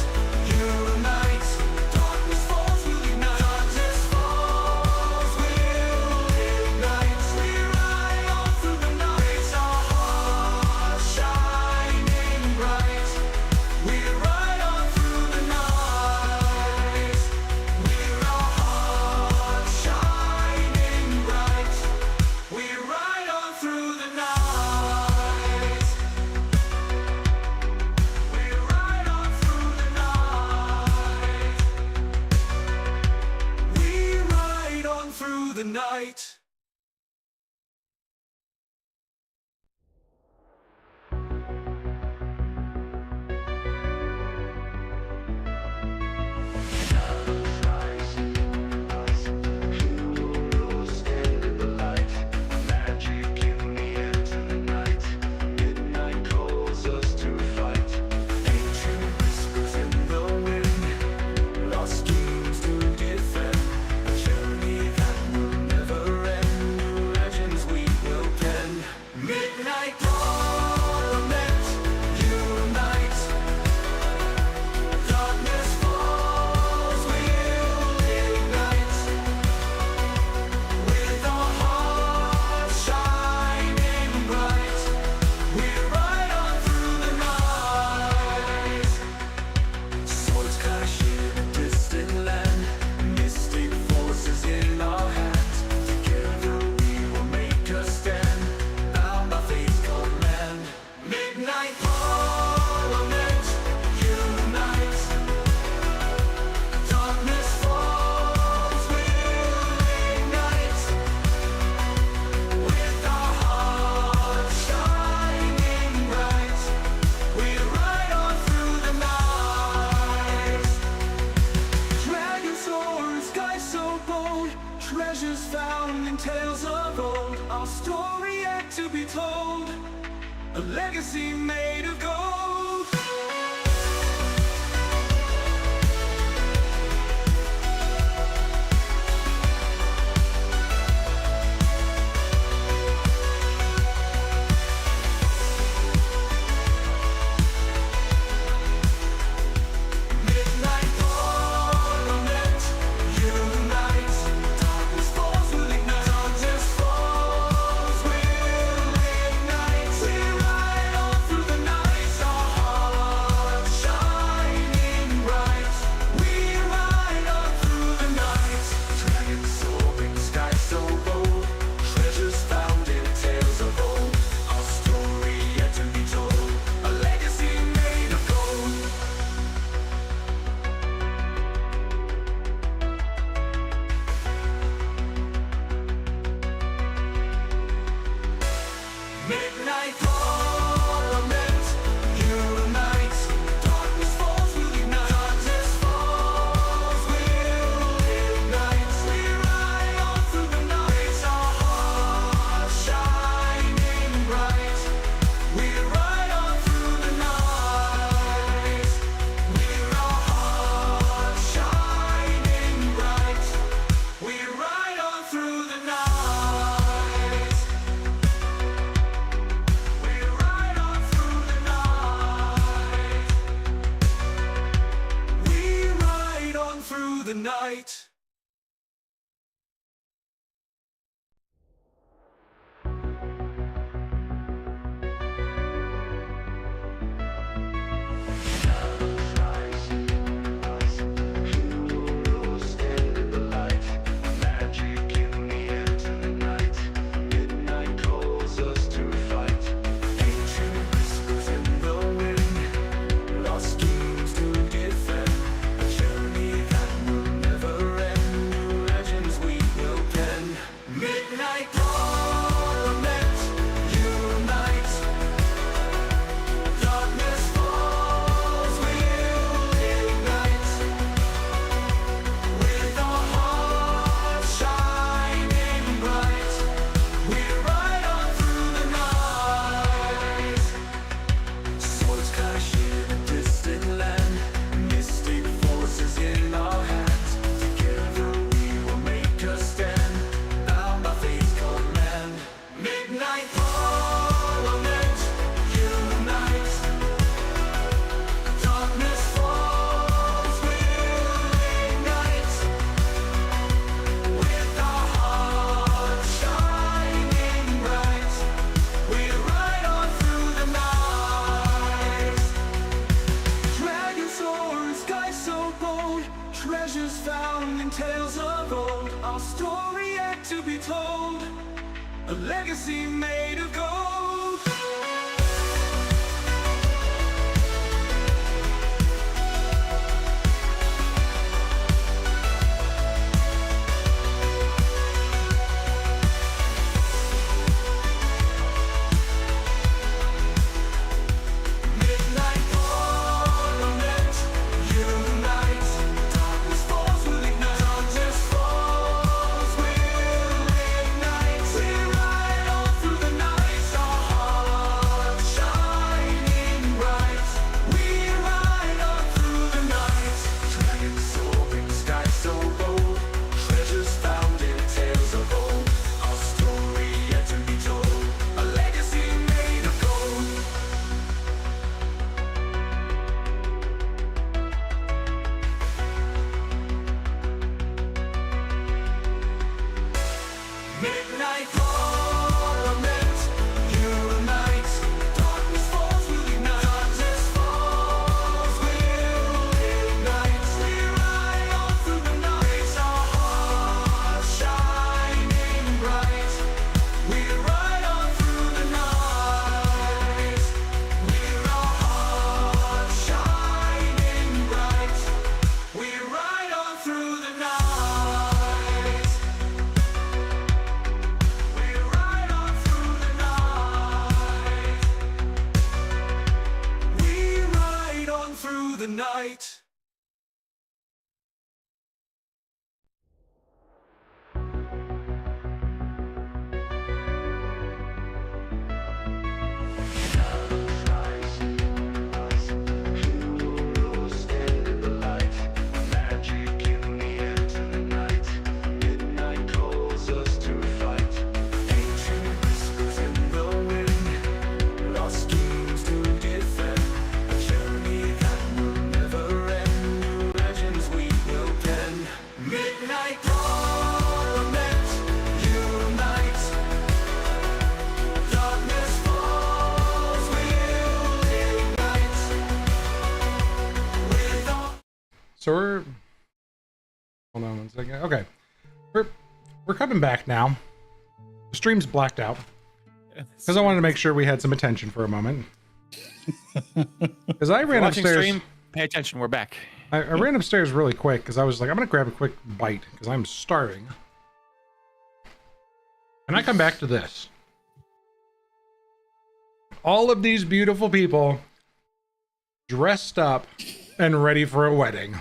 unite. Darkness falls, we'll ignite. Darkness falls, we'll ignite. We ride on through the night, our hearts shining bright. We ride on through the night. With our hearts shining bright, we ride on through the night. We ride on through the night. We ride on through the night. Midnight parliament, unite. Darkness falls, we'll ignite. With our hearts shining bright, we ride on through the night. Swords clash in a distant land, mystic forces in our hands. Together we will make a stand, bound by fate's command. Midnight parliament, unite. Darkness falls, we'll ignite. With our hearts shining bright, we ride on through the night. Dragon swords, skies so bold, treasures found in tales of old. Our story yet to be told, a legacy made of gold. the night. Magic in the end of the night. Midnight calls us to fight. Ancient whispers in the wind. Lost schemes to defend. A journey that will never end. New legends we will pen. Midnight Parliament, unite. Darkness falls, we'll ignite. With our hearts shining bright, we ride on through the night. Swords clash in a distant land, mystic forces in our hands. Together we will make a stand, bound by fate's command. Midnight Parliament, unite. Darkness falls, we'll ignite. With our hearts shining bright, we ride on through the night. Dragon swords, skies so bold, treasures found in tales of old. Our story yet to be told, a legacy made of gold. Midnight Parliament, unite. Darkness falls, we'll ignite. Darkness falls, we'll ignite. We ride on through the night, our hearts shining bright. We ride on through the night. Dragons soaring, skies so bold. Treasures found in tales of old. Our story yet to be told, a legacy made of gold. Midnight Parliament, unite. Darkness falls, we'll ignite. Darkness falls, we'll ignite. We ride on through the night, our hearts shining bright. We ride on through the night. With our hearts shining bright, we ride on through the night. We ride on through the night. We ride on through the night. Magic in the end of the night. Midnight calls us to fight. Ancient whispers in the wind. Lost schemes to defend. A journey that will never end. New legends we will pen. Midnight Parliament, unite. Darkness falls, we'll ignite. With our So we're hold on one second. Okay, we're coming back now. The stream's blacked out because I wanted to make sure we had some attention for a moment. Because I ran Watching upstairs. stream, pay attention. We're back. I ran upstairs really quick because I was like, I'm gonna grab a quick bite because I'm starving. And I come back to this. All of these beautiful people dressed up and ready for a wedding.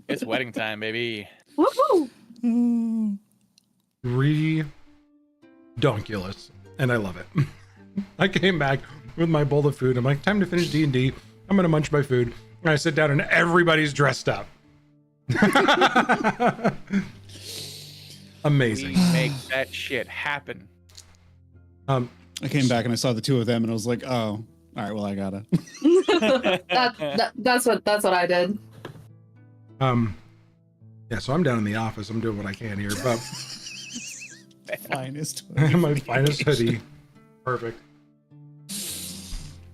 It's wedding time, baby. Woohoo! Redonkulous, and I love it. I came back with my bowl of food. I'm like, time to finish D&D. I'm gonna munch my food. And I sit down and everybody's dressed up. Amazing. We make that shit happen. I came back and I saw the two of them and I was like, oh, all right, well, I gotta. That's what I did. Yeah, so I'm down in the office. I'm doing what I can here, but Finest. my finest hoodie. Perfect.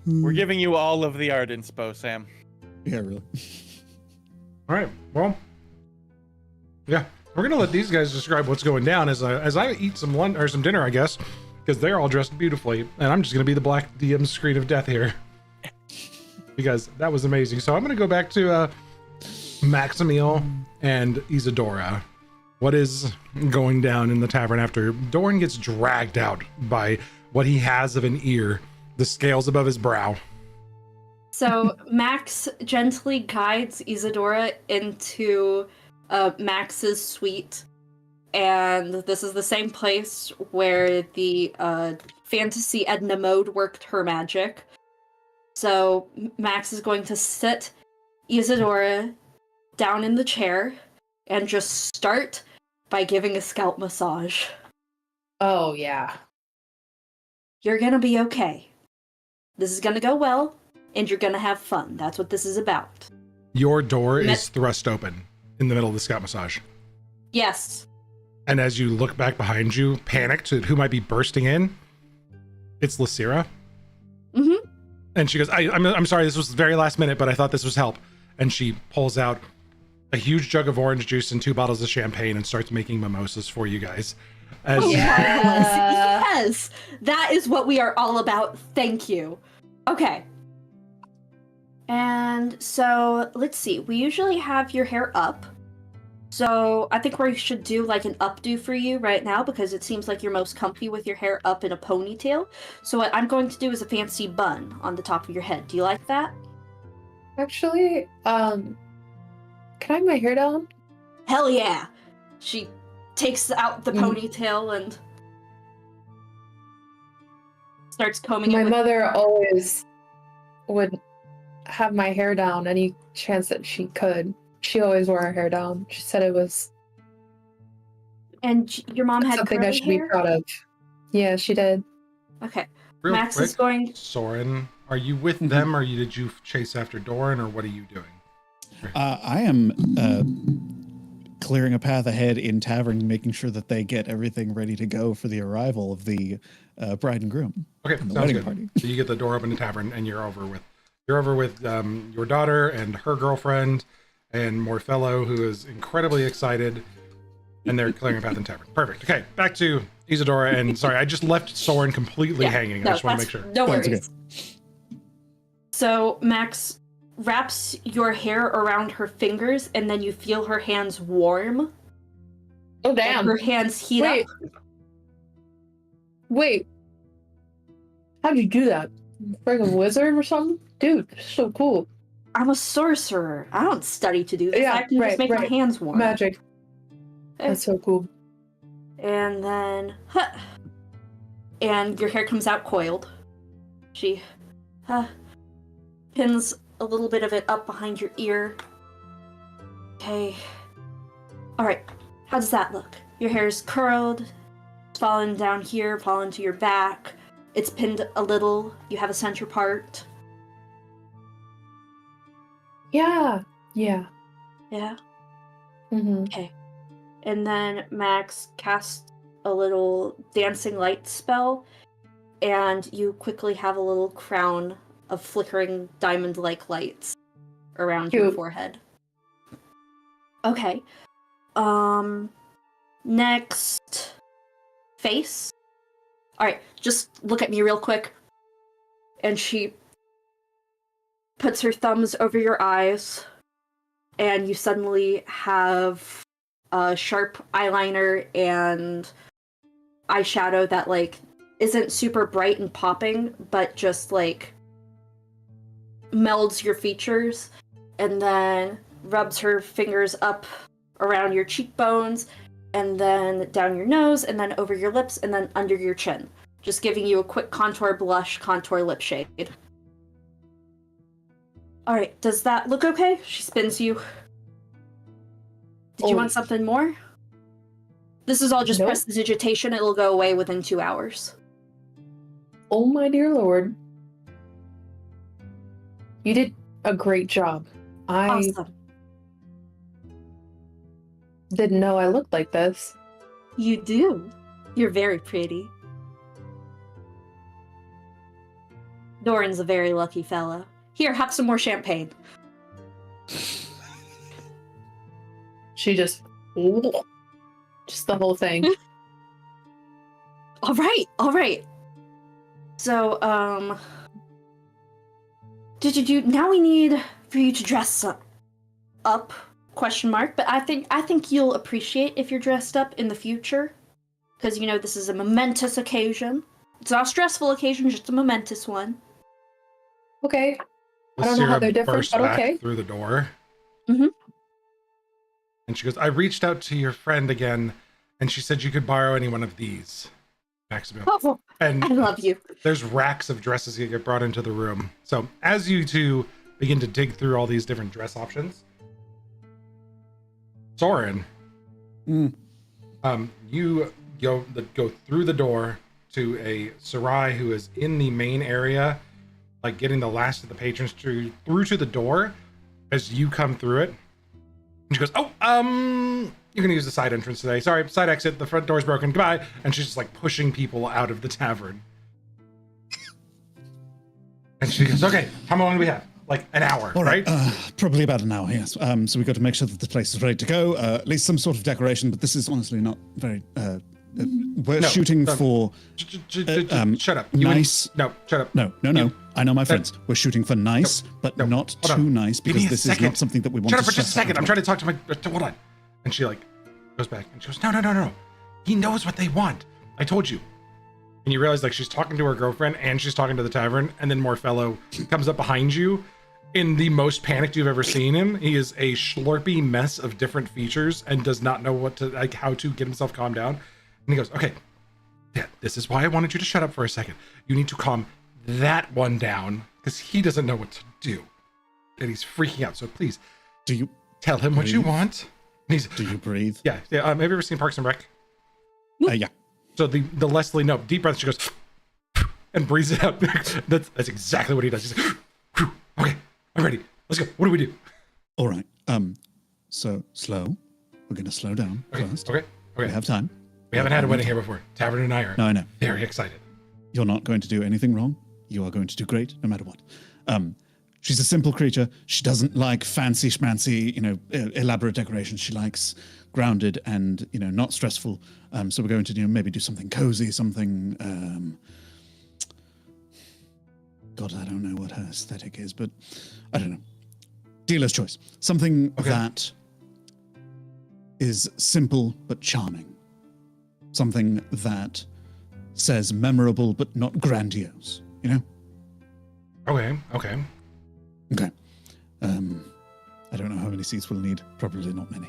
We're giving you all of the art inspo, Sam. Yeah, really. All right. Well, yeah, we're gonna let these guys describe what's going down as I eat some lunch or some dinner, I guess, because they're all dressed beautifully, and I'm just gonna be the black DM screen of death here because that was amazing. So I'm gonna go back to Maximiel and Isadora. What is going down in the tavern after Doran gets dragged out by what he has of an ear, the scales above his brow? So Max gently guides Isadora into Max's suite, and this is the same place where the fantasy Edna Mode worked her magic. So Max is going to sit Isadora down in the chair and just start by giving a scalp massage. Oh yeah. You're gonna be okay. This is gonna go well, and you're gonna have fun. That's what this is about. Your door Me- is thrust open in the middle of the scalp massage. Yes. And as you look back behind you, panicked at who might be bursting in, it's Lysira. Mm-hmm. And she goes, I'm sorry, this was the very last minute, but I thought this was help. And she pulls out a huge jug of orange juice and 2 bottles of champagne and starts making mimosas for you guys. As Yes, that is what we are all about. Thank you. Okay. And so, let's see. We usually have your hair up. So, I think we should do like an updo for you right now because it seems like you're most comfy with your hair up in a ponytail. So, what I'm going to do is a fancy bun on the top of your head. Do you like that? Actually, can I have my hair down? Hell yeah! She takes out the ponytail and starts combing My it with mother always would have my hair down any chance that she could. She always wore her hair down. She said it was And your mom had something curly I should hair? be proud of. Yeah, she did. Okay. real Max quick, is going. Soren, are you with them or did you chase after Doran or what are you doing? I am clearing a path ahead in tavern, making sure that they get everything ready to go for the arrival of the bride and groom. Okay, And the sounds wedding good. party. So you get the door open to tavern and you're over with your daughter and her girlfriend and Morfello, who is incredibly excited, and they're clearing a path in tavern. Perfect. Okay, back to Isadora, and sorry, I just left Soren completely hanging. I just want to make sure. No That's worries. So Max wraps your hair around her fingers, and then you feel her hands warm. Oh And damn! her hands heat Wait. up. Wait. How'd you do that? Freaking wizard or something? Dude, so cool. I'm a sorcerer. I don't study to do this. Yeah, I can right, just make my right. hands warm. Magic. That's so cool. And then, and your hair comes out coiled. She pins a little bit of it up behind your ear. Okay. Alright, how does that look? Your hair's curled, it's fallen down here, fallen to your back. It's pinned a little. You have a center part. Yeah. Yeah. Yeah. Mm-hmm. And then Max casts a little dancing light spell, and you quickly have a little crown of flickering diamond-like lights around your Cute. forehead. Okay. Next face. Alright, just look at me real quick. And she puts her thumbs over your eyes, and you suddenly have sharp eyeliner and eyeshadow that like isn't super bright and popping, but just like melds your features, and then rubs her fingers up around your cheekbones, and then down your nose, and then over your lips, and then under your chin, just giving you a quick contour blush, contour lip shade. Alright, does that look okay? She spins you. Did you Oh. want something more? This is all just Nope. prestidigitation. It'll go away within 2 hours. Oh my dear lord. You did a great job. Awesome. didn't know I looked like this. You do. You're very pretty. Doran's a very lucky fella. Here, have some more champagne. She just the whole thing. All right. So, now we need for you to dress up, question mark, but I think you'll appreciate if you're dressed up in the future, because, this is a momentous occasion. It's not a stressful occasion, just a momentous one. Okay. I don't know how Sierra they're different, bursts but back okay. through the door. Mhm. And she goes, I reached out to your friend again, and she said you could borrow any one of these. Maximum. Oh, And I love you. there's racks of dresses that get brought into the room. So as you two begin to dig through all these different dress options, Soren, Mm. you go through the door to a Sarai who is in the main area, like getting the last of the patrons through to the door. As you come through it, and she goes, "Oh, you're gonna use the side entrance today. Sorry, side exit. The front door's broken. Goodbye." And she's just like pushing people out of the tavern. And she goes, "Okay, how long do we have? Like an hour, All right?" Probably about an hoir, yes. So we've got to make sure that the place is ready to go. At least some sort of decoration, but this is honestly not very. We're No, shooting um, for Shut up. You and- nice. No, shut up. No. You- I know my friends. We're shooting for nice, but no, not hold too on. nice, Give me because a this is second. not something that we want Shut to up for just a stress out second. I'm about. trying to talk to my. Hold on. And she like goes back and she goes, No. He knows what they want. I told you. And you realize like she's talking to her girlfriend and she's talking to the tavern, and then Morfellow comes up behind you in the most panicked you've ever seen him. He is a slurpy mess of different features and does not know how to get himself calmed down. And he goes, "Okay, yeah, this is why I wanted you to shut up for a second. You need to calm that one down because he doesn't know what to do. And he's freaking out. So please Do you tell him what you breathe? want." And he's, Do you breathe? yeah. Have you ever seen Parks and Rec? Yeah. So the Leslie, no, deep breath, she goes, and breathes it out. That's exactly what he does. He's like, "Okay, I'm ready. Let's go. What do we do?" All right. So slow. We're gonna slow down Okay, first. okay. We have time. We haven't had a wedding here before. Tavern and I are No, I know. very excited. You're not going to do anything wrong. You are going to do great, no matter what. She's a simple creature. She doesn't like fancy schmancy, elaborate decorations. She likes grounded and, not stressful. So we're going to maybe do something cozy, something. God, I don't know what her aesthetic is, but I don't know. Dealer's choice. Something Okay. that is simple but charming. Something that says memorable but not grandiose. Okay. Okay. I don't know how many seats we'll need. Probably not many.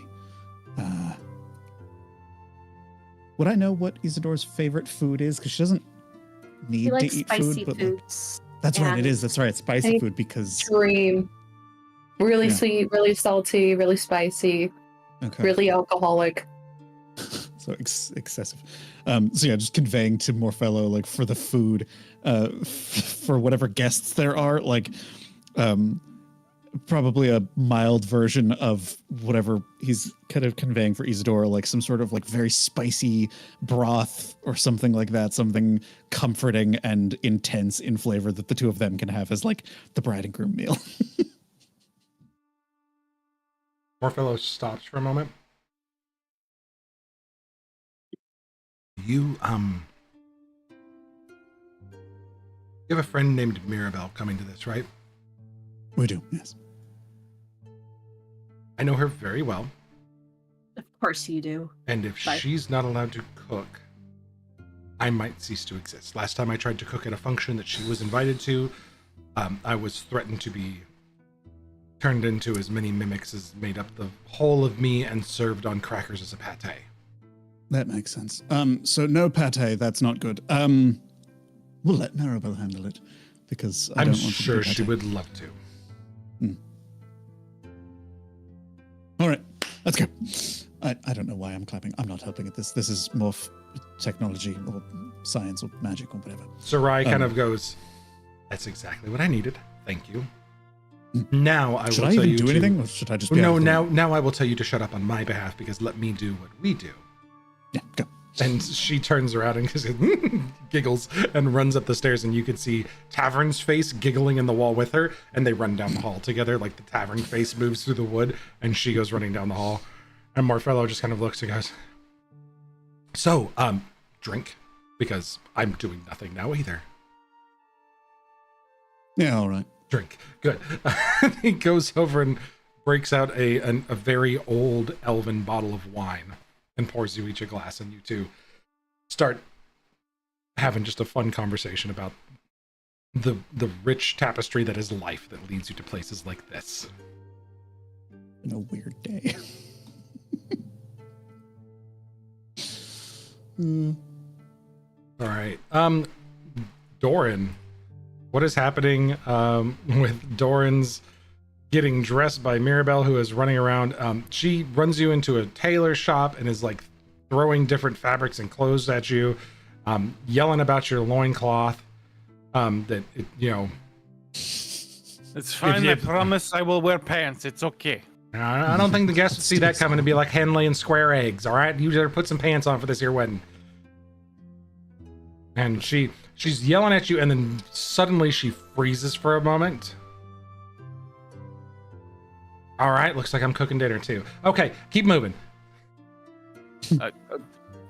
Would I know what Isidore's favorite food is? Because she doesn't need He to likes eat spicy food. But foods. that's right. It and- is. That's right. Spicy I- food because. Dream. Really Yeah. sweet, really salty, really spicy, Okay. really alcoholic. So excessive. So yeah, just conveying to Morfellow, like for the food, for whatever guests there are, like probably a mild version of whatever he's kind of conveying for Isadora, like some sort of like very spicy broth or something like that, something comforting and intense in flavor that the two of them can have as like the bride and groom meal. Morfellow stops for a moment. You have a friend named Mirabelle coming to this, right? We do, yes. I know her very well, Of course you do. and if Sorry. she's not allowed to cook, I might cease to exist. Last time I tried to cook at a function that she was invited to, I was threatened to be turned into as many mimics as made up the whole of me and served on crackers as a pate. That makes sense. So no pate, that's not good. We'll let Maribel handle it because I I'm don't want to sure do she pate. would love to. All right, let's go. I don't know why I'm clapping. I'm not helping at this. This is more technology or science or magic or whatever. Sarai kind of goes, "That's exactly what I needed. Thank you." Now I Should will I tell even you do to- anything? Or should I just be No, out of the way? now I will tell you to shut up on my behalf because let me do what we do. Yeah, go. And she turns around and giggles and runs up the stairs, and you can see Tavern's face giggling in the wall with her, and they run down the hall together. Like the Tavern face moves through the wood, and she goes running down the hall. And Morfellow just kind of looks and goes, "So, drink, because I'm doing nothing now either. Yeah, all right. Drink, good." He goes over and breaks out a very old elven bottle of wine and pours you each a glass, and you two start having just a fun conversation about the rich tapestry that is life that leads you to places like this. Been a weird day. All right. Doran, what is happening with Doran's getting dressed by Mirabelle, who is running around? She runs you into a tailor shop and is like throwing different fabrics and clothes at you, yelling about your loincloth. That it, you know, It's fine. I promise I will wear pants. It's okay. I don't think the guests would see that coming to be like Henley and square eggs. All right, you better put some pants on for this here wedding. And she's yelling at you, and then suddenly she freezes for a moment. All right, looks like I'm cooking dinner too. Okay, keep moving.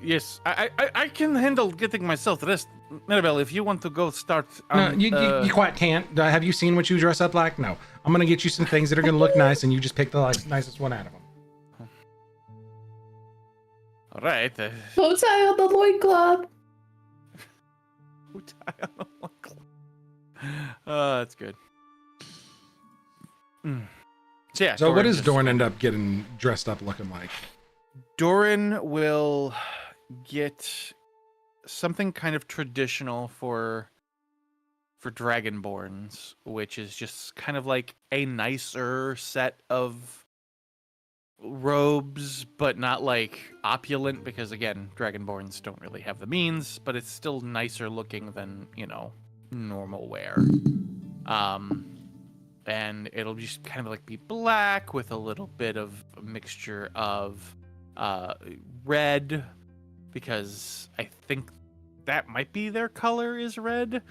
Yes, I can handle getting myself dressed. Mirabelle, if you want to go start. No, you quite can't. Have you seen what you dress up like? No. I'm gonna get you some things that are gonna look nice, and you just pick the nicest one out of them. All right. Bow tie on the loincloth. That's good. So yeah. So what Doran does just- Dorn end up getting dressed up looking like? Doran will get something kind of traditional for Dragonborns, which is just kind of like a nicer set of robes, but not like opulent, because again, Dragonborns don't really have the means, but it's still nicer looking than, you know, normal wear. And it'll just kind of like be black with a little bit of a mixture of red, because I think that might be their color is red.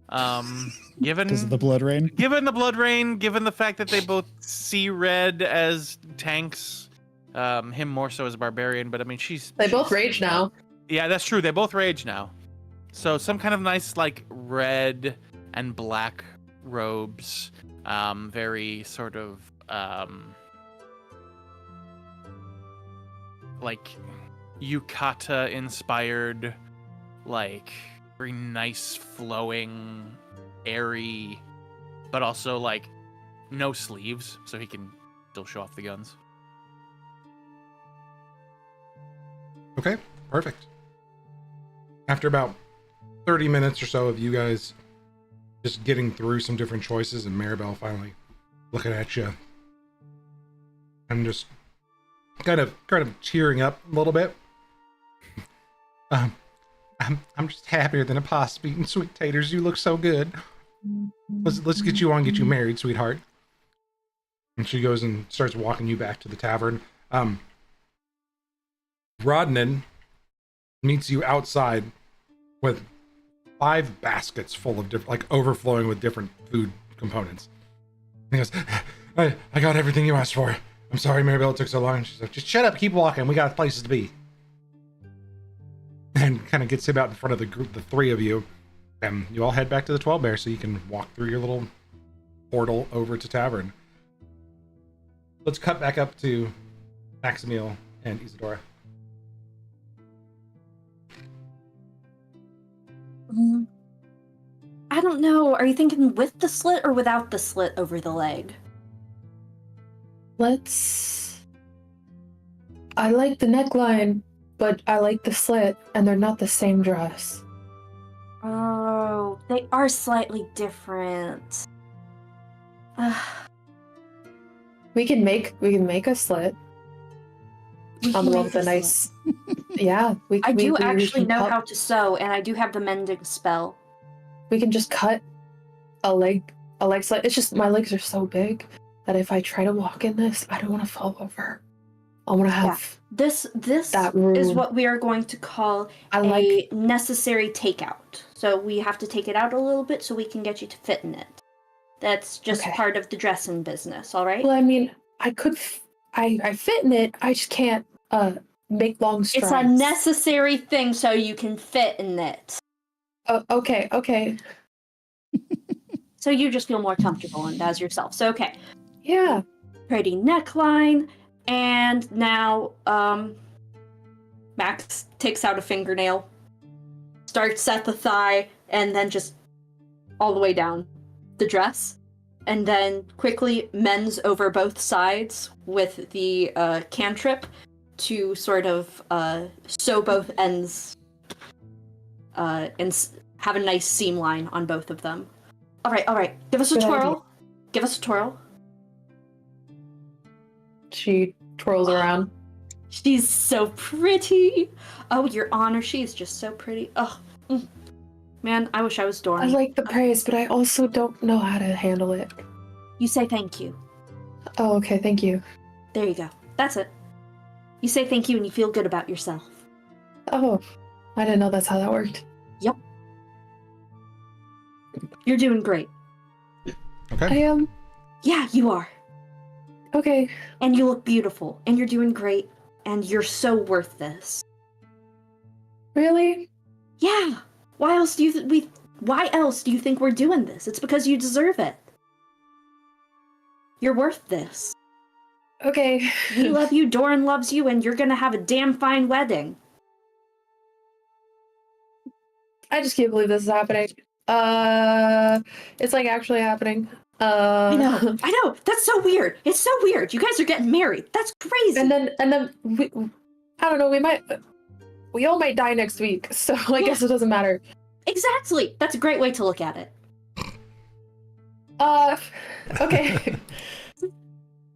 Given Because of the blood rain. given the blood rain, given the fact that they both see red as tanks, him more so as a barbarian, but I mean They both rage now. Yeah, that's true. They both rage now. So some kind of nice like red and black robes, very sort of like yukata inspired, like very nice flowing, airy, but also like no sleeves, so he can still show off the guns. Okay, perfect. After about 30 minutes or so of you guys just getting through some different choices, and Maribel finally looking at you and just kind of cheering up a little bit. I'm just happier than a possum eating sweet taters. You look so good. Let's get you on, get you married, sweetheart. And she goes and starts walking you back to the tavern. Rodnan meets you outside with 5 baskets full of different, like overflowing with different food components. He goes, I got everything you asked for. I'm sorry, Maribel, it took so long. She's like, just shut up, keep walking. We got places to be. And kind of gets him out in front of the group, the 3 of you. And you all head back to the 12 Bear so you can walk through your little portal over to tavern. Let's cut back up to Maximiel and Isadora. I don't know. Are you thinking with the slit or without the slit over the leg? I like the neckline, but I like the slit, and they're not the same dress. Oh, they are slightly different. We can make a slit on the one with the nice. Yeah, I do we actually can know cut- how to sew, and I do have the mending spell. We can just cut a leg a leg slide. It's just my legs are so big that if I try to walk in this, I don't want to fall over. I want to have This that is room. what we are going to call I a like. necessary takeout. So we have to take it out a little bit so we can get you to fit in it. That's just Okay. part of the dressing business, all right? Well, I mean, I could. I fit in it. I just can't make long strides. It's a necessary thing so you can fit in it. Okay. Okay. So you just feel more comfortable and as yourself. So okay. Yeah. Pretty neckline. And now Max takes out a fingernail, starts at the thigh, and then just all the way down the dress. And then quickly mends over both sides with the cantrip to sort of sew both ends and have a nice seam line on both of them. All right. Give us a Good twirl. idea. Give us a twirl. She twirls around. She's so pretty. Oh, Your Honor, she's just so pretty. Oh, man, I wish I was I Doran. like the praise, but I also don't know how to handle it. You say thank you. Oh, okay. Thank you. There you go. That's it. You say thank you and you feel good about yourself. Oh, I didn't know that's how that worked. You're doing great. Okay. I am. Yeah, you are. Okay. And you look beautiful. And you're doing great. And you're so worth this. Really? Yeah. Why else do you why else do you think we're doing this? It's because you deserve it. You're worth this. Okay. We love you, Doran loves you, and you're gonna have a damn fine wedding. I just can't believe this is happening. It's like actually happening. I know. That's so weird. It's so weird. You guys are getting married. That's crazy. And then I don't know. We all might die next week, so I guess it doesn't matter. Exactly. That's a great way to look at it. Okay.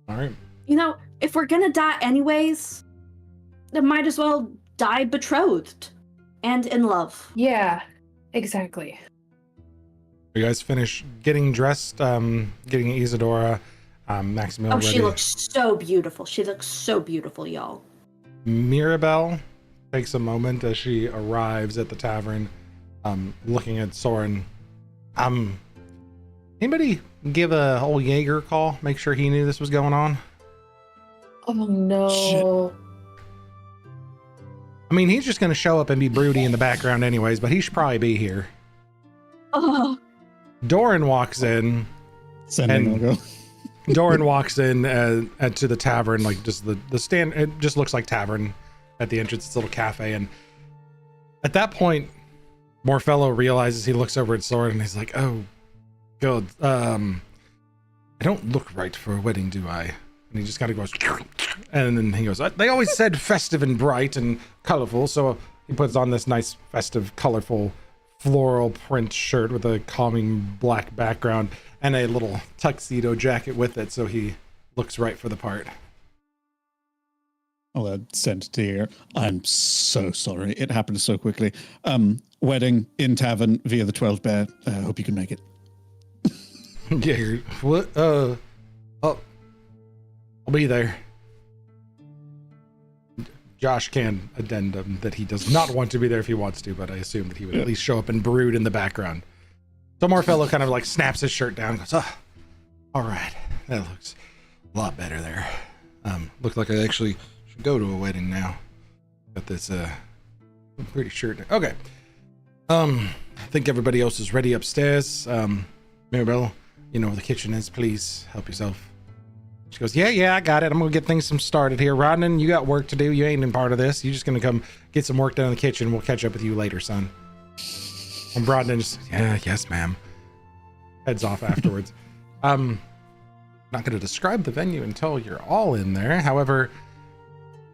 All right. You know, if we're gonna die anyways, then might as well die betrothed and in love. Yeah. Exactly. You guys finish getting dressed, getting Isadora, Maximilian Oh, ready. she looks so beautiful. She looks so beautiful, y'all. Mirabelle takes a moment as she arrives at the tavern, looking at Soren. Anybody give a old Jaeger a call? Make sure he knew this was going on. Oh no. Shit. I mean, he's just going to show up and be broody in the background anyways, but he should probably be here. Oh, Doran walks in. Sending And- logo. Doran walks in to the tavern, like just the stand. It just looks like tavern at the entrance. It's a little cafe, and at that point, Morfello realizes. He looks over at Soren and he's like, "Oh, God, I don't look right for a wedding, do I?" And he just kind of goes, and then he goes, "They always said festive and bright and colorful," so he puts on this nice, festive, colorful, floral print shirt with a calming black background and a little tuxedo jacket with it, so he looks right for the part. I'll send it to here. I'm so sorry. It happened so quickly. Wedding in tavern via the 12 Bear. Hope you can make it. Yeah, what? Oh, I'll be there. Josh can addendum that he does not want to be there if he wants to, but I assume that he would at least show up and brood in the background. So Morfello kind of like snaps his shirt down and goes, "Oh, all right. That looks a lot better there. Look like I actually should go to a wedding now. Got this pretty shirt. Okay. I think everybody else is ready upstairs. Mirabelle, you know where the kitchen is. Please help yourself." She goes, yeah, I got it. I'm gonna get things started here. Rodnan, you got work to do. You ain't in part of this. You're just gonna come get some work done in the kitchen. We'll catch up with you later, son. And Rodnan just, yes, ma'am. Heads off afterwards. Not gonna describe the venue until you're all in there. However,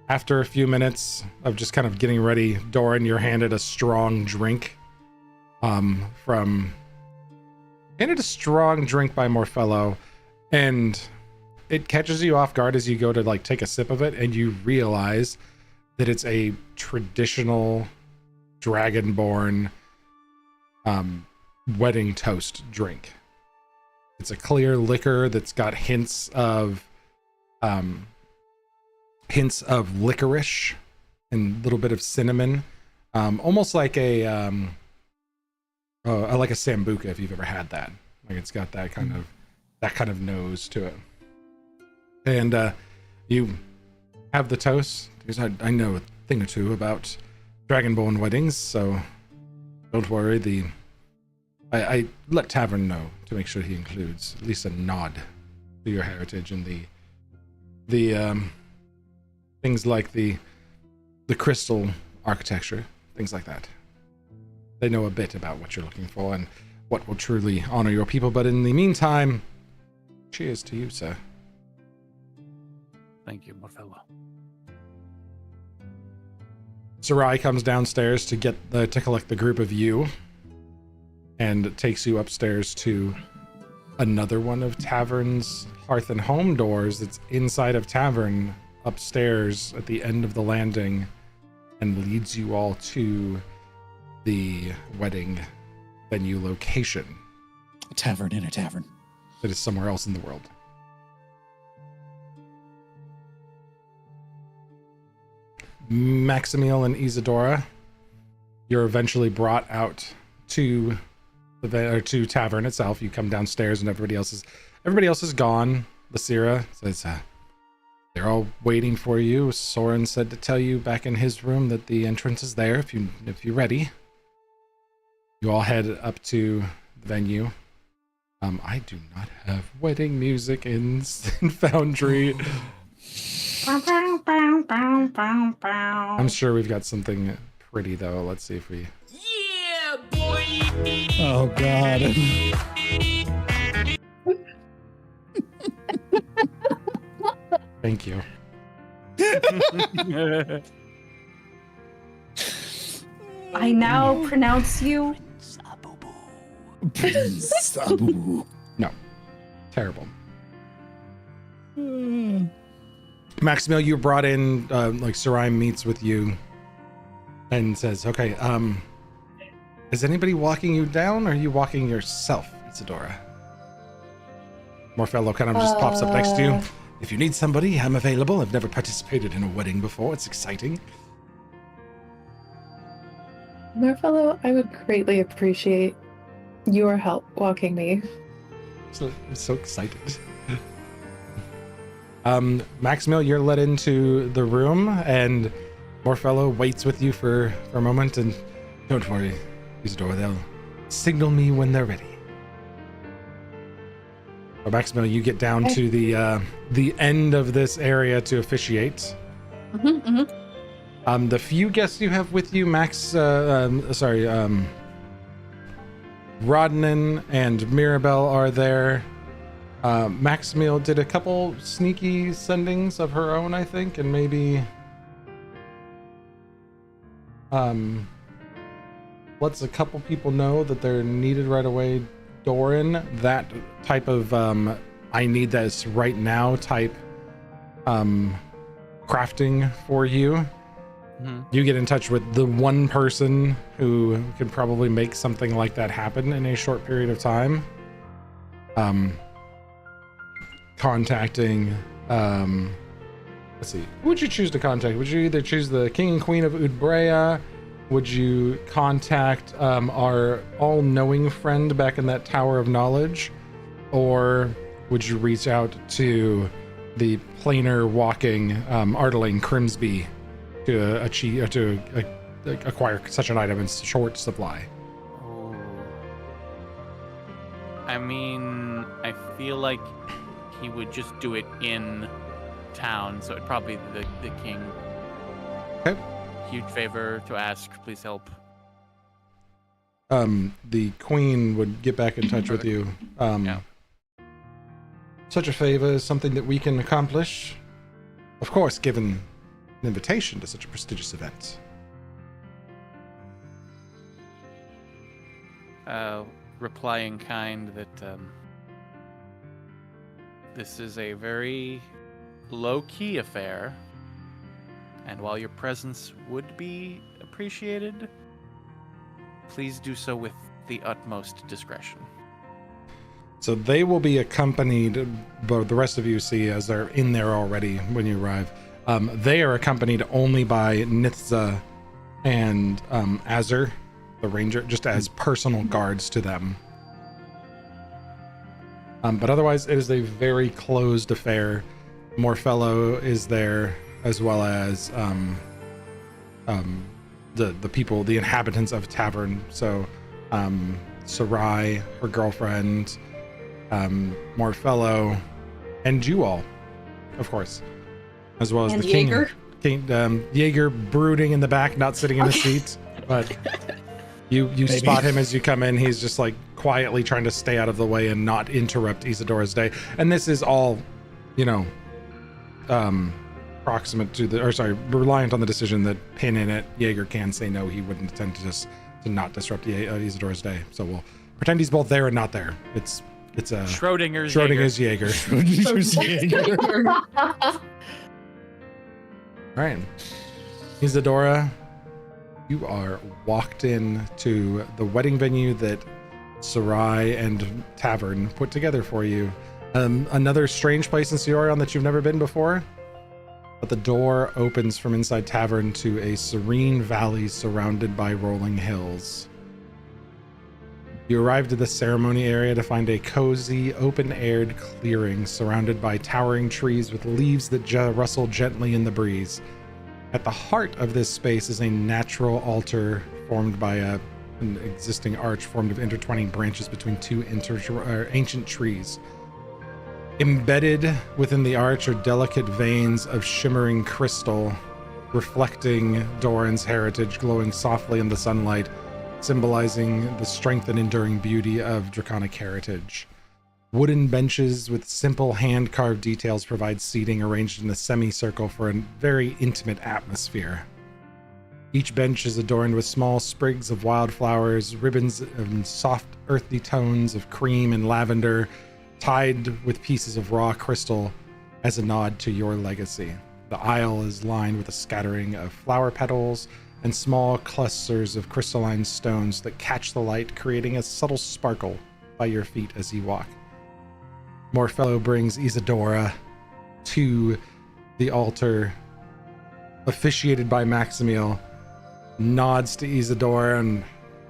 after a few minutes of just kind of getting ready, Doran, you're handed a strong drink. Handed a strong drink by Morfello, and it catches you off guard as you go to like take a sip of it, and you realize that it's a traditional dragonborn wedding toast drink. It's a clear liquor that's got hints of licorice and a little bit of cinnamon, almost like a sambuca if you've ever had that. Like it's got that kind of nose to it. And you have the toast because I know a thing or two about Dragonborn weddings, so don't worry. I let Tavern know to make sure he includes at least a nod to your heritage and the things like the crystal architecture, things like that. They know a bit about what you're looking for and what will truly honor your people. But in the meantime, cheers to you, sir. Thank you, Morfello. Sarai comes downstairs to collect the group of you, and takes you upstairs to another one of Tavern's hearth and home doors that's inside of Tavern, upstairs at the end of the landing, and leads you all to the wedding venue location. A tavern in a tavern. That is somewhere else in the world. Maximiel and Isadora, you're eventually brought out to to Tavern itself. You come downstairs and everybody else is gone. Lysira says they're all waiting for you. Soren said to tell you back in his room that the entrance is there if you're ready. You all head up to the venue. I do not have wedding music in Foundry. I'm sure we've got something pretty though. Let's see if we. Yeah, boy! Oh God. Thank you. I now pronounce you Prince Abu. No. Terrible. Maximiel, you brought in, like Sarai meets with you and says, okay, is anybody walking you down or are you walking yourself, Isadora? Morfello kind of just pops up next to you. If you need somebody, I'm available. I've never participated in a wedding before. It's exciting. Marfello, I would greatly appreciate your help walking me. So, I'm so excited. Maximiel, you're led into the room, and Morfello waits with you for a moment, and don't worry, Isadora, they'll signal me when they're ready. Or Maximiel, you get down to the end of this area to officiate. The few guests you have with you, Rodnan and Mirabelle are there. Maximiel did a couple sneaky sendings of her own, I think, and maybe lets a couple people know that they're needed right away. Doran, that type of I need this right now type crafting for you. You get in touch with the one person who can probably make something like that happen in a short period of time. Contacting, let's see, who would you choose to contact? Would you either choose the King and Queen of Udbrea? Would you contact our all-knowing friend back in that Tower of Knowledge? Or would you reach out to the planar walking Ardeling Crimsby to acquire such an item in short supply? Oh. I mean, I feel like he would just do it in town, so it'd probably be the king. Okay. Huge favor to ask, please help. The queen would get back in touch with you. Yeah. Such a favor is something that we can accomplish. Of course, given an invitation to such a prestigious event. Reply in kind that this is a very low-key affair, and while your presence would be appreciated, please do so with the utmost discretion. So they will be accompanied, but the rest of you see as they're in there already when you arrive. They are accompanied only by Nithza and Azur, the ranger, just as personal guards to them. But otherwise, it is a very closed affair. Morfello is there, as well as the people, the inhabitants of Tavern. So Sarai, her girlfriend, Morfello, and you all, of course, as well as And the Jaeger? king. Jaeger brooding in the back, not sitting in a seat, but you spot him as you come in. He's just like quietly trying to stay out of the way and not interrupt Isadora's day. And this is all, proximate to reliant on the decision that Pin in it. Jaeger can say no. He wouldn't intend to not disrupt Isadora's day. So we'll pretend he's both there and not there. It's Schrodinger's Jaeger. Jaeger. All right, Isadora, you are walked in to the wedding venue that Sarai and Tavern put together for you. Another strange place in Siorion that you've never been before, but the door opens from inside Tavern to a serene valley surrounded by rolling hills. You arrived at the ceremony area to find a cozy, open-aired clearing surrounded by towering trees with leaves that rustle gently in the breeze. At the heart of this space is a natural altar formed by an existing arch formed of intertwining branches between two ancient trees. Embedded within the arch are delicate veins of shimmering crystal, reflecting Doran's heritage, glowing softly in the sunlight, symbolizing the strength and enduring beauty of Draconic heritage. Wooden benches with simple hand-carved details provide seating arranged in a semicircle for a very intimate atmosphere. Each bench is adorned with small sprigs of wildflowers, ribbons of soft earthy tones of cream and lavender, tied with pieces of raw crystal as a nod to your legacy. The aisle is lined with a scattering of flower petals and small clusters of crystalline stones that catch the light, creating a subtle sparkle by your feet as you walk. Morfello brings Isadora to the altar, officiated by Maximiel, nods to Isadora and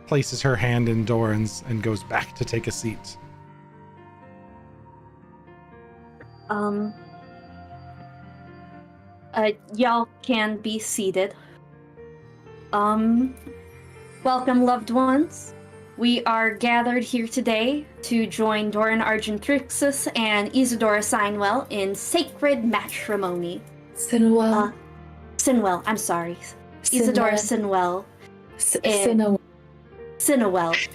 places her hand in Doran's and goes back to take a seat. Y'all can be seated. Welcome, loved ones. We are gathered here today to join Doran Argentrixis and Isadora Sinwell in sacred matrimony. Sinwell. Sinwell, I'm sorry. Isadora Sinwell. Sinwell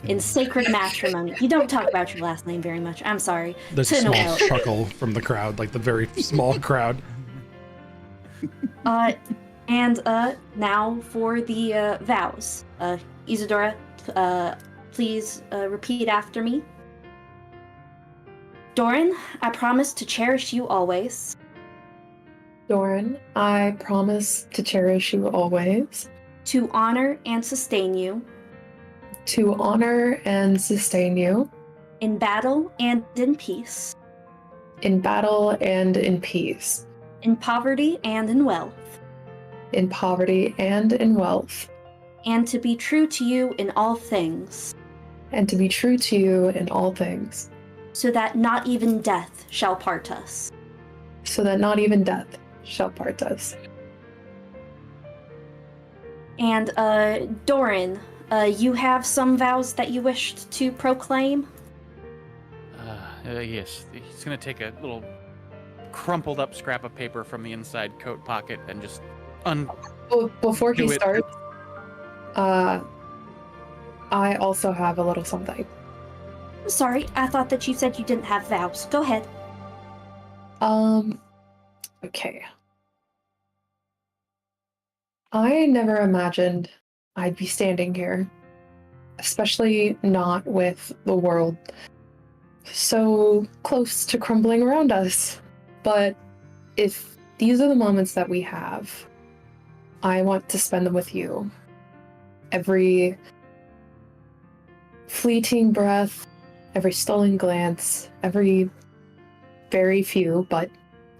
in sacred matrimony. You don't talk about your last name very much. I'm sorry. There's a small Sinwell. chuckle from the crowd, like the very small crowd. And now for the vows. Isadora, please repeat after me. Doran, I promise to cherish you always. Doran, I promise to cherish you always, To honor and sustain you. to honor and sustain you, In battle and in peace. in battle and in peace, In poverty and in wealth. in poverty and in wealth, And to be true to you in all things. and to be true to you in all things, So that not even death shall part us. so that not even death shall part us. And Doran, you have some vows that you wished to proclaim? Yes. He's gonna take a little crumpled up scrap of paper from the inside coat pocket and just Before he Do it. starts, I also have a little something. I'm sorry, I thought that you said you didn't have vows. Go ahead. Okay. I never imagined I'd be standing here, especially not with the world so close to crumbling around us. But if these are the moments that we have, I want to spend them with you. Every fleeting breath, every stolen glance, every very few, but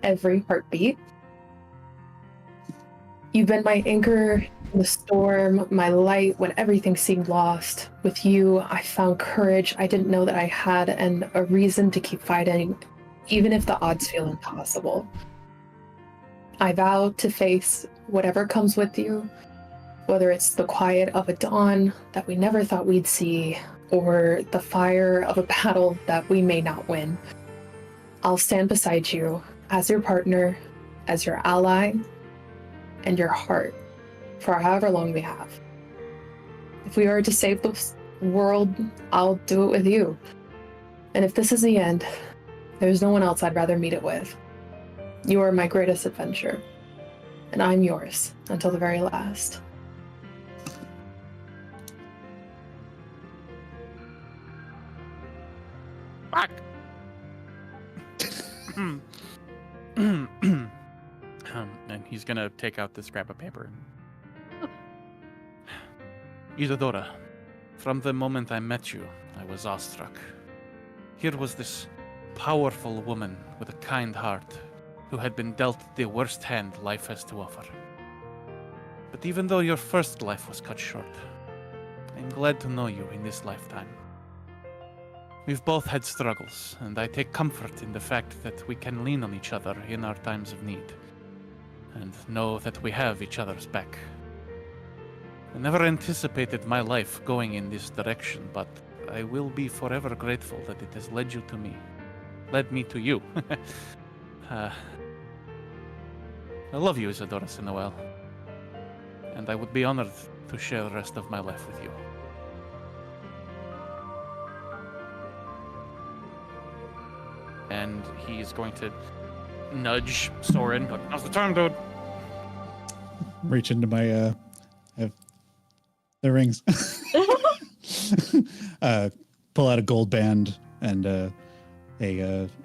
every heartbeat. You've been my anchor in the storm, my light when everything seemed lost. With you, I found courage I didn't know that I had, and a reason to keep fighting, even if the odds feel impossible. I vow to face whatever comes with you, whether it's the quiet of a dawn that we never thought we'd see, or the fire of a battle that we may not win. I'll stand beside you as your partner, as your ally, and your heart for however long we have. If we are to save the world, I'll do it with you. And if this is the end, there's no one else I'd rather meet it with. You are my greatest adventure, and I'm yours until the very last. Fuck. And he's gonna take out this scrap of paper. Isadora, from the moment I met you, I was awestruck. Here was this powerful woman with a kind heart who had been dealt the worst hand life has to offer. But even though your first life was cut short, I'm glad to know you in this lifetime. We've both had struggles, and I take comfort in the fact that we can lean on each other in our times of need, and know that we have each other's back. I never anticipated my life going in this direction, but I will be forever grateful that it has led me to you. I love you, Isadora Sinoel, and I would be honored to share the rest of my life with you. And he is going to nudge Soren, but now's the time, dude. Reach into my I have the rings. Pull out a gold band and a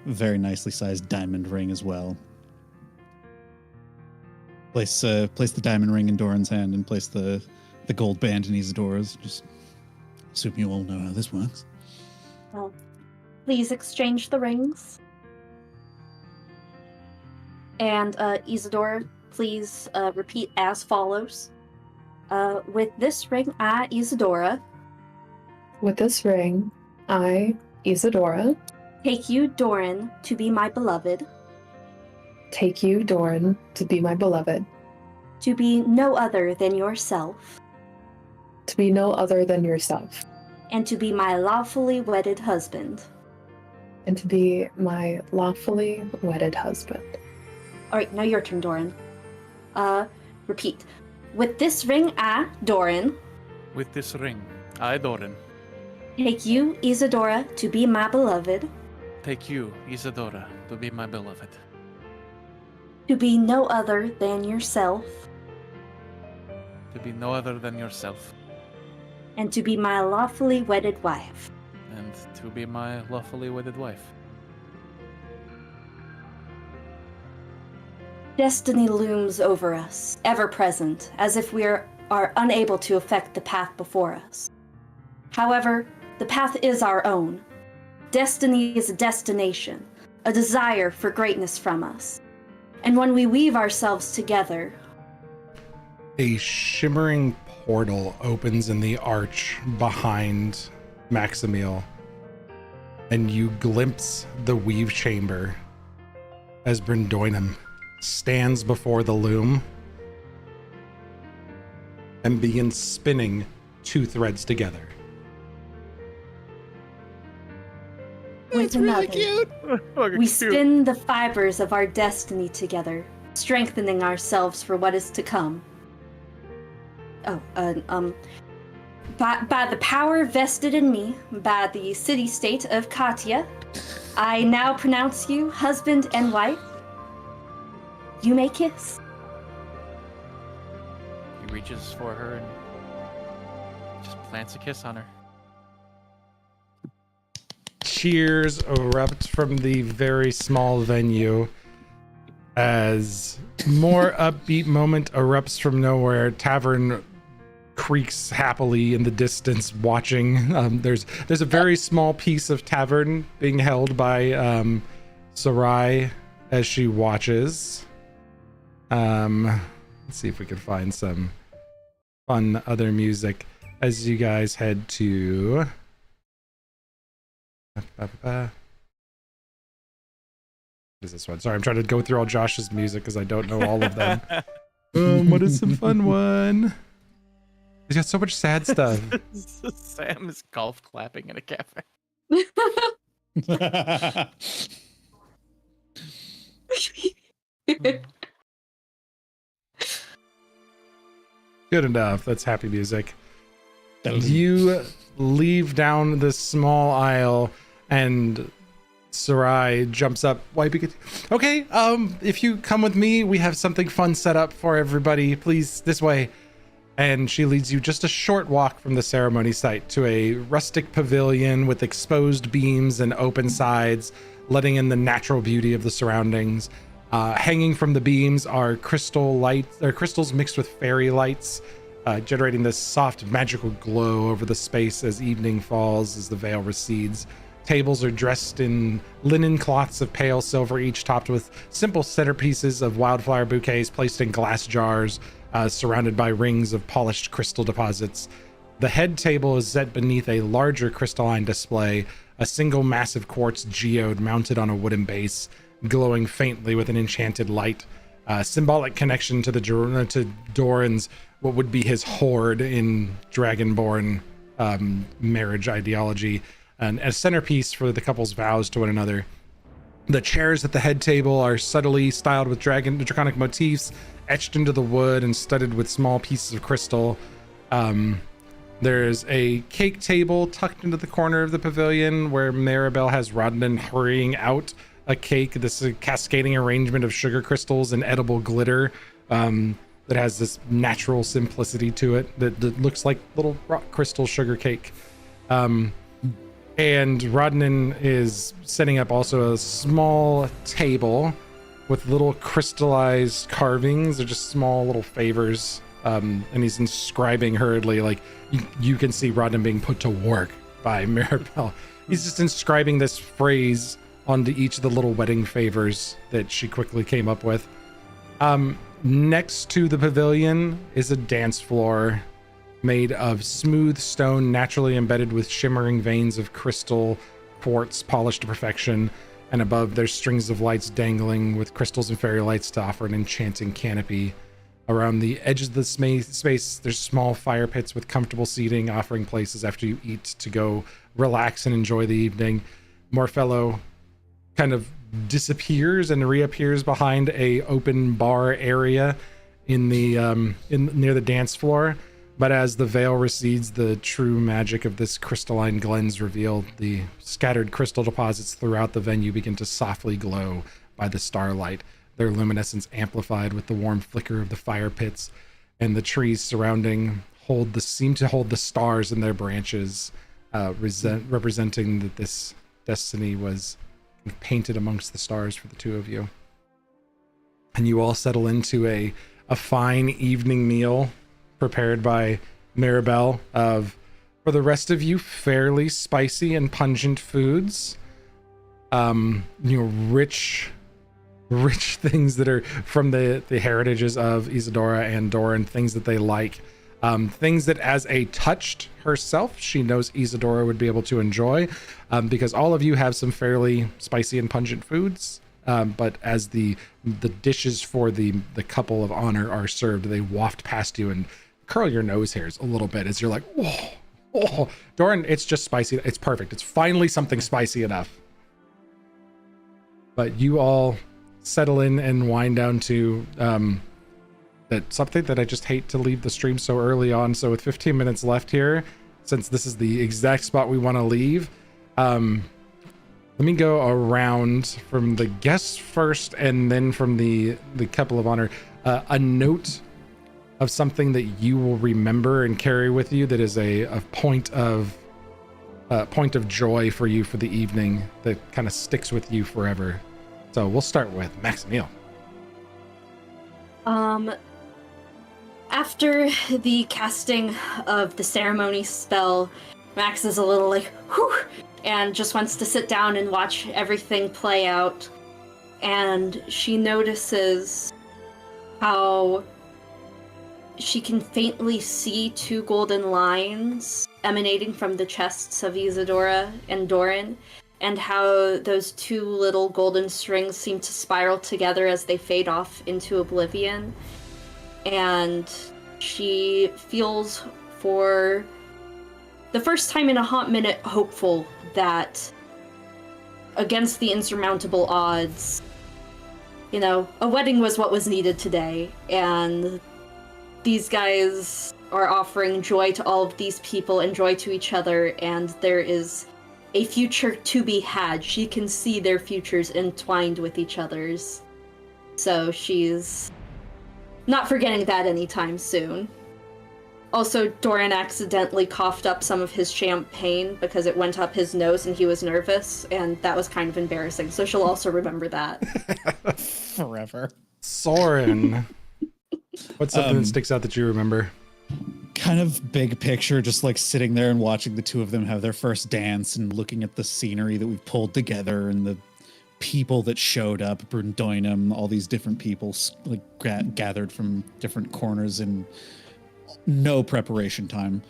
very nicely sized diamond ring as well. Place the diamond ring in Doran's hand and place the gold band in Isadora's. Just assume you all know how this works. Well, please exchange the rings. And Isadora, please repeat as follows. With this ring, I, Isadora, With this ring, I, Isadora, take you, Doran, to be my beloved, take you, Doran, to be my beloved, to be no other than yourself, to be no other than yourself, and to be my lawfully wedded husband. and to be my lawfully wedded husband. All right, now your turn, Doran. Repeat. With this ring, I, Doran, With this ring, I, Doran, take you, Isadora, to be my beloved, take you, Isadora, to be my beloved, to be no other than yourself, to be no other than yourself, and to be my lawfully wedded wife. and to be my lawfully wedded wife. Destiny looms over us, ever present, as if we are unable to affect the path before us. However, the path is our own. Destiny is a destination, a desire for greatness from us. And when we weave ourselves together, A shimmering portal opens in the arch behind Maximiel, and you glimpse the weave chamber as Brindoinum stands before the loom and begins spinning two threads together. with another, Fucking we cute. spin the fibers of our destiny together, strengthening ourselves for what is to come. By the power vested in me by the city-state of Katya, I now pronounce you husband and wife. You may kiss. He reaches for her and just plants a kiss on her. Cheers erupt from the very small venue as more upbeat moment erupts from nowhere. Tavern creaks happily in the distance, watching. There's a very small piece of tavern being held by Sarai as she watches. Let's see if we can find some fun other music as you guys head to. What is this one? Sorry, I'm trying to go through all Josh's music because I don't know all of them. What is some fun one? He's got so much sad stuff. Sam is golf clapping in a cafe. Good enough. That's happy music. You leave down this small aisle and Sarai jumps up, wiping it. Okay, if you come with me, we have something fun set up for everybody. Please, this way. And she leads you just a short walk from the ceremony site to a rustic pavilion with exposed beams and open sides, letting in the natural beauty of the surroundings. Hanging from the beams are crystal lights, or crystals mixed with fairy lights, generating this soft magical glow over the space as evening falls, as the veil recedes. Tables are dressed in linen cloths of pale silver, each topped with simple centerpieces of wildflower bouquets placed in glass jars, surrounded by rings of polished crystal deposits. The head table is set beneath a larger crystalline display, a single massive quartz geode mounted on a wooden base, glowing faintly with an enchanted light. Symbolic connection to to Doran's, what would be his horde in Dragonborn marriage ideology, and a centerpiece for the couple's vows to one another. The chairs at the head table are subtly styled with draconic motifs, etched into the wood and studded with small pieces of crystal. There's a cake table tucked into the corner of the pavilion where Maribel has Rodnan hurrying out a cake. This is a cascading arrangement of sugar crystals and edible glitter that has this natural simplicity to it that looks like little rock crystal sugar cake. And Rodnan is setting up also a small table with little crystallized carvings. They're just small little favors. And he's inscribing hurriedly, like you can see Rodnan being put to work by Maribel. He's just inscribing this phrase onto each of the little wedding favors that she quickly came up with. Next to the pavilion is a dance floor made of smooth stone, naturally embedded with shimmering veins of crystal quartz polished to perfection. And above, there's strings of lights dangling with crystals and fairy lights to offer an enchanting canopy. Around the edges of the space, there's small fire pits with comfortable seating, offering places after you eat to go relax and enjoy the evening. Morfello kind of disappears and reappears behind a open bar area in the near the dance floor. But as the veil recedes, the true magic of this crystalline glen's revealed. The scattered crystal deposits throughout the venue begin to softly glow by the starlight, their luminescence amplified with the warm flicker of the fire pits, and the trees surrounding seem to hold the stars in their branches, representing that this destiny was painted amongst the stars for the two of you. And you all settle into a fine evening meal prepared by Maribel of, for the rest of you, fairly spicy and pungent foods. Rich things that are from the heritages of Isadora and Doran, things that they like. Things that as a touched herself, she knows Isadora would be able to enjoy, because all of you have some fairly spicy and pungent foods. But as the dishes for the couple of honor are served, they waft past you and curl your nose hairs a little bit as you're like, oh, Doran, it's just spicy. It's perfect. It's finally something spicy enough. But you all settle in and wind down to that something that I just hate to leave the stream so early on. So with 15 minutes left here, since this is the exact spot we want to leave, let me go around from the guests first and then from the couple of honor. A note of something that you will remember and carry with you that is a point of joy for you for the evening that kind of sticks with you forever. So we'll start with Maximil. After the casting of the ceremony spell, Max is a little like, whew, and just wants to sit down and watch everything play out. And she notices how she can faintly see two golden lines emanating from the chests of Isadora and Doran, and how those two little golden strings seem to spiral together as they fade off into oblivion. And she feels, for the first time in a hot minute, hopeful that against the insurmountable odds, you know, a wedding was what was needed today, and these guys are offering joy to all of these people and joy to each other, and there is a future to be had. She can see their futures entwined with each other's. So she's not forgetting that anytime soon. Also, Doran accidentally coughed up some of his champagne because it went up his nose and he was nervous, and that was kind of embarrassing, so she'll also remember that. Forever. Soren, what's something that sticks out that you remember? Kind of big picture, just like sitting there and watching the two of them have their first dance and looking at the scenery that we've pulled together and the people that showed up, Brundoinum, all these different people like gathered from different corners in no preparation time.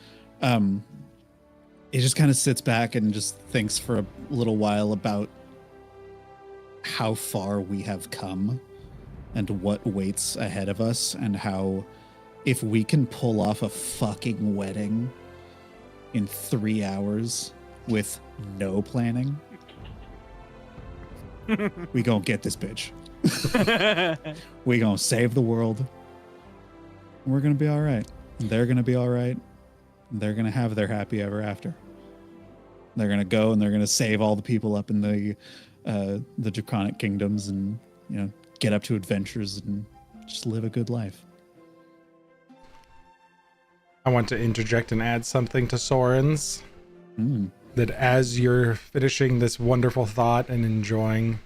It just kind of sits back and just thinks for a little while about how far we have come and what waits ahead of us, and how if we can pull off a fucking wedding in 3 hours with no planning, we gonna get this bitch. We gonna save the world. We're gonna be all right. They're gonna be all right. They're gonna have their happy ever after. They're gonna go and they're gonna save all the people up in the Draconic kingdoms, and you know, get up to adventures and just live a good life. I want to interject and add something to Soren's. That as you're finishing this wonderful thought and enjoying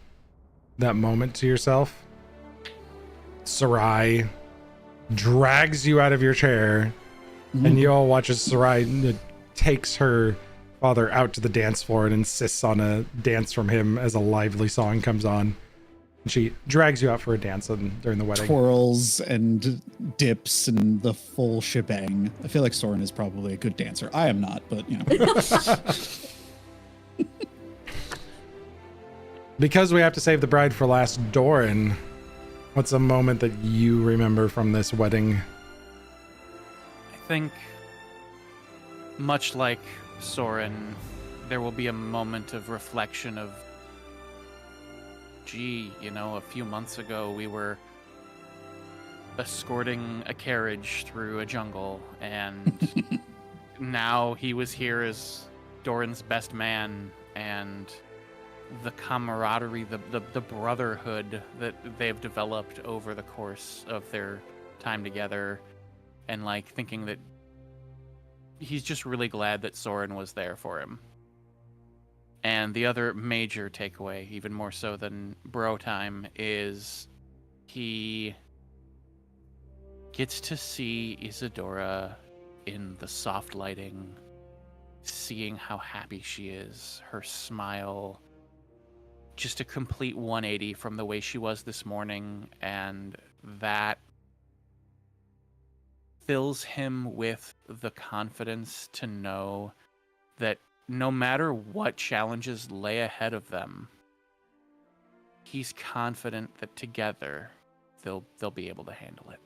that moment to yourself, Sarai drags you out of your chair, and you all watch as Sarai takes her father out to the dance floor and insists on a dance from him as a lively song comes on. And she drags you out for a dance during the wedding. Twirls and dips and the full shebang. I feel like Soren is probably a good dancer. I am not, but you know. Because we have to save the bride for last, Doran, what's a moment that you remember from this wedding? I think, much like Soren, there will be a moment of reflection of, gee, you know, a few months ago we were escorting a carriage through a jungle, and now he was here as Doran's best man, and the camaraderie, the brotherhood that they've developed over the course of their time together, and like thinking that he's just really glad that Soren was there for him. And the other major takeaway, even more so than bro time, is he gets to see Isadora in the soft lighting, seeing how happy she is, her smile, just a complete 180 from the way she was this morning, and that fills him with the confidence to know that no matter what challenges lay ahead of them, he's confident that together they'll be able to handle it.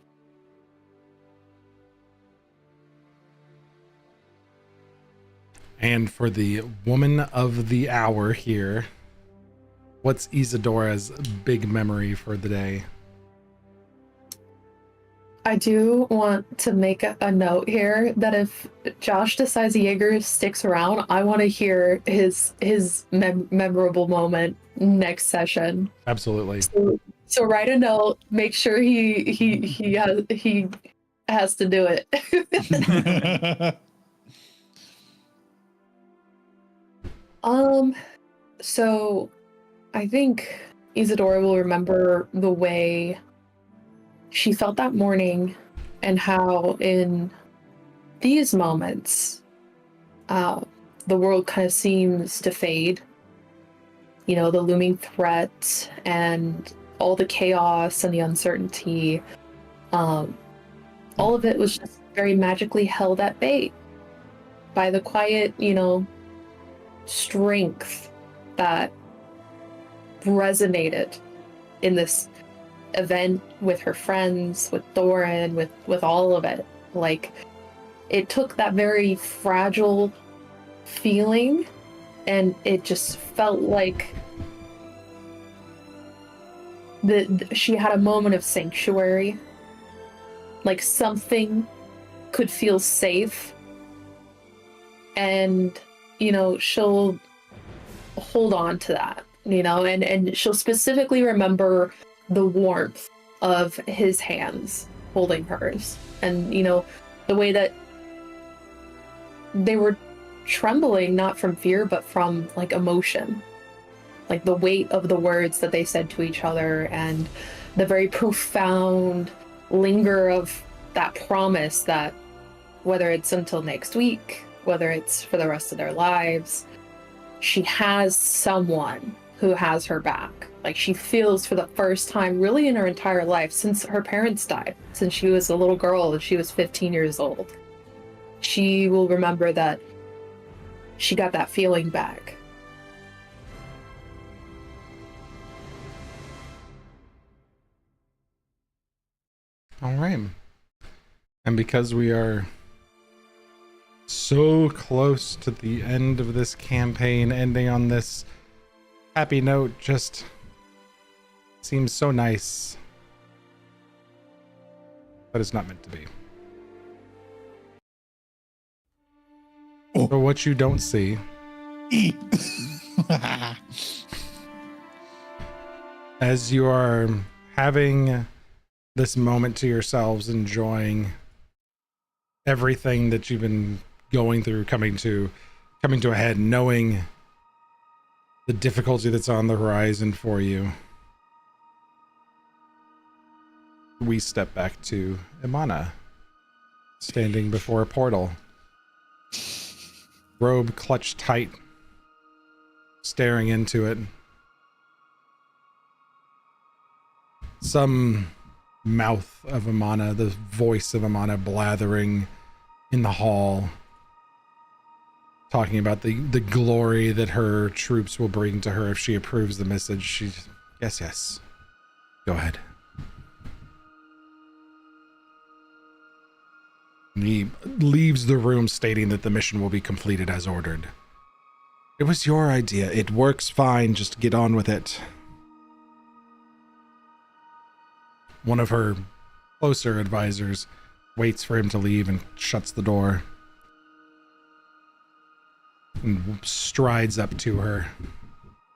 And for the woman of the hour here, what's Isadora's big memory for the day? I do want to make a note here that if Josh decides Jaeger sticks around, I want to hear his memorable moment next session. Absolutely. So write a note. Make sure he has to do it. So I think Isadora will remember the way she felt that morning and how in these moments, the world kind of seems to fade. You know, the looming threat and all the chaos and the uncertainty, all of it was just very magically held at bay by the quiet, you know, strength that resonated in this event with her friends, with Thorin, with all of it. Like, it took that very fragile feeling and it just felt like she had a moment of sanctuary, like something could feel safe, and you know, she'll hold on to that, you know, and she'll specifically remember the warmth of his hands holding hers, and you know, the way that they were trembling, not from fear but from like emotion, like the weight of the words that they said to each other and the very profound linger of that promise that whether it's until next week, whether it's for the rest of their lives, she has someone who has her back. Like, she feels for the first time really in her entire life since her parents died, since she was a little girl and she was 15 years old. She will remember that she got that feeling back. All right. And because we are so close to the end of this campaign, ending on this happy note just seems so nice. But it's not meant to be. Oh. So what you don't see as you are having this moment to yourselves, enjoying everything that you've been going through, coming to a head, knowing the difficulty that's on the horizon for you, we step back to Imana, standing before a portal, robe clutched tight, staring into it. Some mouth of Imana, the voice of Imana blathering in the hall, talking about the glory that her troops will bring to her if she approves the message. She's, yes, go ahead. And he leaves the room stating that the mission will be completed as ordered. It was your idea. It works fine. Just get on with it. One of her closer advisors waits for him to leave and shuts the door and strides up to her,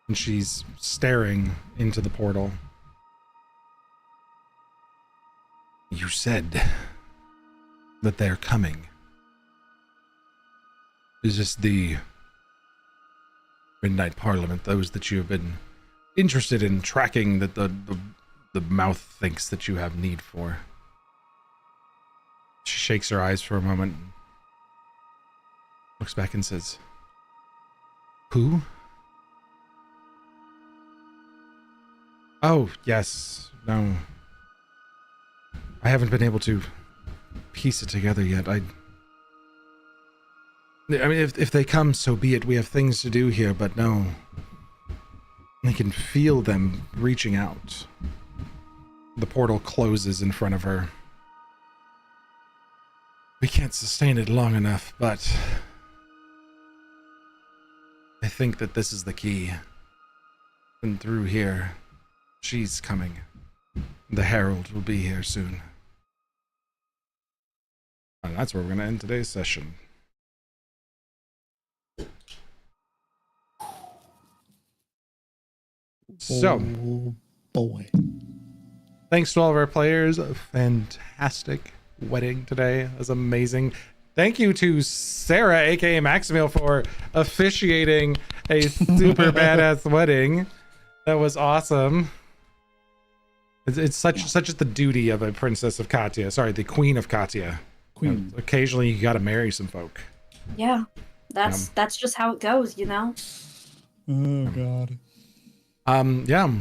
and she's staring into the portal. You said that they're coming. Is this the Midnight Parliament, those that you have been interested in tracking, that the mouth thinks that you have need for? She shakes her eyes for a moment, looks back and says, who? Oh, yes. No. I haven't been able to piece it together yet. I mean, if they come, so be it. We have things to do here, but no. I can feel them reaching out. The portal closes in front of her. We can't sustain it long enough, but I think that this is the key. And through here, she's coming. The Herald will be here soon. And that's where we're going to end today's session. So, Oh boy. thanks to all of our players. A fantastic wedding today. It was amazing. Thank you to Sarah, aka Maximil, for officiating a super badass wedding. That was awesome. It's such is the duty of a princess of Katya. Sorry, the queen of Katya. Queen. Occasionally, you got to marry some folk. Yeah, that's just how it goes, you know. Oh God. Yeah,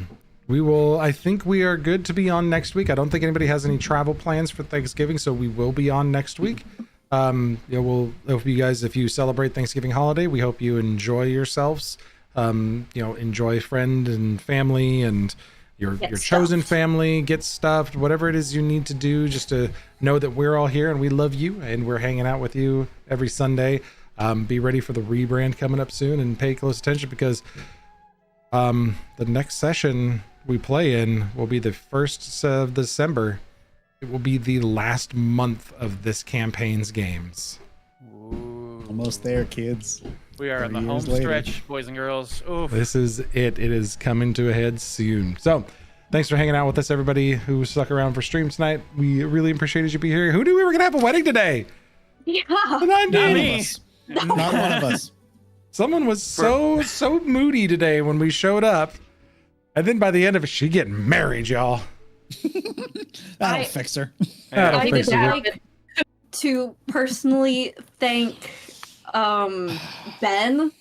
we will. I think we are good to be on next week. I don't think anybody has any travel plans for Thanksgiving, so we will be on next week. We'll hope you guys, if you celebrate Thanksgiving holiday, we hope you enjoy yourselves. Enjoy friend and family and your chosen family, get stuffed, whatever it is you need to do, just to know that we're all here and we love you and we're hanging out with you every Sunday. Be ready for the rebrand coming up soon and pay close attention because the next session we play in will be the 1st of December. It will be the last month of this campaign's games. Ooh. Almost there, kids. We are in the 30 home years later. stretch, boys and girls. Oof. This is it. It is coming to a head soon. So thanks for hanging out with us, everybody who stuck around for stream tonight. We really appreciated you being here. Who knew we were going to have a wedding today? Yeah. And I Not did. me. Not one of us. Someone was so moody today when we showed up. And then by the end of it, she getting married, y'all. That'll I- fix her. That'll I fix would it. like to personally thank Ben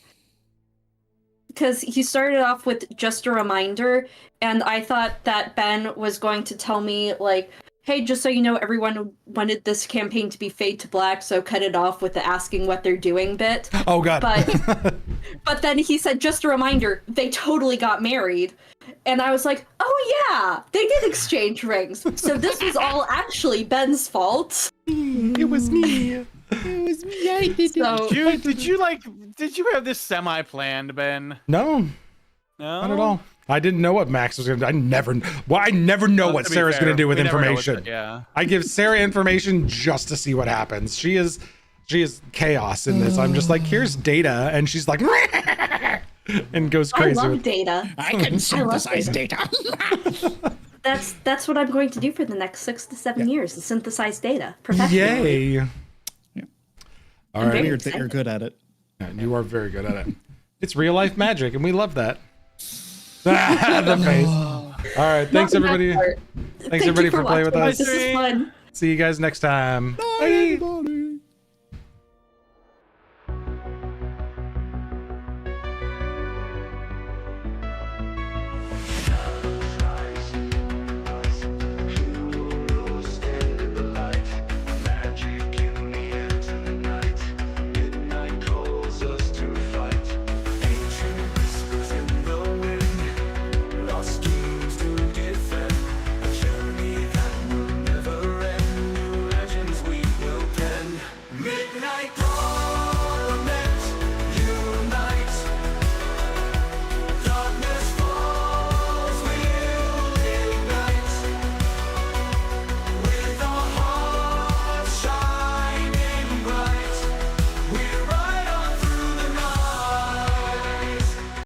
because he started off with just a reminder, and I thought that Ben was going to tell me like, hey, just so you know, everyone wanted this campaign to be fade to black, so cut it off with the asking what they're doing bit. Oh, God. But then he said, just a reminder, they totally got married. And I was like, oh yeah, they did exchange rings. So this was all actually Ben's fault. It was me. It was me. I did So Did you have this semi-planned, Ben? No, No, not at all. I didn't know what Max was going to do. I never know Well, what to be Sarah's fair, going to do with we never know information. yeah. I give Sarah information just to see what happens. She is chaos in this. I'm just like, here's data, and she's like, and goes I crazy. love with- data. I can synthesize data. That's what I'm going to do for the next 6 to 7 years, to synthesize data professionally. Yay! Yeah. All I'm right, very Weird that you're good at it. Yeah, you are very good at it. It's real life magic, and we love that. The face. All right, thanks Not the everybody. best part. Thanks Thank everybody you for playing with watching. us. This is fun. See you guys next time. Bye, Bye. everybody.